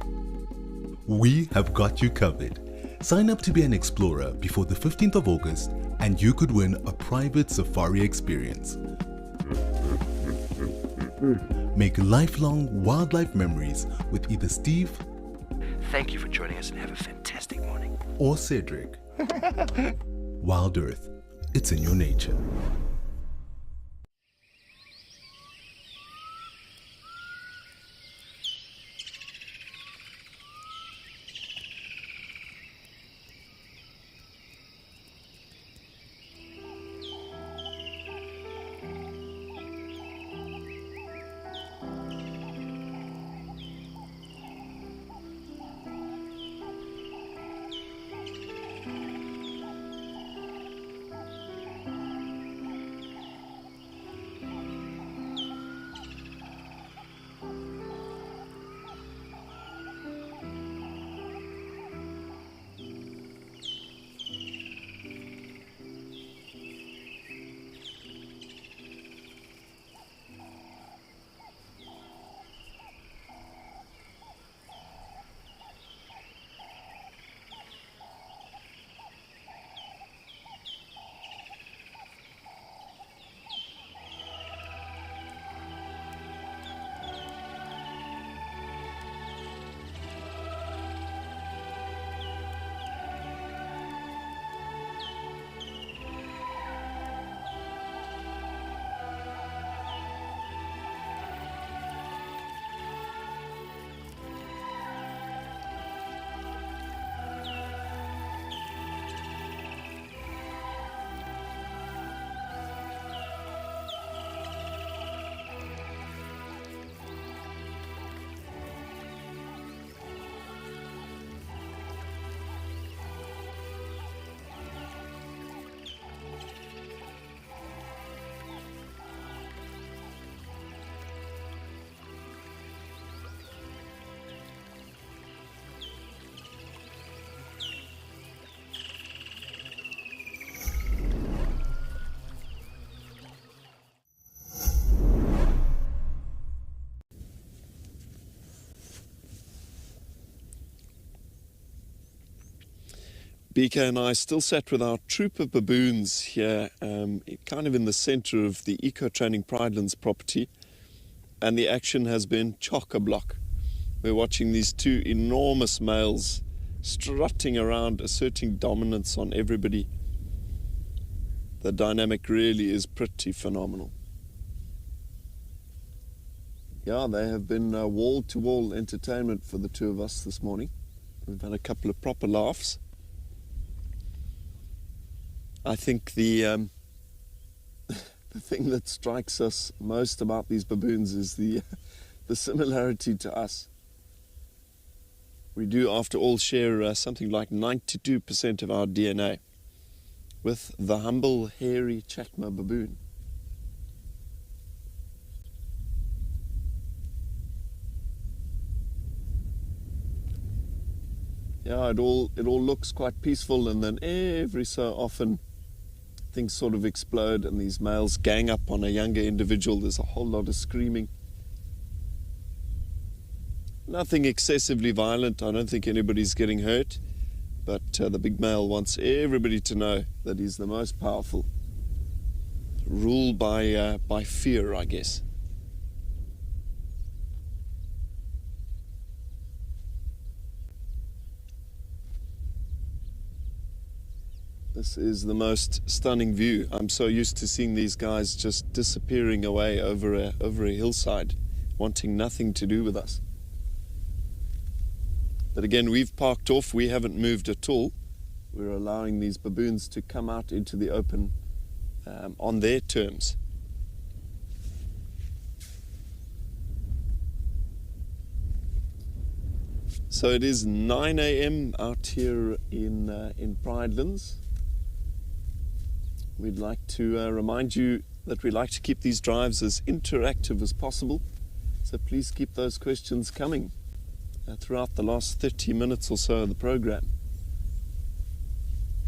We have got you covered. Sign up to be an explorer before the 15th of August and you could win a private safari experience. Make lifelong wildlife memories with either Steve, Thank you for joining us and have a fantastic morning. or Cedric. WildEarth, it's in your nature. BK and I still sat with our troop of baboons here, kind of in the center of the Eco Training Pridelands property, and the action has been chock-a-block. We're watching these two enormous males strutting around, asserting dominance on everybody. The dynamic really is pretty phenomenal. Yeah, they have been wall-to-wall entertainment for the two of us this morning. We've had a couple of proper laughs. I think the thing that strikes us most about these baboons is the similarity to us. We do, after all, share something like 92% of our DNA with the humble, hairy Chacma baboon. Yeah, it all looks quite peaceful, and then every so often things sort of explode and these males gang up on a younger individual. There's a whole lot of screaming. Nothing excessively violent. I don't think anybody's getting hurt, but the big male wants everybody to know that he's the most powerful. Ruled by fear, I guess. This is the most stunning view. I'm so used to seeing these guys just disappearing away over a hillside, wanting nothing to do with us. But again, we've parked off. We haven't moved at all. We're allowing these baboons to come out into the open on their terms. So it is 9 a.m. out here in Pridelands. We'd like to remind you that we like to keep these drives as interactive as possible. So please keep those questions coming throughout the last 30 minutes or so of the program.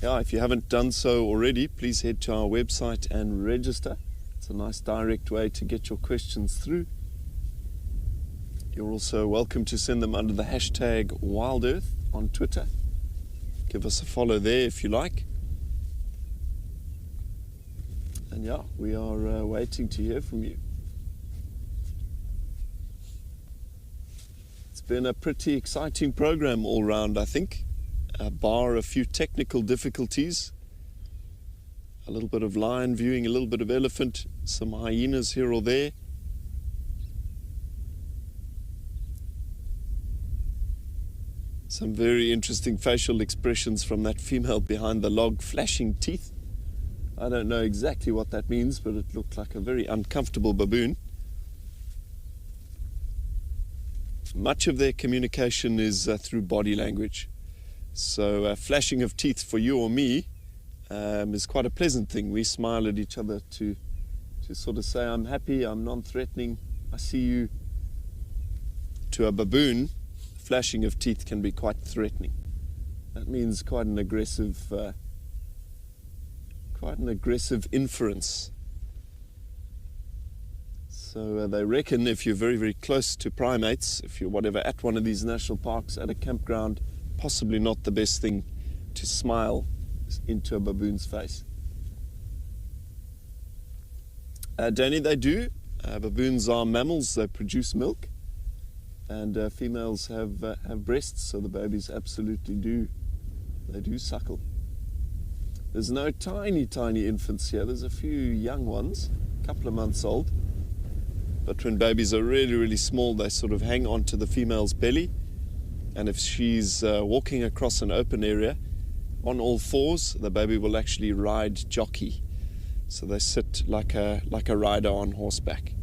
Yeah, if you haven't done so already, please head to our website and register. It's a nice direct way to get your questions through. You're also welcome to send them under the hashtag WildEarth on Twitter. Give us a follow there if you like. And yeah, we are waiting to hear from you. It's been a pretty exciting program all round, I think. Bar a few technical difficulties. A little bit of lion viewing, a little bit of elephant, some hyenas here or there. Some very interesting facial expressions from that female behind the log, flashing teeth. I don't know exactly what that means, but it looked like a very uncomfortable baboon. Much of their communication is through body language. So flashing of teeth for you or me is quite a pleasant thing. We smile at each other to sort of say, I'm happy, I'm non-threatening, I see you. To a baboon, flashing of teeth can be quite threatening. That means quite an aggressive inference. So they reckon if you're very, very close to primates, if you're whatever at one of these national parks, at a campground, possibly not the best thing to smile into a baboon's face. Danny, they do. Baboons are mammals, they produce milk. And females have breasts, so the babies absolutely do. They do suckle. There's no tiny, tiny infants here. There's a few young ones, a couple of months old. But when babies are really, really small, they sort of hang onto the female's belly. And if she's walking across an open area on all fours, the baby will actually ride jockey. So they sit like a rider on horseback.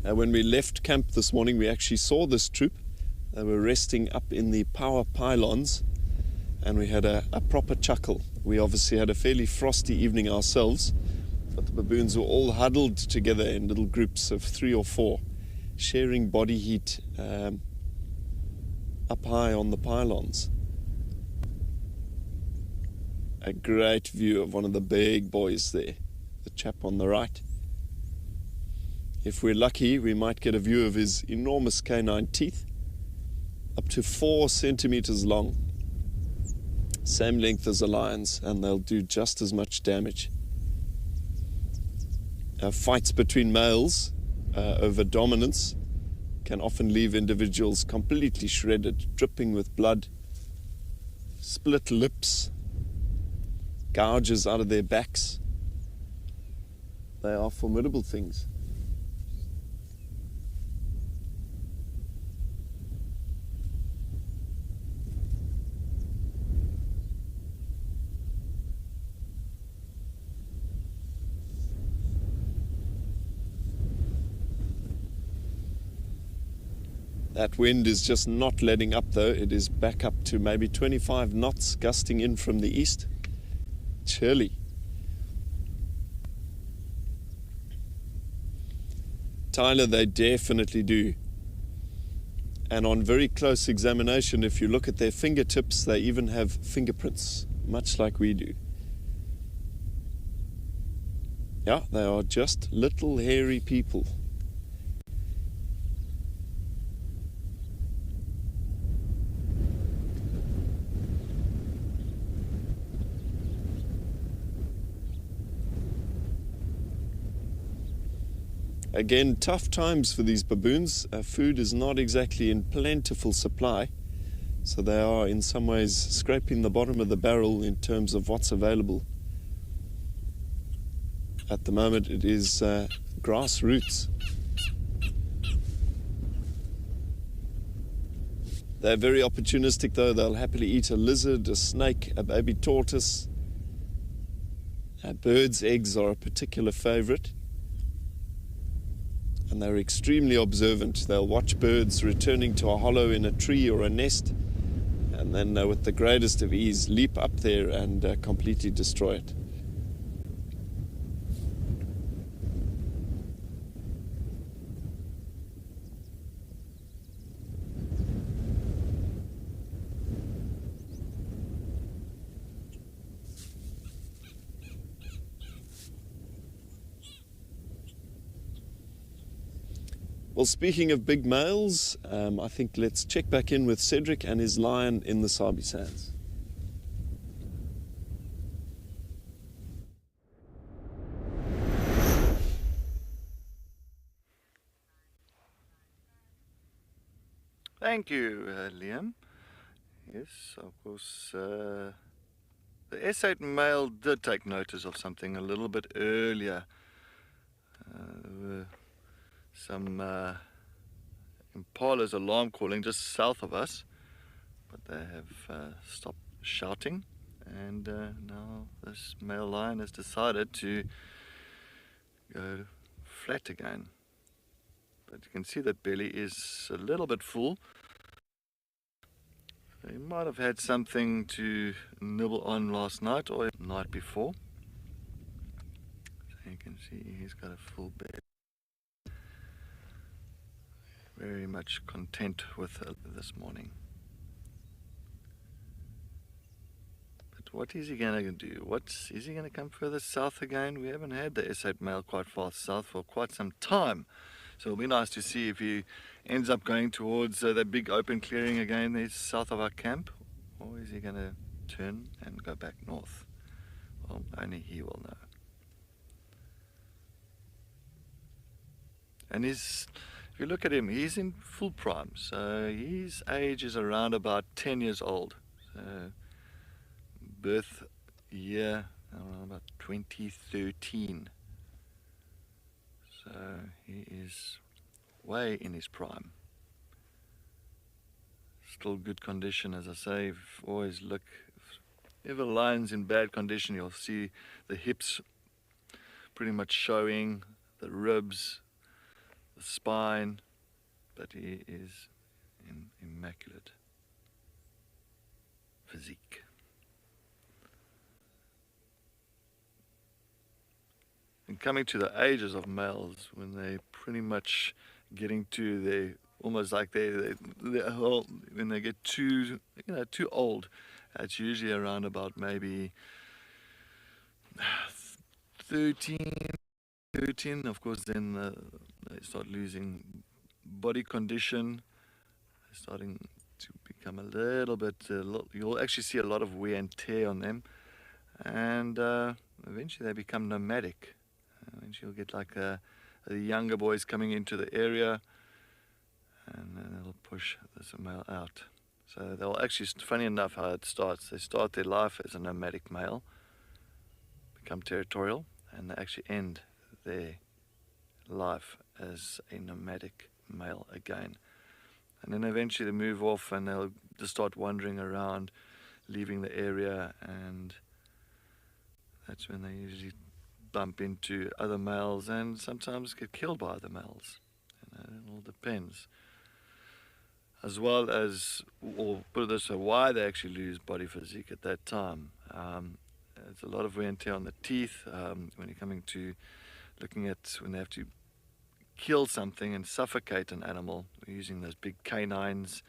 When we left camp this morning, we actually saw this troop. They were resting up in the power pylons, and we had a proper chuckle. We obviously had a fairly frosty evening ourselves, but the baboons were all huddled together in little groups of 3 or 4, sharing body heat up high on the pylons. A great view of one of the big boys there, the chap on the right. If we're lucky, we might get a view of his enormous canine teeth. up to 4 centimeters long. Same length as a lion's, and they'll do just as much damage. Fights between males over dominance can often leave individuals completely shredded, dripping with blood, split lips, gouges out of their backs. They are formidable things. That wind is just not letting up though. It is back up to maybe 25 knots gusting in from the east. Chilly. Tyler, they definitely do. And on very close examination, if you look at their fingertips, they even have fingerprints, much like we do. Yeah, they are just little hairy people. Again, tough times for these baboons. Food is not exactly in plentiful supply, so they are in some ways scraping the bottom of the barrel in terms of what's available. At the moment it is grass roots. They're very opportunistic though. They'll happily eat a lizard, a snake, a baby tortoise. Birds' eggs are a particular favorite. And they're extremely observant. They'll watch birds returning to a hollow in a tree or a nest, and then with the greatest of ease leap up there and completely destroy it. Well, speaking of big males, I think let's check back in with Cedric and his lion in the Sabi Sands. Thank you, Liam. Yes, of course, the S8 male did take notice of something a little bit earlier. There were some impalas alarm calling just south of us, but they have stopped shouting, and now this male lion has decided to go flat again. But you can see that belly is a little bit full. He might have had something to nibble on last night or the night before. So you can see he's got a full belly. Very much content with this morning. But what is he going to do? Is he going to come further south again? We haven't had the S8 male quite far south for quite some time. So it'll be nice to see if he ends up going towards that big open clearing again there south of our camp. Or is he going to turn and go back north? Well, only he will know. And if you look at him, he's in full prime. So his age is around about 10 years old. So birth year around about 2013. So he is way in his prime. Still good condition, as I say. Always look, if a lion's in bad condition, you'll see the hips pretty much showing, the ribs, the spine, but he is in immaculate physique. And coming to the ages of males, when they pretty much getting to their, almost like when they get too old, it's usually around about maybe 13, of course, then they start losing body condition, starting to become a little bit, you'll actually see a lot of wear and tear on them, and eventually they become nomadic. Eventually you'll get like the younger boys coming into the area, and then they'll push this male out. So they'll actually, funny enough how it starts, they start their life as a nomadic male, become territorial, and they actually end their life as a nomadic male again. And then eventually they move off and they'll just start wandering around, leaving the area, and that's when they usually bump into other males and sometimes get killed by other males. It all depends. As well as, or put it this way, why they actually lose body physique at that time. There's a lot of wear and tear on the teeth when you're coming to looking at when they have to kill something and suffocate an animal. We're using those big canines.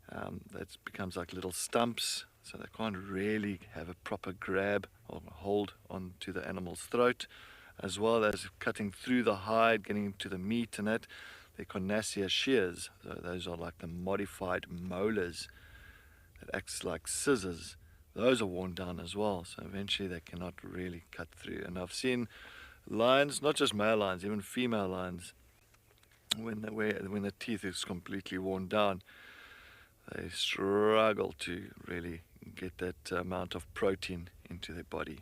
That becomes like little stumps, so they can't really have a proper grab or hold onto the animal's throat, as well as cutting through the hide, getting into the meat and that. They're carnassier shears, so those are like the modified molars that acts like scissors. Those are worn down as well, so eventually they cannot really cut through. And I've seen lions, not just male lions, even female lions, when the teeth is completely worn down, they struggle to really get that amount of protein into their body.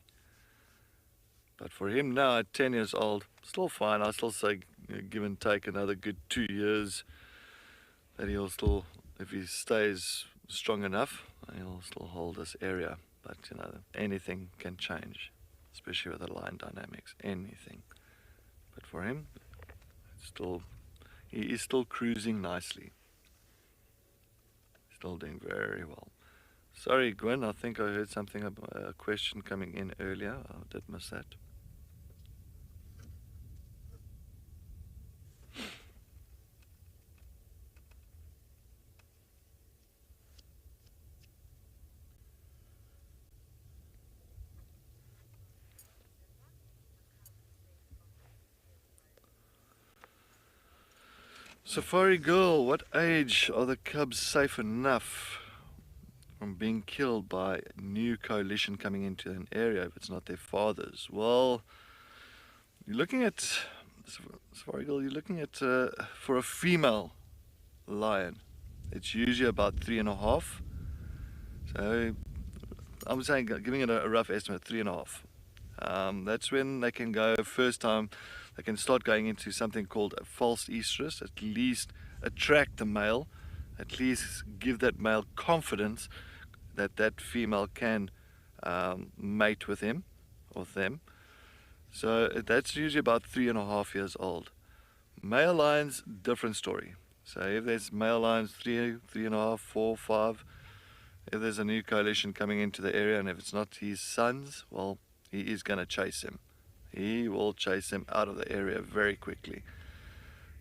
But for him now, at 10 years old, still fine. I still say, give and take another good 2 years, that he'll still, if he stays strong enough, he'll still hold this area. But anything can change, especially with the lion dynamics, anything. But for him, he is still cruising nicely. Still doing very well. Sorry, Gwen, I think I heard something about a question coming in earlier. I did miss that. Safari Girl, what age are the cubs safe enough from being killed by a new coalition coming into an area if it's not their father's? Well, you're looking at, Safari Girl, you're looking at, for a female lion, it's usually about 3.5. So I'm saying, giving it a rough estimate, 3.5. That's when they can go, first time, they can start going into something called a false estrus, at least attract the male, at least give that male confidence that that female can mate with him or them. So that's usually about 3.5 years old. Male lions, different story. So if there's male lions 3.5, 4, 5, if there's a new coalition coming into the area and if it's not his sons, well, he is going to chase him. He will chase him out of the area very quickly.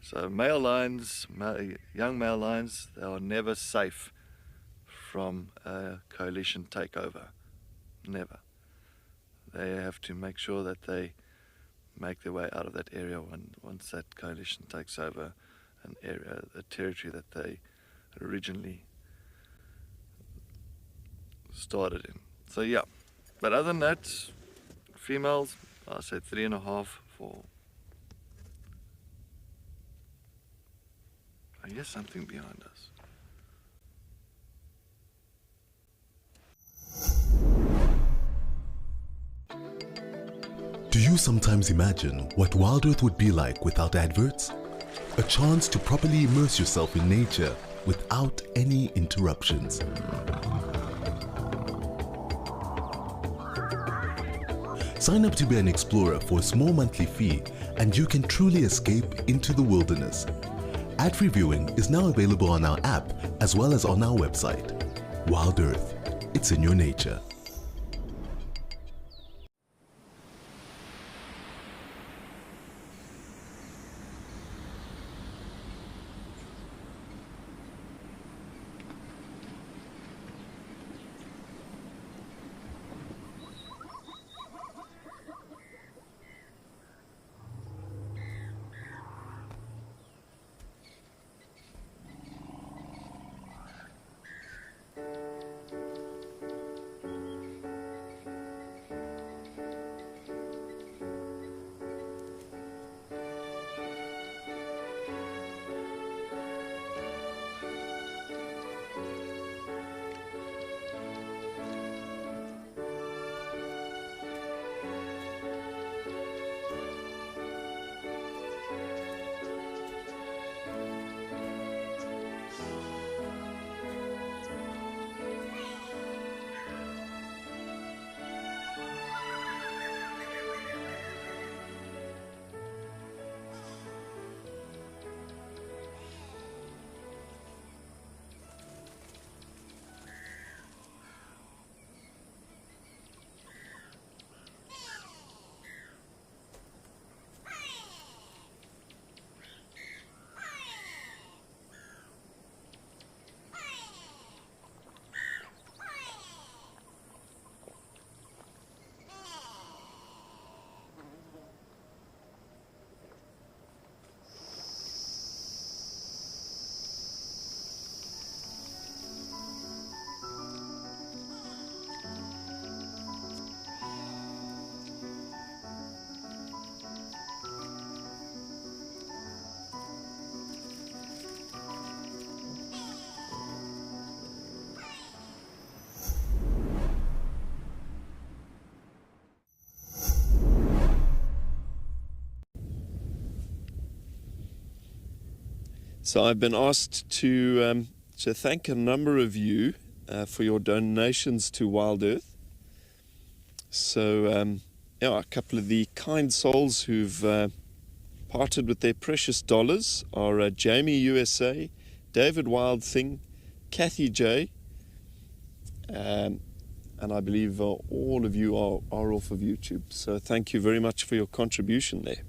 So male lions, young male lions, they are never safe from a coalition takeover. Never. They have to make sure that they make their way out of that area once that coalition takes over an area, a territory that they originally started in. So yeah, but other than that, females, I said 3.5, 4. I hear something behind us. Do you sometimes imagine what WildEarth would be like without adverts? A chance to properly immerse yourself in nature without any interruptions. Sign up to be an explorer for a small monthly fee and you can truly escape into the wilderness. Ad-free viewing is now available on our app as well as on our website. WildEarth, it's in your nature. So I've been asked to thank a number of you for your donations to WildEarth. So a couple of the kind souls who've parted with their precious dollars are Jamie USA, David Wild Thing, Kathy J, and I believe all of you are off of YouTube. So thank you very much for your contribution there.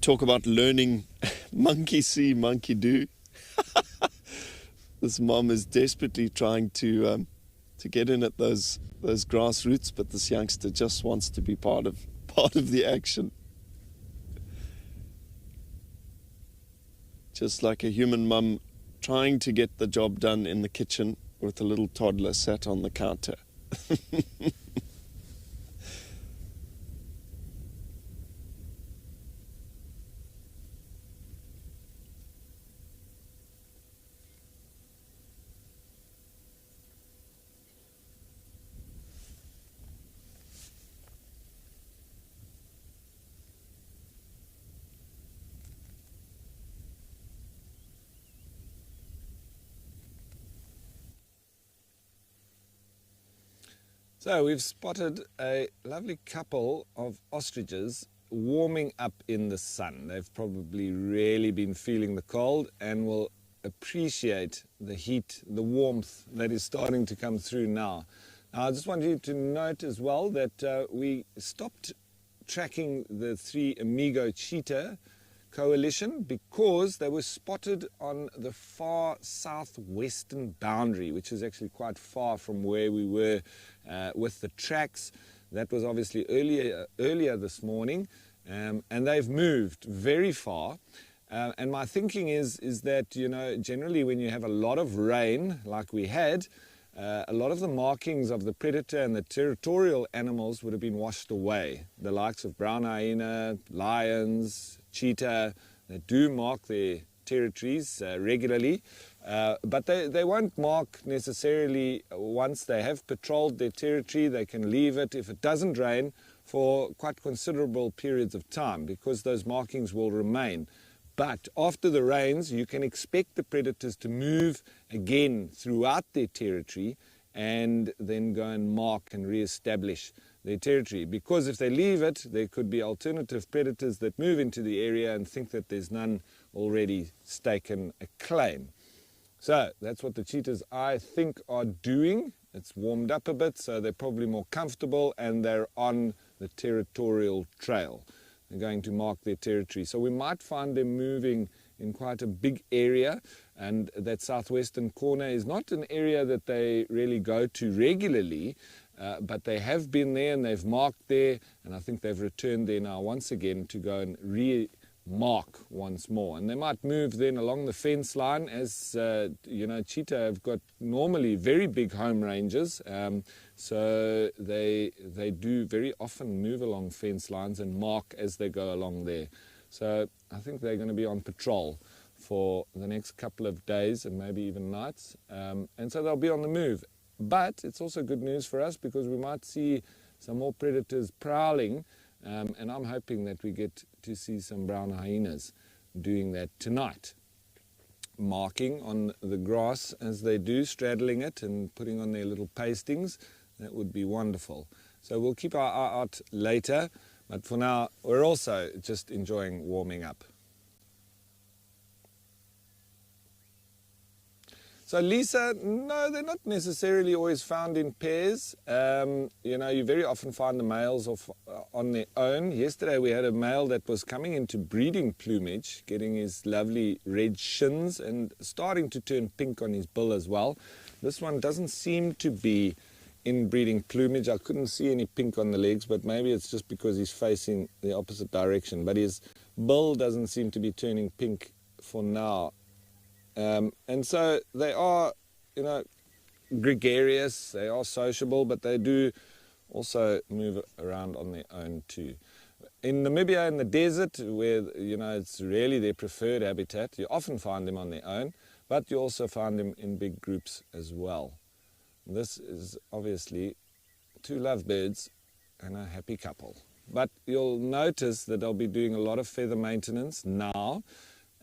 Talk about learning monkey see, monkey do. This mom is desperately trying to get in at those grassroots, but this youngster just wants to be part of the action. Just like a human mum trying to get the job done in the kitchen with a little toddler sat on the counter. So we've spotted a lovely couple of ostriches warming up in the sun. They've probably really been feeling the cold and will appreciate the heat, the warmth that is starting to come through now. Now I just want you to note as well that we stopped tracking the three Amigo cheetah coalition because they were spotted on the far southwestern boundary, which is actually quite far from where we were with the tracks. That was obviously earlier this morning, and they've moved very far. And my thinking is that, you know, generally when you have a lot of rain like we had, a lot of the markings of the predator and the territorial animals would have been washed away. The likes of brown hyena, lions, cheetah, they do mark their territories regularly, but they won't mark necessarily once they have patrolled their territory. They can leave it if it doesn't rain for quite considerable periods of time because those markings will remain. But after the rains, you can expect the predators to move again throughout their territory and then go and mark and re-establish their territory. Because if they leave it, there could be alternative predators that move into the area and think that there's none already staken a claim. So that's what the cheetahs, I think, are doing. It's warmed up a bit, so they're probably more comfortable and they're on the territorial trail. They're going to mark their territory. So we might find them moving in quite a big area, and that southwestern corner is not an area that they really go to regularly, but they have been there and they've marked there, and I think they've returned there now once again to go and re-mark once more. And they might move then along the fence line, as you know, cheetah have got normally very big home ranges, so they do very often move along fence lines and mark as they go along there. So I think they're going to be on patrol for the next couple of days and maybe even nights, and so they'll be on the move. But it's also good news for us because we might see some more predators prowling, and I'm hoping that we get to see some brown hyenas doing that tonight, marking on the grass as they do, straddling it and putting on their little pastings. That would be wonderful. So we'll keep our eye out later, but for now we're also just enjoying warming up. So Lisa, no, they're not necessarily always found in pairs. You know, you very often find the males on their own. Yesterday we had a male that was coming into breeding plumage, getting his lovely red shins and starting to turn pink on his bill as well. This one doesn't seem to be in breeding plumage. I couldn't see any pink on the legs, but maybe it's just because he's facing the opposite direction. But his bill doesn't seem to be turning pink for now. And so they are, you know, gregarious, they are sociable, but they do also move around on their own too. In Namibia, in the desert, where, you know, it's really their preferred habitat, you often find them on their own, but you also find them in big groups as well. This is obviously two lovebirds and a happy couple. But you'll notice that I'll be doing a lot of feather maintenance now,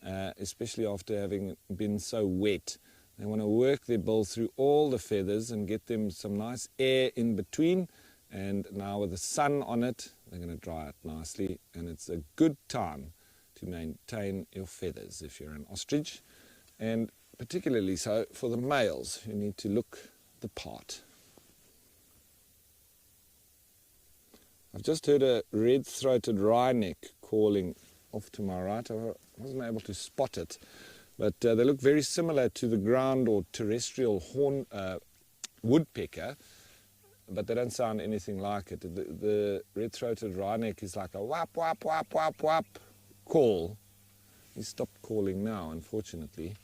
especially after having been so wet. They want to work their bill through all the feathers and get them some nice air in between. And now with the sun on it, they're going to dry out nicely. And it's a good time to maintain your feathers if you're an ostrich. And particularly so for the males, who need to look the part. I've just heard a red-throated wryneck calling off to my right. I wasn't able to spot it, but they look very similar to the ground or terrestrial horn woodpecker, but they don't sound anything like it. The red-throated wryneck is like a whap, whap, whap, whap, whap call. He stopped calling now, unfortunately.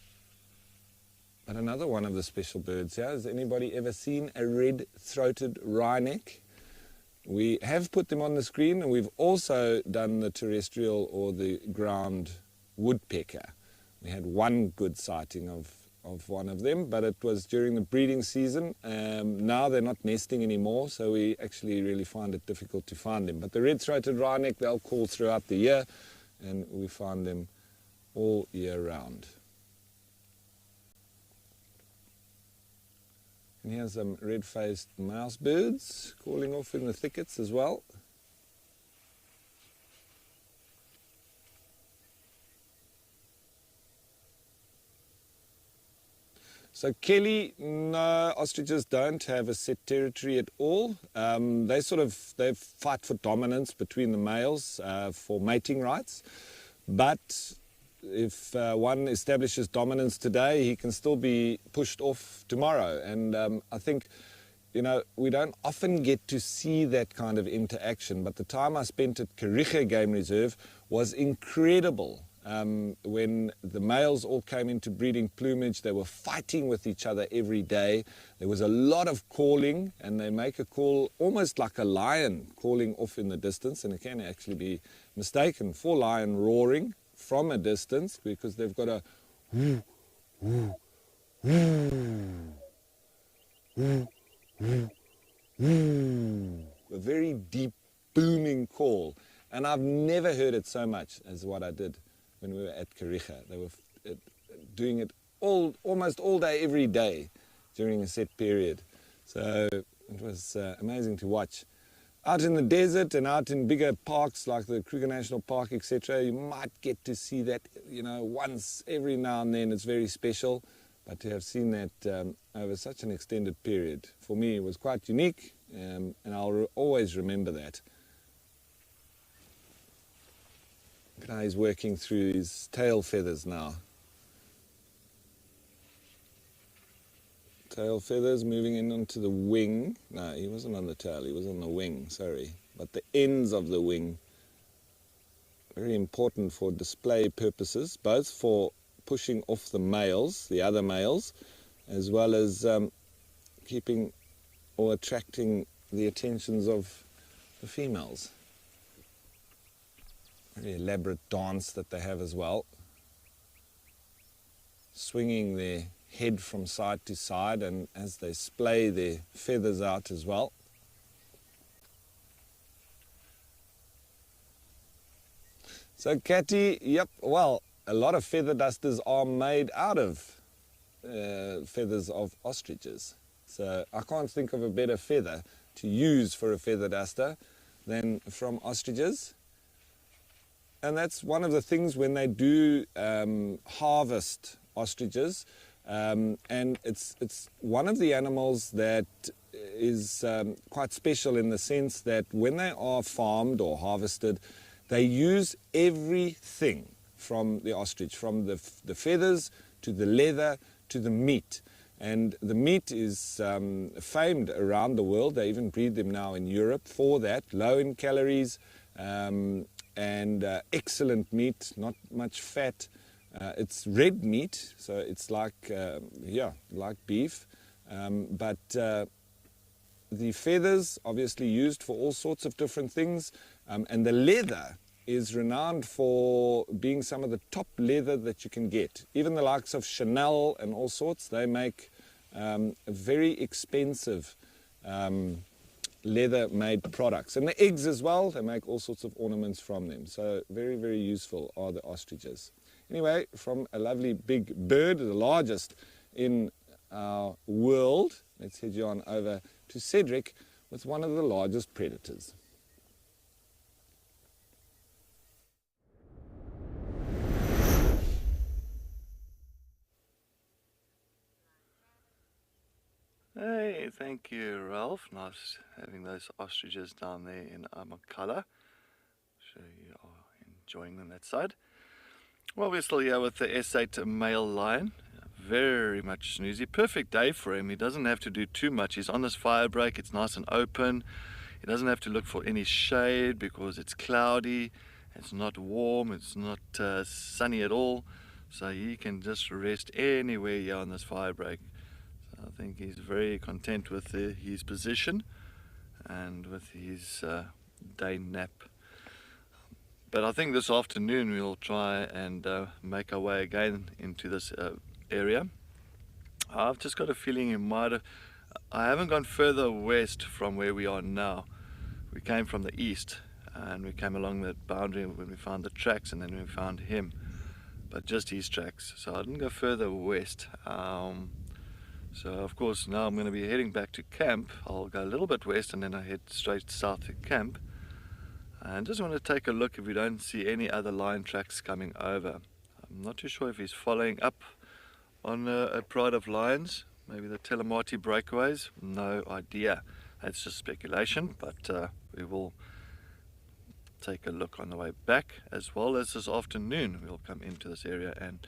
But another one of the special birds here, has anybody ever seen a red-throated wryneck? We have put them on the screen, and we've also done the terrestrial or the ground woodpecker. We had one good sighting of one of them, but it was during the breeding season. Now they're not nesting anymore, so we actually really find it difficult to find them. But the red-throated wryneck, they'll call throughout the year, and we find them all year round. And here's some red-faced mouse birds calling off in the thickets as well. So Kelly, no, ostriches don't have a set territory at all. They fight for dominance between the males for mating rights, but if one establishes dominance today, he can still be pushed off tomorrow. And I think, you know, we don't often get to see that kind of interaction, but the time I spent at Kariga Game Reserve was incredible. When the males all came into breeding plumage, they were fighting with each other every day. There was a lot of calling, and they make a call almost like a lion calling off in the distance, and it can actually be mistaken for lion roaring from a distance, because they've got a whoo, whoo, whoo, whoo, whoo, whoo, a very deep booming call. And I've never heard it so much as what I did when we were at Kariga. They were doing it almost all day, every day during a set period. So it was amazing to watch. Out in the desert and out in bigger parks like the Kruger National Park, etc., you might get to see that, you know, once every now and then. It's very special. But to have seen that over such an extended period, for me, it was quite unique, and I'll always remember that. Look at how he's working through his tail feathers now. Tail feathers moving in onto the wing. No, he wasn't on the tail, he was on the wing, sorry. But the ends of the wing, very important for display purposes, both for pushing off the males, the other males, as well as keeping or attracting the attentions of the females. Very elaborate dance that they have as well. Swinging their head from side to side, and as they splay their feathers out as well. So Catty, yep, well, a lot of feather dusters are made out of feathers of ostriches. So I can't think of a better feather to use for a feather duster than from ostriches. And that's one of the things when they do harvest ostriches. And it's one of the animals that is quite special in the sense that when they are farmed or harvested, they use everything from the ostrich, from the feathers to the leather to the meat. And the meat is famed around the world. They even breed them now in Europe for that, low in calories and excellent meat, not much fat. It's red meat, so it's like, like beef, but the feathers obviously used for all sorts of different things, and the leather is renowned for being some of the top leather that you can get. Even the likes of Chanel and all sorts, they make a very expensive leather-made products. And the eggs as well, they make all sorts of ornaments from them. So very, very useful are the ostriches. Anyway, from a lovely big bird, the largest in our world, let's head you on over to Cedric with one of the largest predators. Hey, thank you, Ralph. Nice having those ostriches down there in Amakala. Sure you are enjoying them that side. Well, we're still here with the S8 male lion. Very much snoozy. Perfect day for him. He doesn't have to do too much. He's on this fire break. It's nice and open. He doesn't have to look for any shade because it's cloudy. It's not warm. It's not sunny at all. So he can just rest anywhere here on this fire break. So I think he's very content with his position and with his day nap. But I think this afternoon we'll try and make our way again into this area. I've just got a feeling I haven't gone further west from where we are now. We came from the east and we came along that boundary when we found the tracks, and then we found him, but just his tracks. So I didn't go further west. So of course now I'm going to be heading back to camp. I'll go a little bit west and then I head straight south to camp. And just want to take a look if we don't see any other lion tracks coming over. I'm not too sure if he's following up on a pride of lions, maybe the Telemati breakaways, no idea. That's just speculation, but we will take a look on the way back, as well as this afternoon we'll come into this area and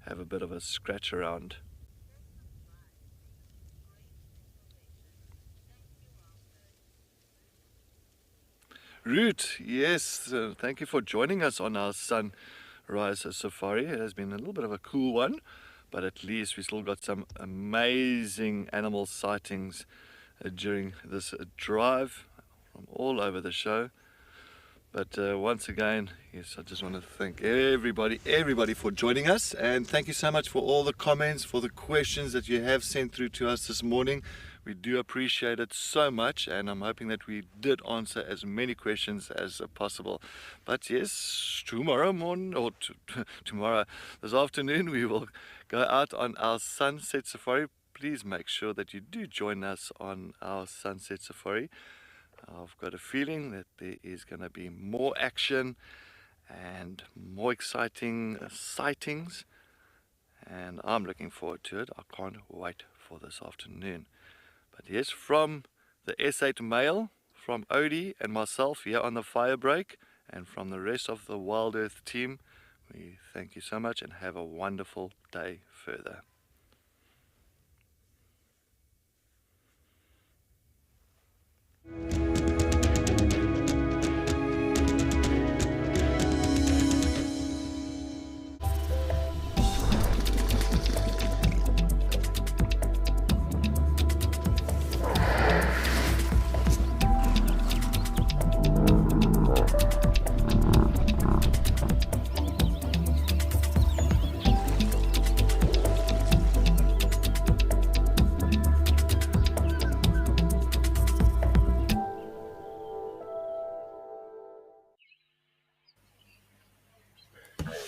have a bit of a scratch around. Root, yes, thank you for joining us on our sunrise safari. It has been a little bit of a cool one, but at least we still got some amazing animal sightings during this drive from all over the show. But once again, yes, I just want to thank everybody for joining us, and thank you so much for all the comments, for the questions that you have sent through to us this morning. We do appreciate it so much, and I'm hoping that we did answer as many questions as possible. But yes, tomorrow morning, or tomorrow, this afternoon, we will go out on our sunset safari. Please make sure that you do join us on our sunset safari. I've got a feeling that there is going to be more action and more exciting sightings, and I'm looking forward to it. I can't wait for this afternoon. But yes, from the S8 male, from Odie and myself here on the fire break, and from the rest of the WildEarth team, we thank you so much and have a wonderful day further.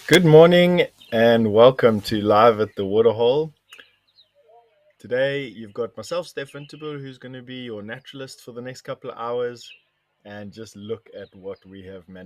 Good morning and welcome to Live at the Waterhole. Today you've got myself, Stefan Tibur, who's going to be your naturalist for the next couple of hours, and just look at what we have managed.